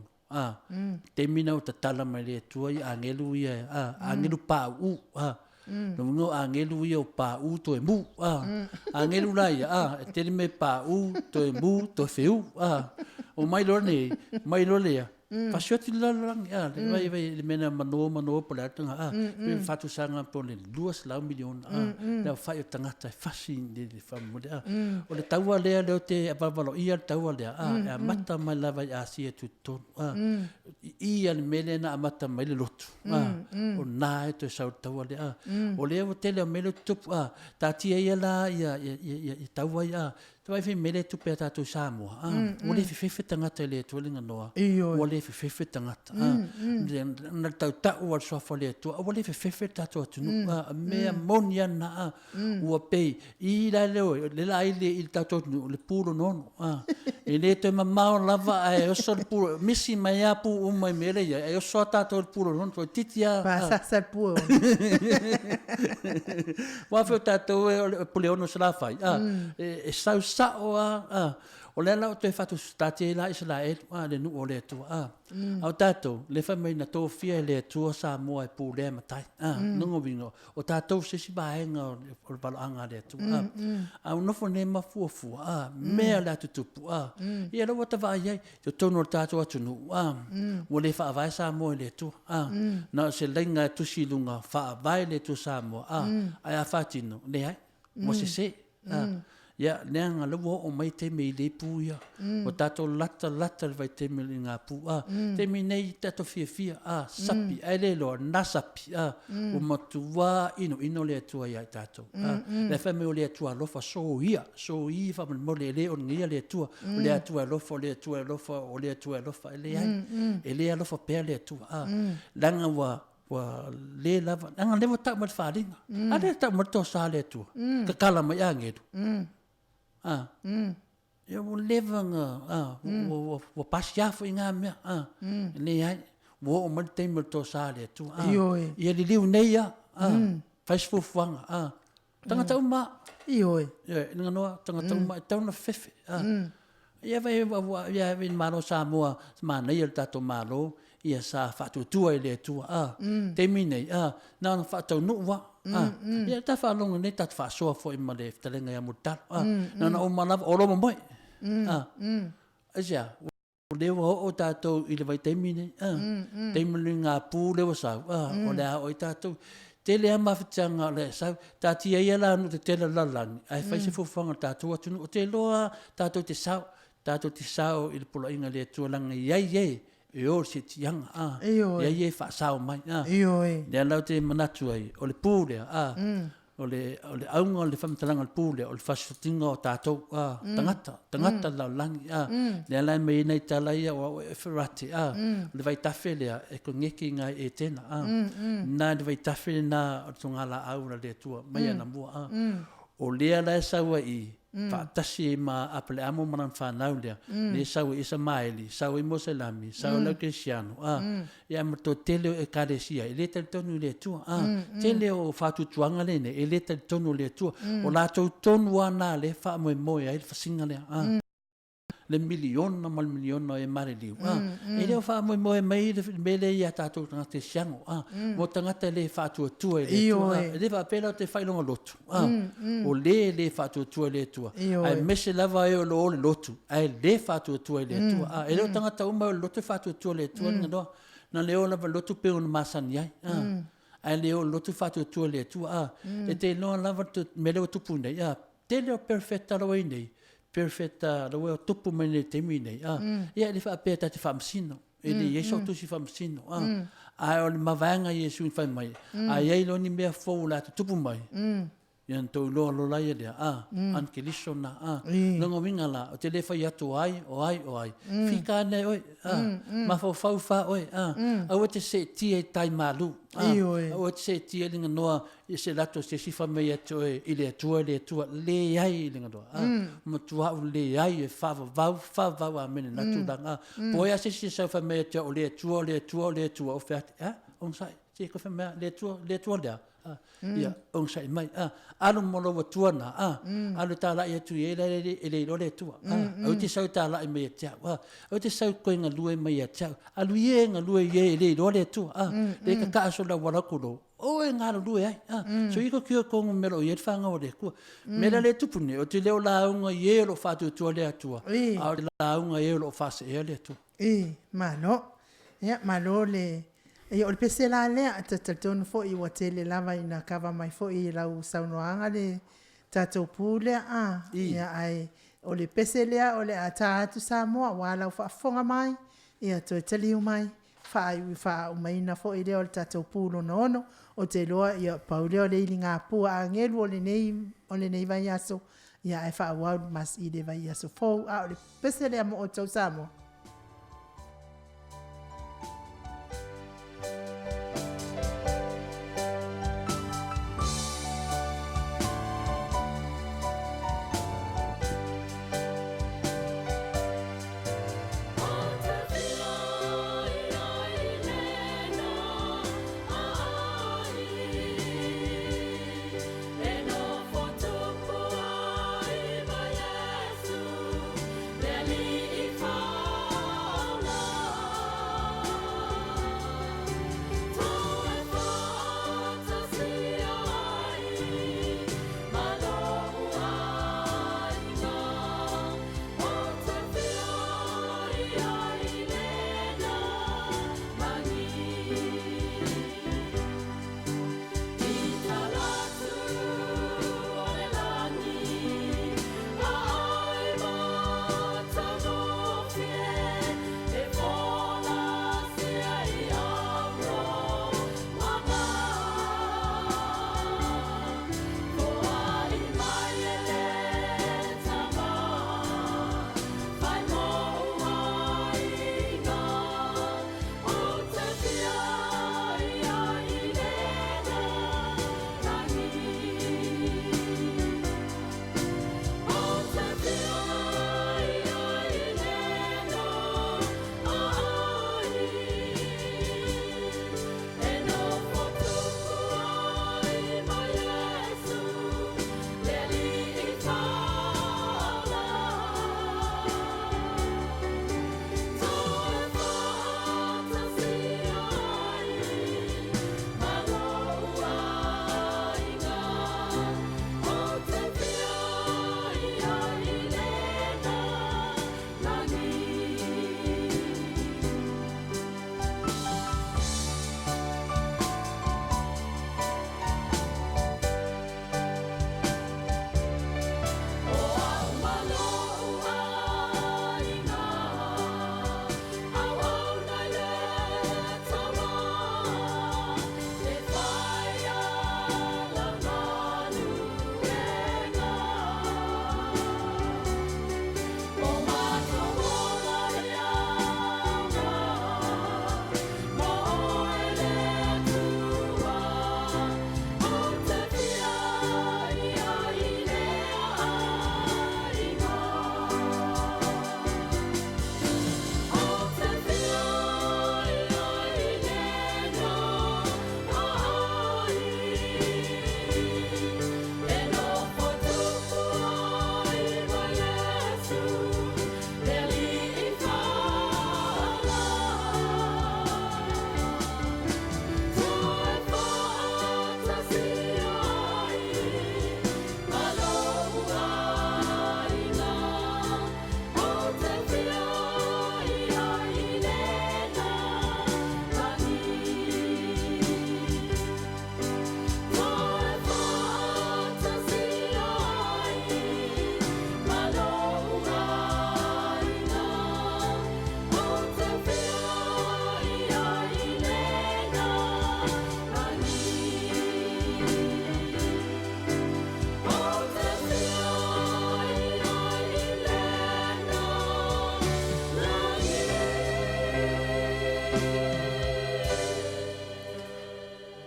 Te mina o tatala mai le tua i angelu ia angelu pa u no no angelu ia o pa u to e mu angelu la ia te me pa u to e mu to feu o mai lo le Pasioti la lang ya vai mena mano pola tanga fatu sanga pole 2 milion la fai tanga fasi de famode o le taua le le te avalo ia taua le mata mai la vai asia tu ia mele na mata mai le lotu o na to sa taua le o le o tele mele tu tatia ia la ia taua ia vai fi mele tu pe tatu Samoa o le fi tanga le tu linga noa o le fi tanga na ta o so fa le tu o le fi tatu tu me monia na o pe i la le la il tatu le puro non e le te mamma lava e o so puro misi mai apu o mai mele e o so tatu puro non to titia passa sal puro wa fe tatu o le ono sala fai e sa o O le ala o te whatu state la isa la e le nu o le atua. Au tātou, le whamai na tōwhia le atua Samoa e pūlea matai. Nungo wingo. O tātou sesi baenga o le paloanga le atua. Au nofo ne mafuafua. Mea le atutupu. Ia rawa ta vai ai. Te tono o tātou atunu. O le whaavai Samoa le atua. Na se lenga tusi lunga whaavai le atua Samoa. Ai a whatino. Le ai. Mo se. Ya neanga lawa o mai te me le puia o tato lata le vai te me ngā pu te me nei tato fia sapi ai le lo na sapi o matua ino le atua ia tato le fa me o le atua lofa so ia fa mo le o ngia le atua le atua lofa o le atua lofa ele ai ele lofa pe le atua langa wa le lava langa le ta mo falinga ale ta mo to sa le atua ka kala mai angedu eu vou levando o passear inga mea nei ai o mal tempo to sale tu e ele liu nei faz fofuanga tangata uma ninga no tangata uma tão na fefe ia vai malo Samoa mana ia tato malo ia sa fatu tua ele tua terminei na fatu nuwa ia ta fa longa ne ta fa so fo ima le telenga ya mutar na o malava o lo mo aja o le o tato ile vai terminei terminei pu le sa o le o tato tele ama fitanga le sa tati ia la no te tele la lang ai fa se fo fanga tato o te loa tato te sao il polo inga le tu lang ye e o se tianga ye fa sao mai le la te manatu ai o le pule o le aunga le famtalanga le pule o le fasutinga o tato tangata la lang le la me nei tala ia o ferrati le vai tafele e ko ngeki nga e tena na le vai tafele na o tunga la aura le tua mai na mua o le la sa i fa tasi ma apele amo manan fa naulia le sa isa maili sa moselami sa le cristiano ia mo to tele e karesia ele tel tonu le tu tele o fa tu tuanga le ne ele tel tonu le tu o la to tonu ana le fa mo ia il fa singa le le miliona mal miliona e mare liu ele fa mo mai le mele ia tato te siango mo tangata le fa tu tu le va pela te fai longa lotu o le fa tu le tu ai mese lava e o lo lotu ai le fa tu le tu ele tangata uma lotu fa tu le tu no na le o lava lotu pe un masani ai le o lotu fa tu le tu e te no lava mele o tupu nei te le perfetta lo nei perfetta lo o tupu mene terminei ia le fa peta te famsino ele yeso tu si famsino ai o mavanga yesu fa mai ai lo ni me fo la tupu mai yan to lo la ia an ke lisona no winga la o te le fa ya to ai fica ne oi ma fa oi o te se ti e tai malu o te se ti linga no e se lato se si fa me to ile tua le ai linga do mo tua le ai e fa va a mena tu danga poi a se si fa me to le tua o fa on sai se ko fa me le tua le ia on sai mai alo molo wa tuana alo tala ia tu ele lo le tua o te sau tala i mai tia o te sau ko nga lue mai tia alu ye nga lue ye ele lo le tua le ka so la wala kulo o e nga lue ai so iko kio ko melo ye fanga o le ku mela le tupune o te le la unga ye lo fa tu le tua a la unga ye lo fa se le tua malo le o le pese la le tatatonu fo i watele lava ina kava mai fo i lau saunoanga le tatou pule ia ai o le pese lea o le atu Samoa wala fa fonga mai ia to teliu mai fa umaina fo i le o le tatou pulo nono o te loa ia pauleo le ilinga pua angelu o le nei vai aso ia ai fa wa mas i le vai aso fo o le pese lea mo o tau Samoa Le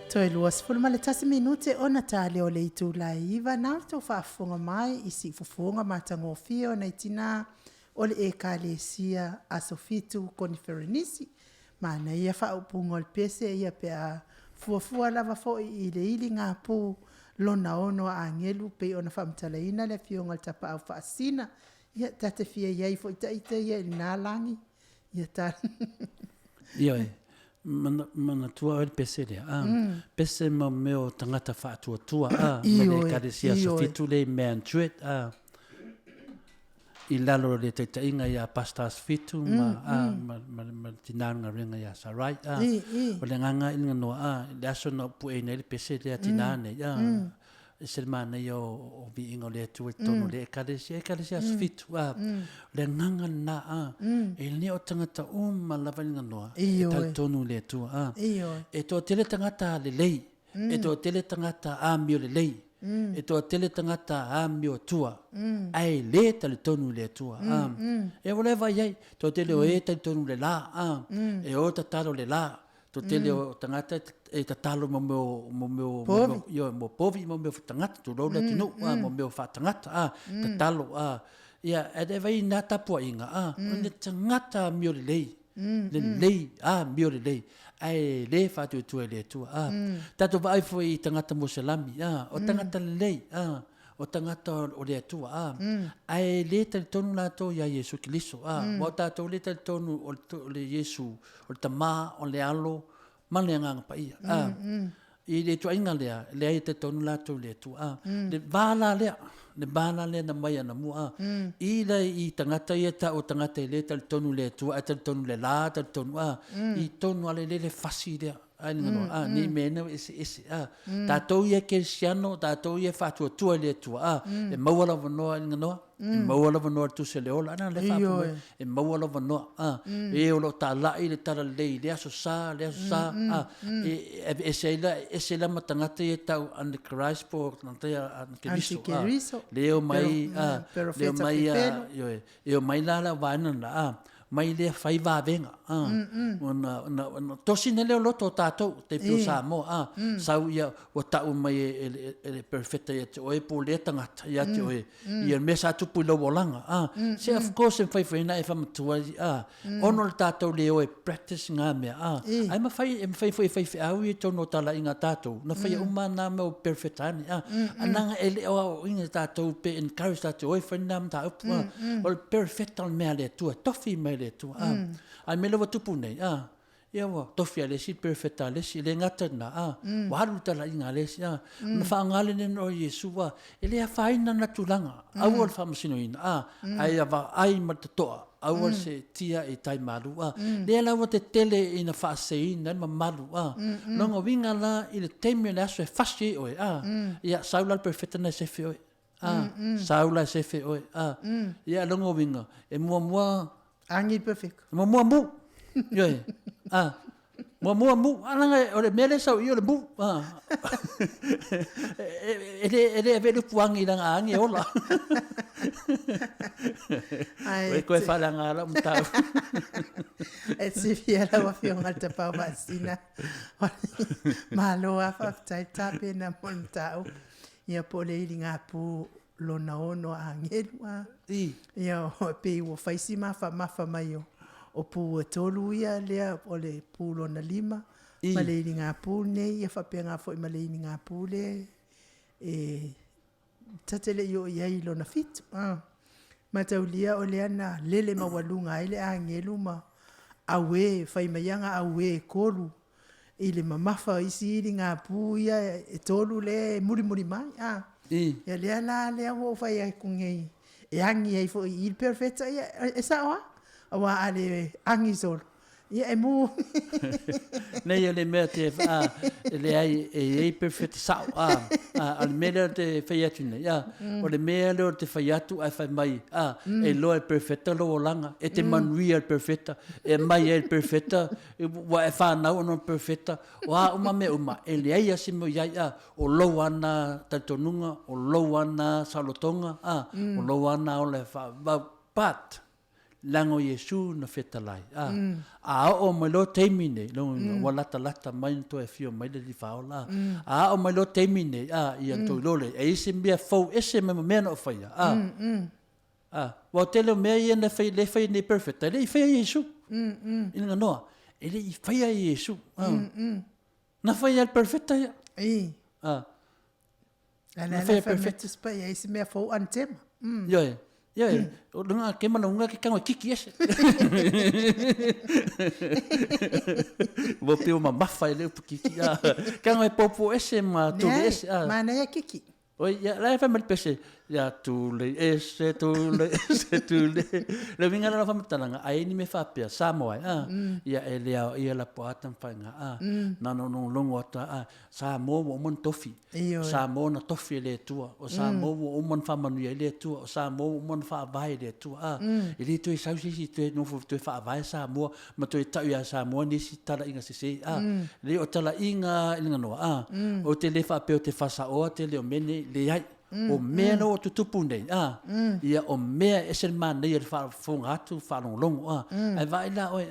Toi luas fulma le tasi minute o na tale o le itu la iwa na to whaafunga mai isi fufunga matango fio na itina o le e kalesia asofitu koniferenisi ma na ia whaupunga o le pese ia pea fuafua lava fo i le ili ngā pū lona ono a ngelu pe ona whamtalaina le fionga le tapa au whaasina ia tate fia iai fo ita ia ili nā langi ia tā Ia mana tua o le pese lea. Pese ma meo tangata whaatua ma le kalesia asofitu le man tuet I lalo le taitainga ia pastas fitu ma tinanga ringa ia sarai o le nganga inga noa le aso na pue nei le pese le tinane se mana o Viiga le tu tonu le kalesia fitu le nganga na e le o tangata ma lava inga noa e tonu le tu e to tele tangata le lei e to tele tangata mio le lei e to tele tangata mio tua ai le tale tonu le tua e voleva iai to tele o e tale tonu le la e o tatalo le la to tele o tangata e tatalo mo mo povi mo meu tangata tu lo le tino mo meu fa tangata tatalo ia e de vai na tapua inga le tangata mio le lei le lei mio le lei ai le fa tu le tu tato vai foi tangata mo salami o tangata le lei o tangata o le tu ai le te tonu la to ya Yesu Kristo mo tato le te tonu o le Yesu o le tama o le alo ma le nganga pa ia I le tu inga le ai te tonu la to le tu le bala le na mai ana mu I le I tangata ia ta o tangata le te tonu le tu te tonu le la te tonu I tonu ale le fasi le ai ngano ni mena ese tatou ia Cristiano tatou ia fatu tu le tu e mawala vono ngano mawala vono tu se le ola ana le fa e mawala vono e o lo tala I le tala le aso sa e se la matangata ia tau an the Christ for nanta an Cristo leo mai yo mai la vana la mai le fai va venga ona tosina le loto tato te pio Samoa sau ia o tau mai ele perfecta ia te oe po le tangata ia te oe ia mesa tupu lo bolanga se of course fai na e fam tua ono le tato le oe practice nga me ai ma fai au i tono tala inga tato na fai umana me o perfectani ananga ele o inga tato pe encourage tato oe fai nam ta up o perfectal me le tua tofi me le tu ai me lo tupu nei ia wa tofi le si perfecta le si le ngata na wa lu tala inga le si na fa ngale ne no Yesu wa ele fa ina na tulanga au al famasino ina ai va ai matoa au se tia e tai malu le la wa te tele ina fa se ina ma malu no ngo winga la il TAIMI le aso e fasi o ia saula perfecta na se fe o saula se fe o ia longo winga e mua Angi perfect. Mo Yo. Mo ananga o le mele sau I o le bu. Ele velu puangi lang angi ola. Ai. Ko fa lang ala mtau. E si fiela wa fionga te pau vasina. Malo a fa tai tape na montau. Ia pole ilinga pu lona ono angelua. Ia pe wo faisi mafa mai o pu tolu ia lea o le pu lona lima ma le inga pu nei ia fa penga fo ma le inga pu le e tatele yo ia I lona fit ma taulia o le ana lele mawalunga ile angelu ma awe fai mayanga awe kolu ile mamafa isi inga pu ia e tolu le muri mai ia le wo fai ai kungei e angi ai fo il perfetto e sa wa ale angi sol ia e mu nei le mete le ai e perfetto sa al mele te faiatune o le mele te faiatu ai fai mai e lo e perfetto lo langa e te manuia perfetta e mai e perfetta wa e fa na no perfetta wa uma e le ai asimo ia o lo ana tatonunga o lo ana salotonga o lo ana o le fa but lango Yesu na fetalai a o mai lo taimi nei lo wala lata mai to e fio mai le faula a o mai lo taimi nei ia to lole e isi mea fo ese me me no faia wa tele me ia na fai le fai nei perfect le fai Yesu ina no ele i fai Yesu na fai al perfect ia na fai perfect spa ia isi mea fo antema Yo, o nga ke mana nga ke kanga kiki ese. Wo pe o mafa ele o kiki. Kanga e popo ese ma tu ese. Mana ya kiki. Oi, ya la fa mal pese. Ya tu le ese. Le vinga la fa mtalanga. Ai ni me fa pe Samoa. Ya ele ia la poata mfanga. Na no longo ata Samoa o mon TOFI. Samoa na TOFI le tua. O Samoa o mon fa manu le tua. O Samoa o mon fa vai le tua. Ele tu sa si tu no fu tu fa vai Samoa, ma tu ta ya Samoa ni si tala inga se. Le o tala inga no. O te le fa pe o te fa sa o te le o mene le ai. O mea no o tutupu nei, ia o mea esen man nei fa funga atu fa longo, ai vai la oi,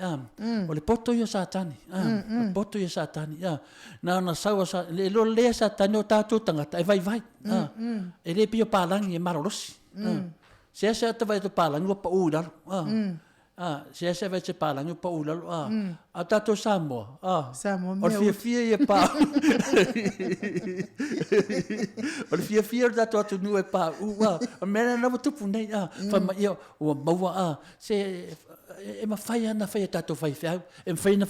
o le poto ia satani, o poto ia satani, na saua sa, le lo lea satani o tātou tangata, ai vai, e le pio palangi e marolosi, se te vai to palangi o pa ulalo, se vai te palangi o pa ulalo, a tātou Samoa, o fia ia pa, o fia da to ATUNU'U e pa o mena na tupu nei fa ma ia o maua se e ma fai na fai tato fai fai e fai na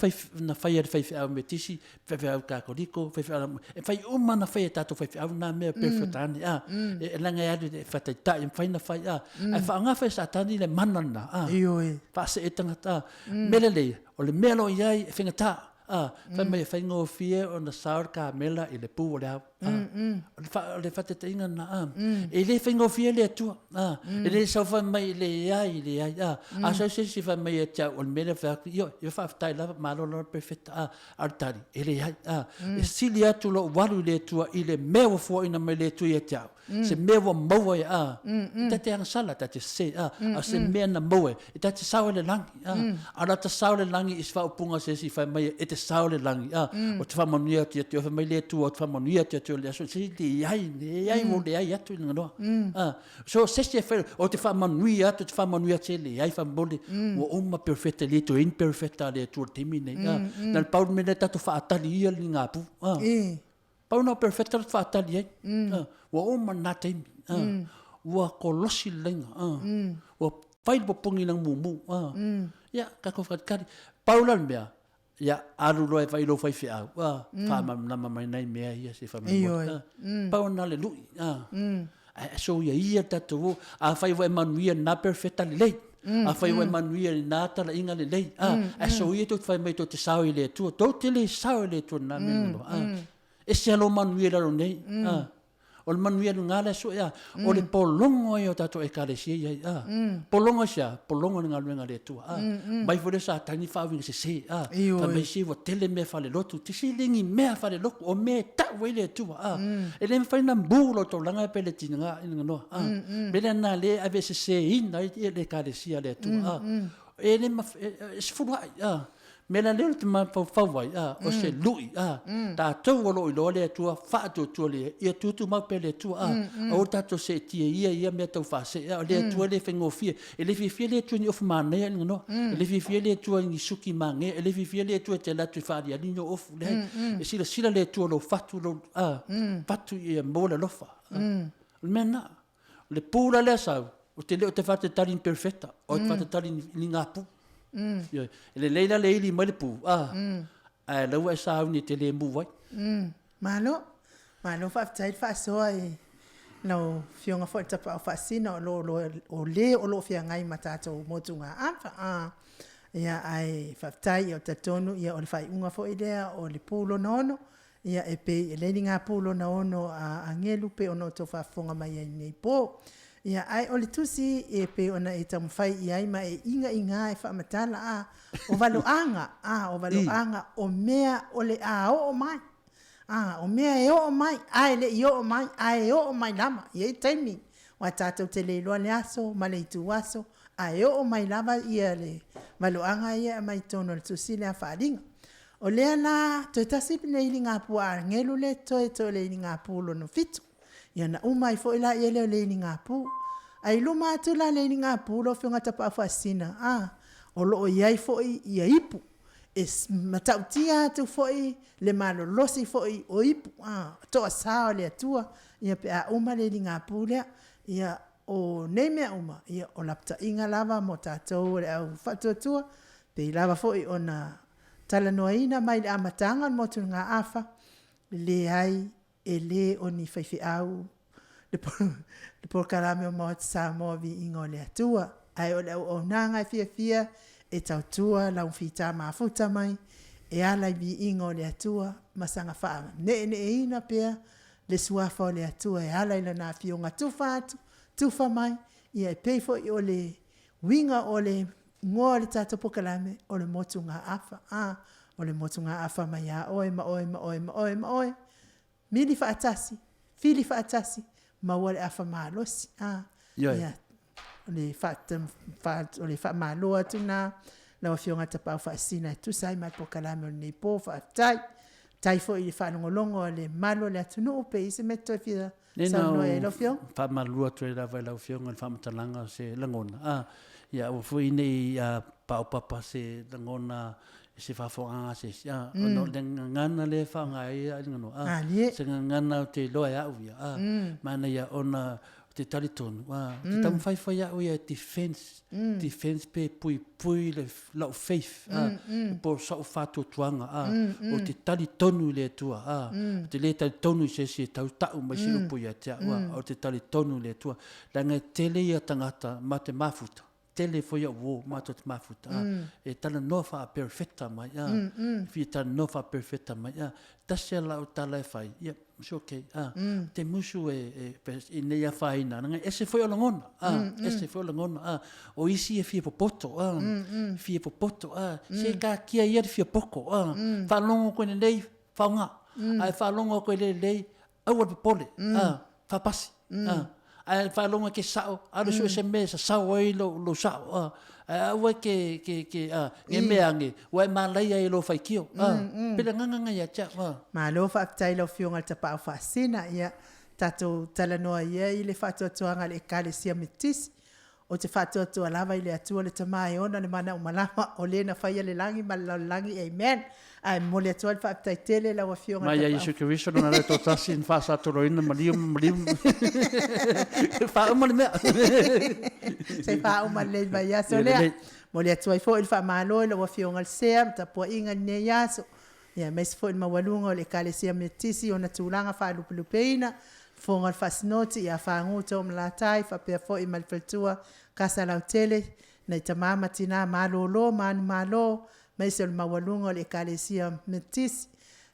fai me tisi fai ka kodiko fai uma na fai tato fai na me perfetani e langa ia de fai ta e fai na fai e fa nga fai satani le manana fa se etanga melele o le melo ia e finga ta fa mai fai ngo fia o na saur ka mela e le pu o le le fa te inga na e le fai ngo fia le tu e le sa fa mai le ai a sa se fa mai e ta o mela fa io fa tai la malo lo perfetta artari e le e silia tu lo walu le tu i le meo fo ina mai le tu e ta se meo mo e te ang sala te se se me na mo e te sa le langi ala te sa le langi is fa punga se si fa mai e te sa le langi o te fa monia te fa mai le tu o te fa monia te le so si di ai mo le ai atu no so se fa o te fa monia te fa monia te le ai fa bole o uma perfetta le to imperfetta le tu timi nei na paul me le tatu fa atali ia linga pu paul no perfetta fa atali o uma na timi o kolosi lenga o fai bo pongi nang mumu ya ka ko kari paul mea ya alu lo e fai lo fai fia fa na mai nei mea ia se fa mo paul na le lu so ia tatu a fai o manuia na perfetta le a fai o manuia na tala inga le lei so ia to fai mai to te sao ile tu to te le sao ile tu na me e se lo manuia lo nei o le manuia ngala so ia o le polongo o tato e kalesia ia polongo sia polongo ngala le tu mai fo sa tani fa vinga se fa mai si vo tele me fa le lotu ti si lingi me fa le loku o me ta we le tu e le fa na bulo to langa pele tinga no bele na le ave se ina e le kalesia le tu e le es fu me la le te ma fa vai o se lui ta to lo le tu fa tu le e tu ma pele tu o ta to se ti ia me to fa se le tu le fengo fie e le fie le tu ni of mane no le fie le tu ni suki mange e le fie le tu te la tu fa dia ni of le e sila le tu lo fatu lo fatu e mo le lo fa mena le pula le sa o te fa te tali imperfetta o te fa te tali linga pu le leila leili mai le pu la wa sa ni te le mu vai malo fa tai fa so ai no fionga fo ta pa fa sino lo fia ngai matato motunga ia ai fa tai o tatonu ia o le fai unga fo idea o le pulo nono ia e pe le linga pulo nono a ngelu pe ono to fa fonga mai nei po ia ai o le tusi e pe ona e tamu fai ia ma e inga e fa matala o valo anga o mea o le o mai o mea e o mai ai le o mai ai o mai lama ia taimi wa tatou te le loa le aso ma le itu aso Ai o mai lava ia le maloanga ia mai tono le tusi le afalinga. O lea la toi tasi pina ili ngā pua ngelu le toi le ili ngā pu lo no fitu. Ia na umai fo ila ia le ili ngā pu. Ai luma atu la le ili ngā pu lo whiunga tapa awhasina. O lo o iai fo ia ipu. Matautia atu fo le malo losi fo o ipu. Toa sao le atua. Ia pe a uma le ili ngā pu lea. Ia o nei mea uma. Ia o lapta inga lava mo tātou le au whatuatua. Pe lava fo o na tala noa ina mai le amatanga mo tu ngā afa. Le ai e le o ni whaiwhi au. Le polokalame o Maota Samoa Viiga o le atua. Ai o le au nanga FIAFIA e tautua lau whita mafuta mai. E ala Viiga o le atua. Masanga wha ne ina pia. Le suafa o le atua e ala ila nā fionga tufa atu. Tufa mai. Ia e peifo i o le winga o le ngoa le tata pokalame o le motu ngā afa. O le motu ngā afa mai a oe. Mili wha atasi. Fili wha atasi. Ma wale afa maa losi. Ia. O le wha maa loa tu nā. Lawa fionga tapau wha asina. Tu sai mai pokalame o nei po wha atai. Tai fo i le wha longolongo o le malo le ATUNU'U pe isi me toi fia. Sa noa e lau fiong. Wha malua tu e lawa e lau fiong. Wha matalanga se langona. Ia o fui nei pau papa se langona se whafonga se no le ngana le whanga ia ngano se ngana o te loa au ia mana ia ona te taritonu te tamu whaiwhai au ia defense pe pui le lau faith po sau whātua tuanga o te taritonu le tua te le taritonu se tau tau mai si upu ia te o te taritonu le tua langa tele ia tangata ma te mafuta tele foi o wo mato te mafuta e tala no fa perfecta mai fi ta no fa perfecta mai tasia la tala fai so okay te musu e nei a fai na ese foi o langona ese foi o langona o isi e fi popoto fi popoto se ka kia ia fi poko fa longo ko nei fa nga ai fa longo ko nei au pole fa pasi ai fa longa ke sao alo so se mesa sao ai lo sao wa ke nge meange wa malai ai lo fai kio pela nganga ya cha ma lo fa tai lo fionga ta pa fa sina ia tato talanoa ia ile fa to anga le kale sia metis o te fa to lava ile atua le tamai ona le mana umalama o le na fa ile langi malangi amen ai mole to fa tai tele la wa fionga ma ia Yesu Kristo na le to tasin fa sa to roina malium fa uma le se fa uma le ba ya so le mole to fo il fa malo le wa fionga le sem ta po inga ne ya so ya mes fo il mawalunga le kale sia metisi ona tulanga fa lupeina fonga fasnoti ya fa nguto mlatai fa pe fo i malfaltua casa la tele na tamama tina malolo malo mais el mawalunga le kalesia metis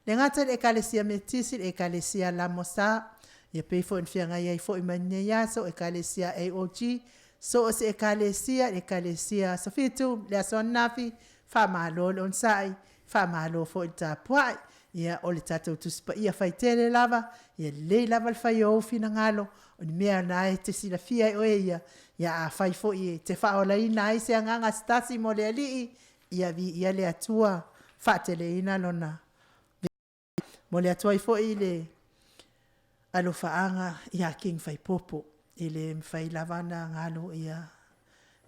le ngata le kalesia metis le kalesia la mosa ya pe fo in fianga ya fo i manya so e kalesia AOG so se e kalesia so fitu le sonafi fa malo on sai fa malo fo ta poi ia o le tatou tusipa ia faitele lava ia le lava le fai o fina ngalo o ni mea na e te silafia o ia ia a fai fo i te whaolaina ai se anganga stasi mo le alii ia le atua whaatele ina lona mo le atua i fo i le alo whaanga ia king fai popo i le mwhai lavana ngalo ia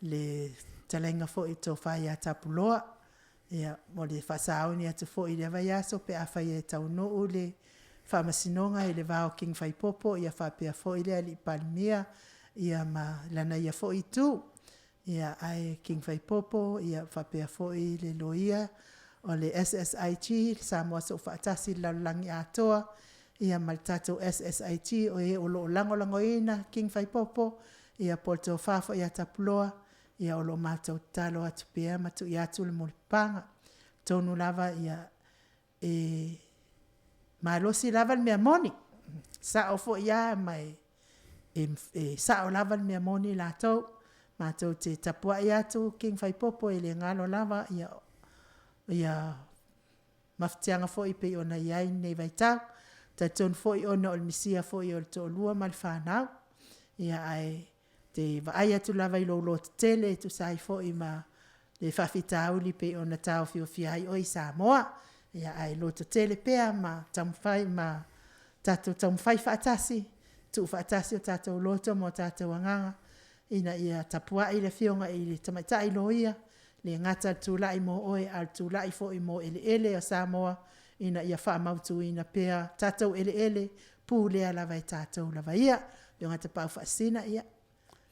le talenga fo i to whai a tapuloa ia mo le fasao ni atu fo i le vai aso pe a fai e taunu'u le whamasinonga i le vao king fai popo ia whapea fo i le ali palmia ia ma lana ia fo i tu ia ai king fai popo ia whapea fo i le loia o le SSIT Samoa so whaatasi laulangi atoa ia maltato SSIT o e o lo lango ina king fai popo ia porto fafo ia tapuloa ia o lo mātou talo atu pēa matu i atu le molipanga. Tonu lava ia malosi lava le mea moni. Sa o fo ia mai sa o lava le mea moni lātou. Mātou te tapua i atu king fai popo i le ngalo lava ia maftianga fo i pe ona iai nei vai tau. Ta ton fo i ona o le misia fo i o le to lua mal whanau. Ia ai te vaai atu lava i lo te tele tu sai fo i ma le whawhitauli pe o na tau fio ai o i Samoa. Ia ai lo te tele pea ma tamwhai ma tatou tamwhai whaatasi. Tu whaatasi o tatou loto mo tatou anganga. Ina ia tapua i le fionga i le tamaitai lo ia. Le ngata tūlai mo oe al tūlai fo i mo ele o Samoa. Ina ia whaamautu ina pea tatou ele pū lea lava i tatou lava ia. Yo ngata pau whaasina ia.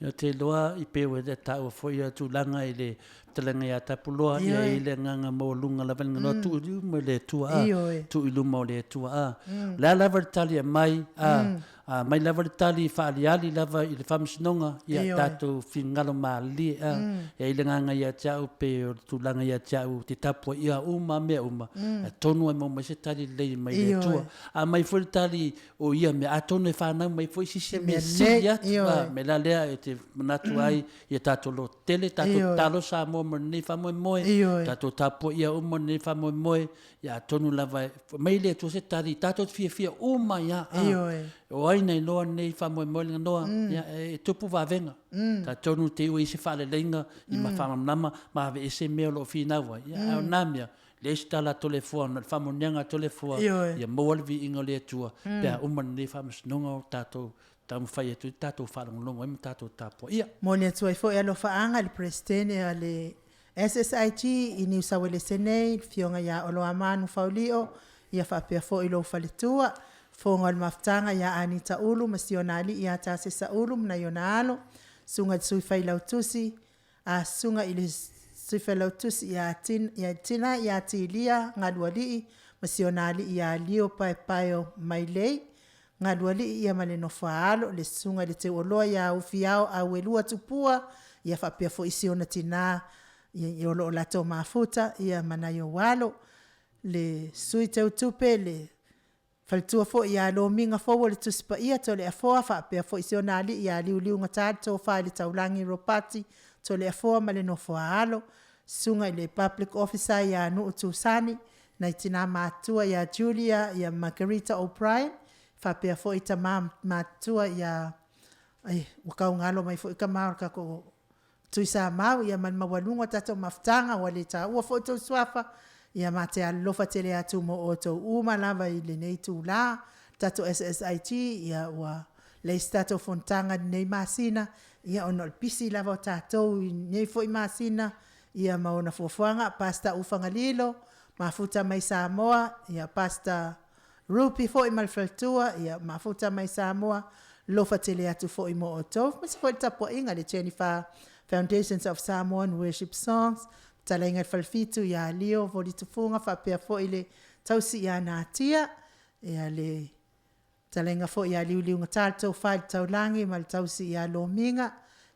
Ia te loa i pewe te tau fo ia tūlanga i le talanga ia tapuloa ia i le nganga mo lunga lava ngano tu ilu mo le tua a. Tu ilu mo le tua a. La lava tali a mai a mai lava tali whaaliali lava i le whamsinonga ia tatou whingalo maali a. Ia i le nganga ia tau pe o tūlanga ia tau te tapua ia uma mea uma. Tonu ai mo mai se tali lei mai le tua. A mai fo tali o ia me a tonu e whanau mai fo sisi me si atu. Me la lea e te manatu ai ia tatou lo tele tatou talo sa mo nei famoe moe tatou tapua ia uma nei famoe moe ia tonu lava mai le tu se tari tatou fia uma ia o ai nei loa nei famoe moe noa ia e tupu vavenga tatou te ui se fale lenga i ma famamnama ma ave ese mea lo finawa ia o namia le stala telefon na famonianga telefon ia mo le vi ingole tua pe uma nei famasnonga o tatou tamu fai tu tatou falongo im tatou tapo ia mo le tu fo e lo faanga le presidente ale SSIG i New South Wales LENEI fionga ia olo amanu faulio ia fa pe fo ilo falitua fo ngal maftanga ia anita ulu masionali ia tase sa ulu na yonalo sunga tsui fai lautusi a sunga ile tsui fai lautusi ia tina ia tilia ngadwali masionali ia lio paio mailei ngadwali ia maleno faalo le sunga le te oloa ia ufiao a welua tupua ia fa pe fo isiona tina ia lo lato mafuta ia manayo walo le sui te utupe le faltua fo ia lo minga fo le tuspa ia to le afo fa pe fo isionali ia liu ngata to fa le taulangi ropati to le afo maleno faalo sunga le public officer ia no utusani na itina matua ia Julia ia Margarita O'Brien fa pe fo ita matua ia ai wakau ngalo mai fo ikama ka ko tuisa mau ia man mawalunga tato maftanga wale ta ua foto swafa ia mate alofa tele atu mo oto uma lava i LENEI tula tato SSIG ia ua le stato fontanga nei masina ia ono pisi lava tato nei foi masina ia maona fofuanga pasta ufanga lilo mafuta mai Samoa ia pasta rupi foi malfaltua ia mafuta mai Samoa lofa tele atu foi mo oto mas foi tapo inga le Jennifer Foundations of Samoan Worship Songs, talenga falfitu ya lio voli tufunga fa pe fo ile tausi ya natia ya le talenga fo ya liu ngatalto fa taulangi mal tausi ya lominga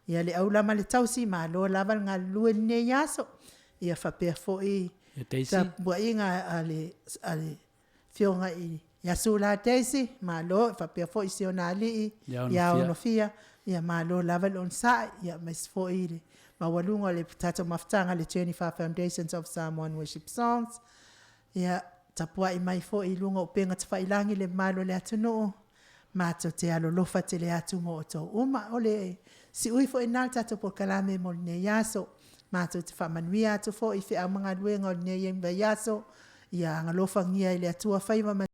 ya le aula mal tausi ma lo laval nga luene yaso ya fa pe fo i ta boinga ale fionga i ya sula tesi ma lo fa pe fo isionali ya onofia ia malo laval on sa ia mas fo ile ma walunga le tato maftanga le Jennifer Foundations of Samoan Worship Songs ia tapua i mai fo ilunga upenga tfailangi le malo le ATUNU'U mato te alo lofa te le atu mo to uma ole si ui fo inal tato POLOKALAME mo ne yaso mato te famanuia to fo i fe amanga luenga ne yemba yaso ia ngalofa ngia ile atua faiva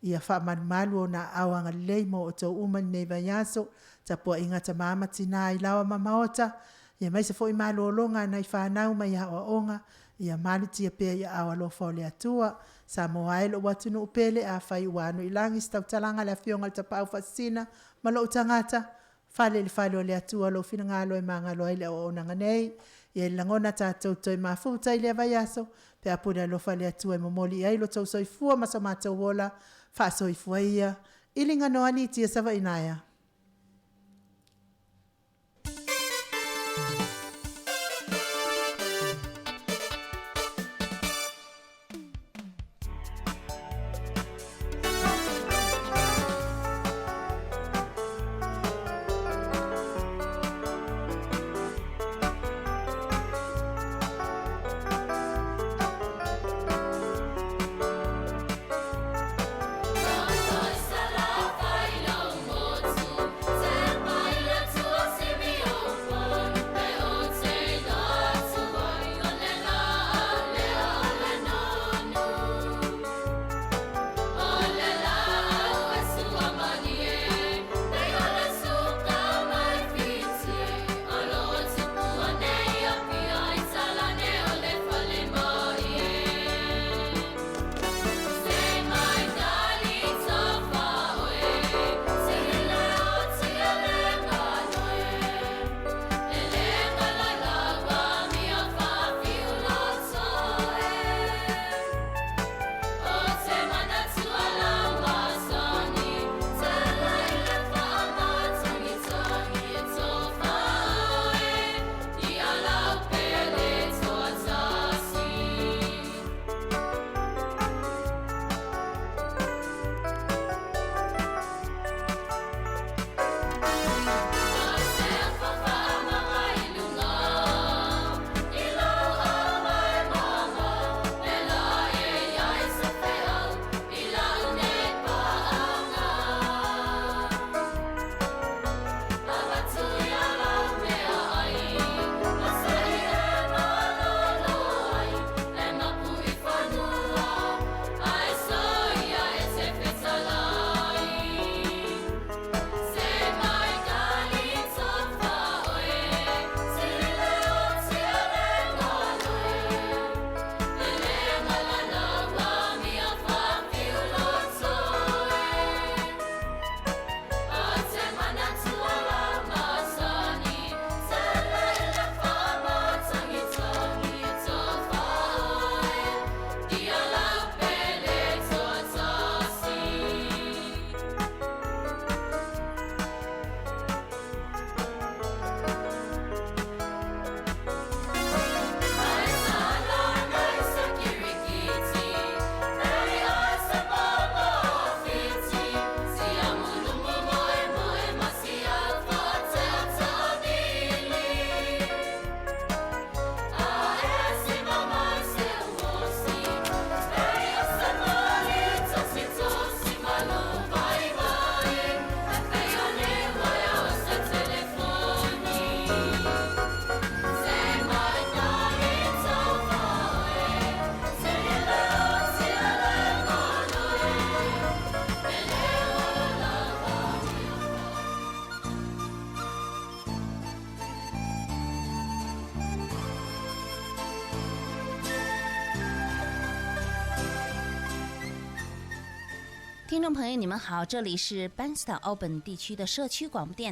ia famanualu na awanga leimo to uma ne yaso tapua ingata mama tina i lawa ma Maota ia mai se foi malolonga na i whanau mai hawa onga ia malutia pia ia awalo fole atua Samoa elo ATUNU'U PELE a whai uanu ilangi stautalanga le fionga ta pau fasina malo utangata fale le fale o le atua lo fina ngalo e manga lo ile o onanga nei ia langona tatou toi mafuta ile vayaso pe apura lo fale atua e momoli ai lo tau soifua masamata wola fa soifua ia ilinga no aniti e sava inaya. Samoa, 听众朋友，你们好，这里是班斯坦奥本地区的社区广播电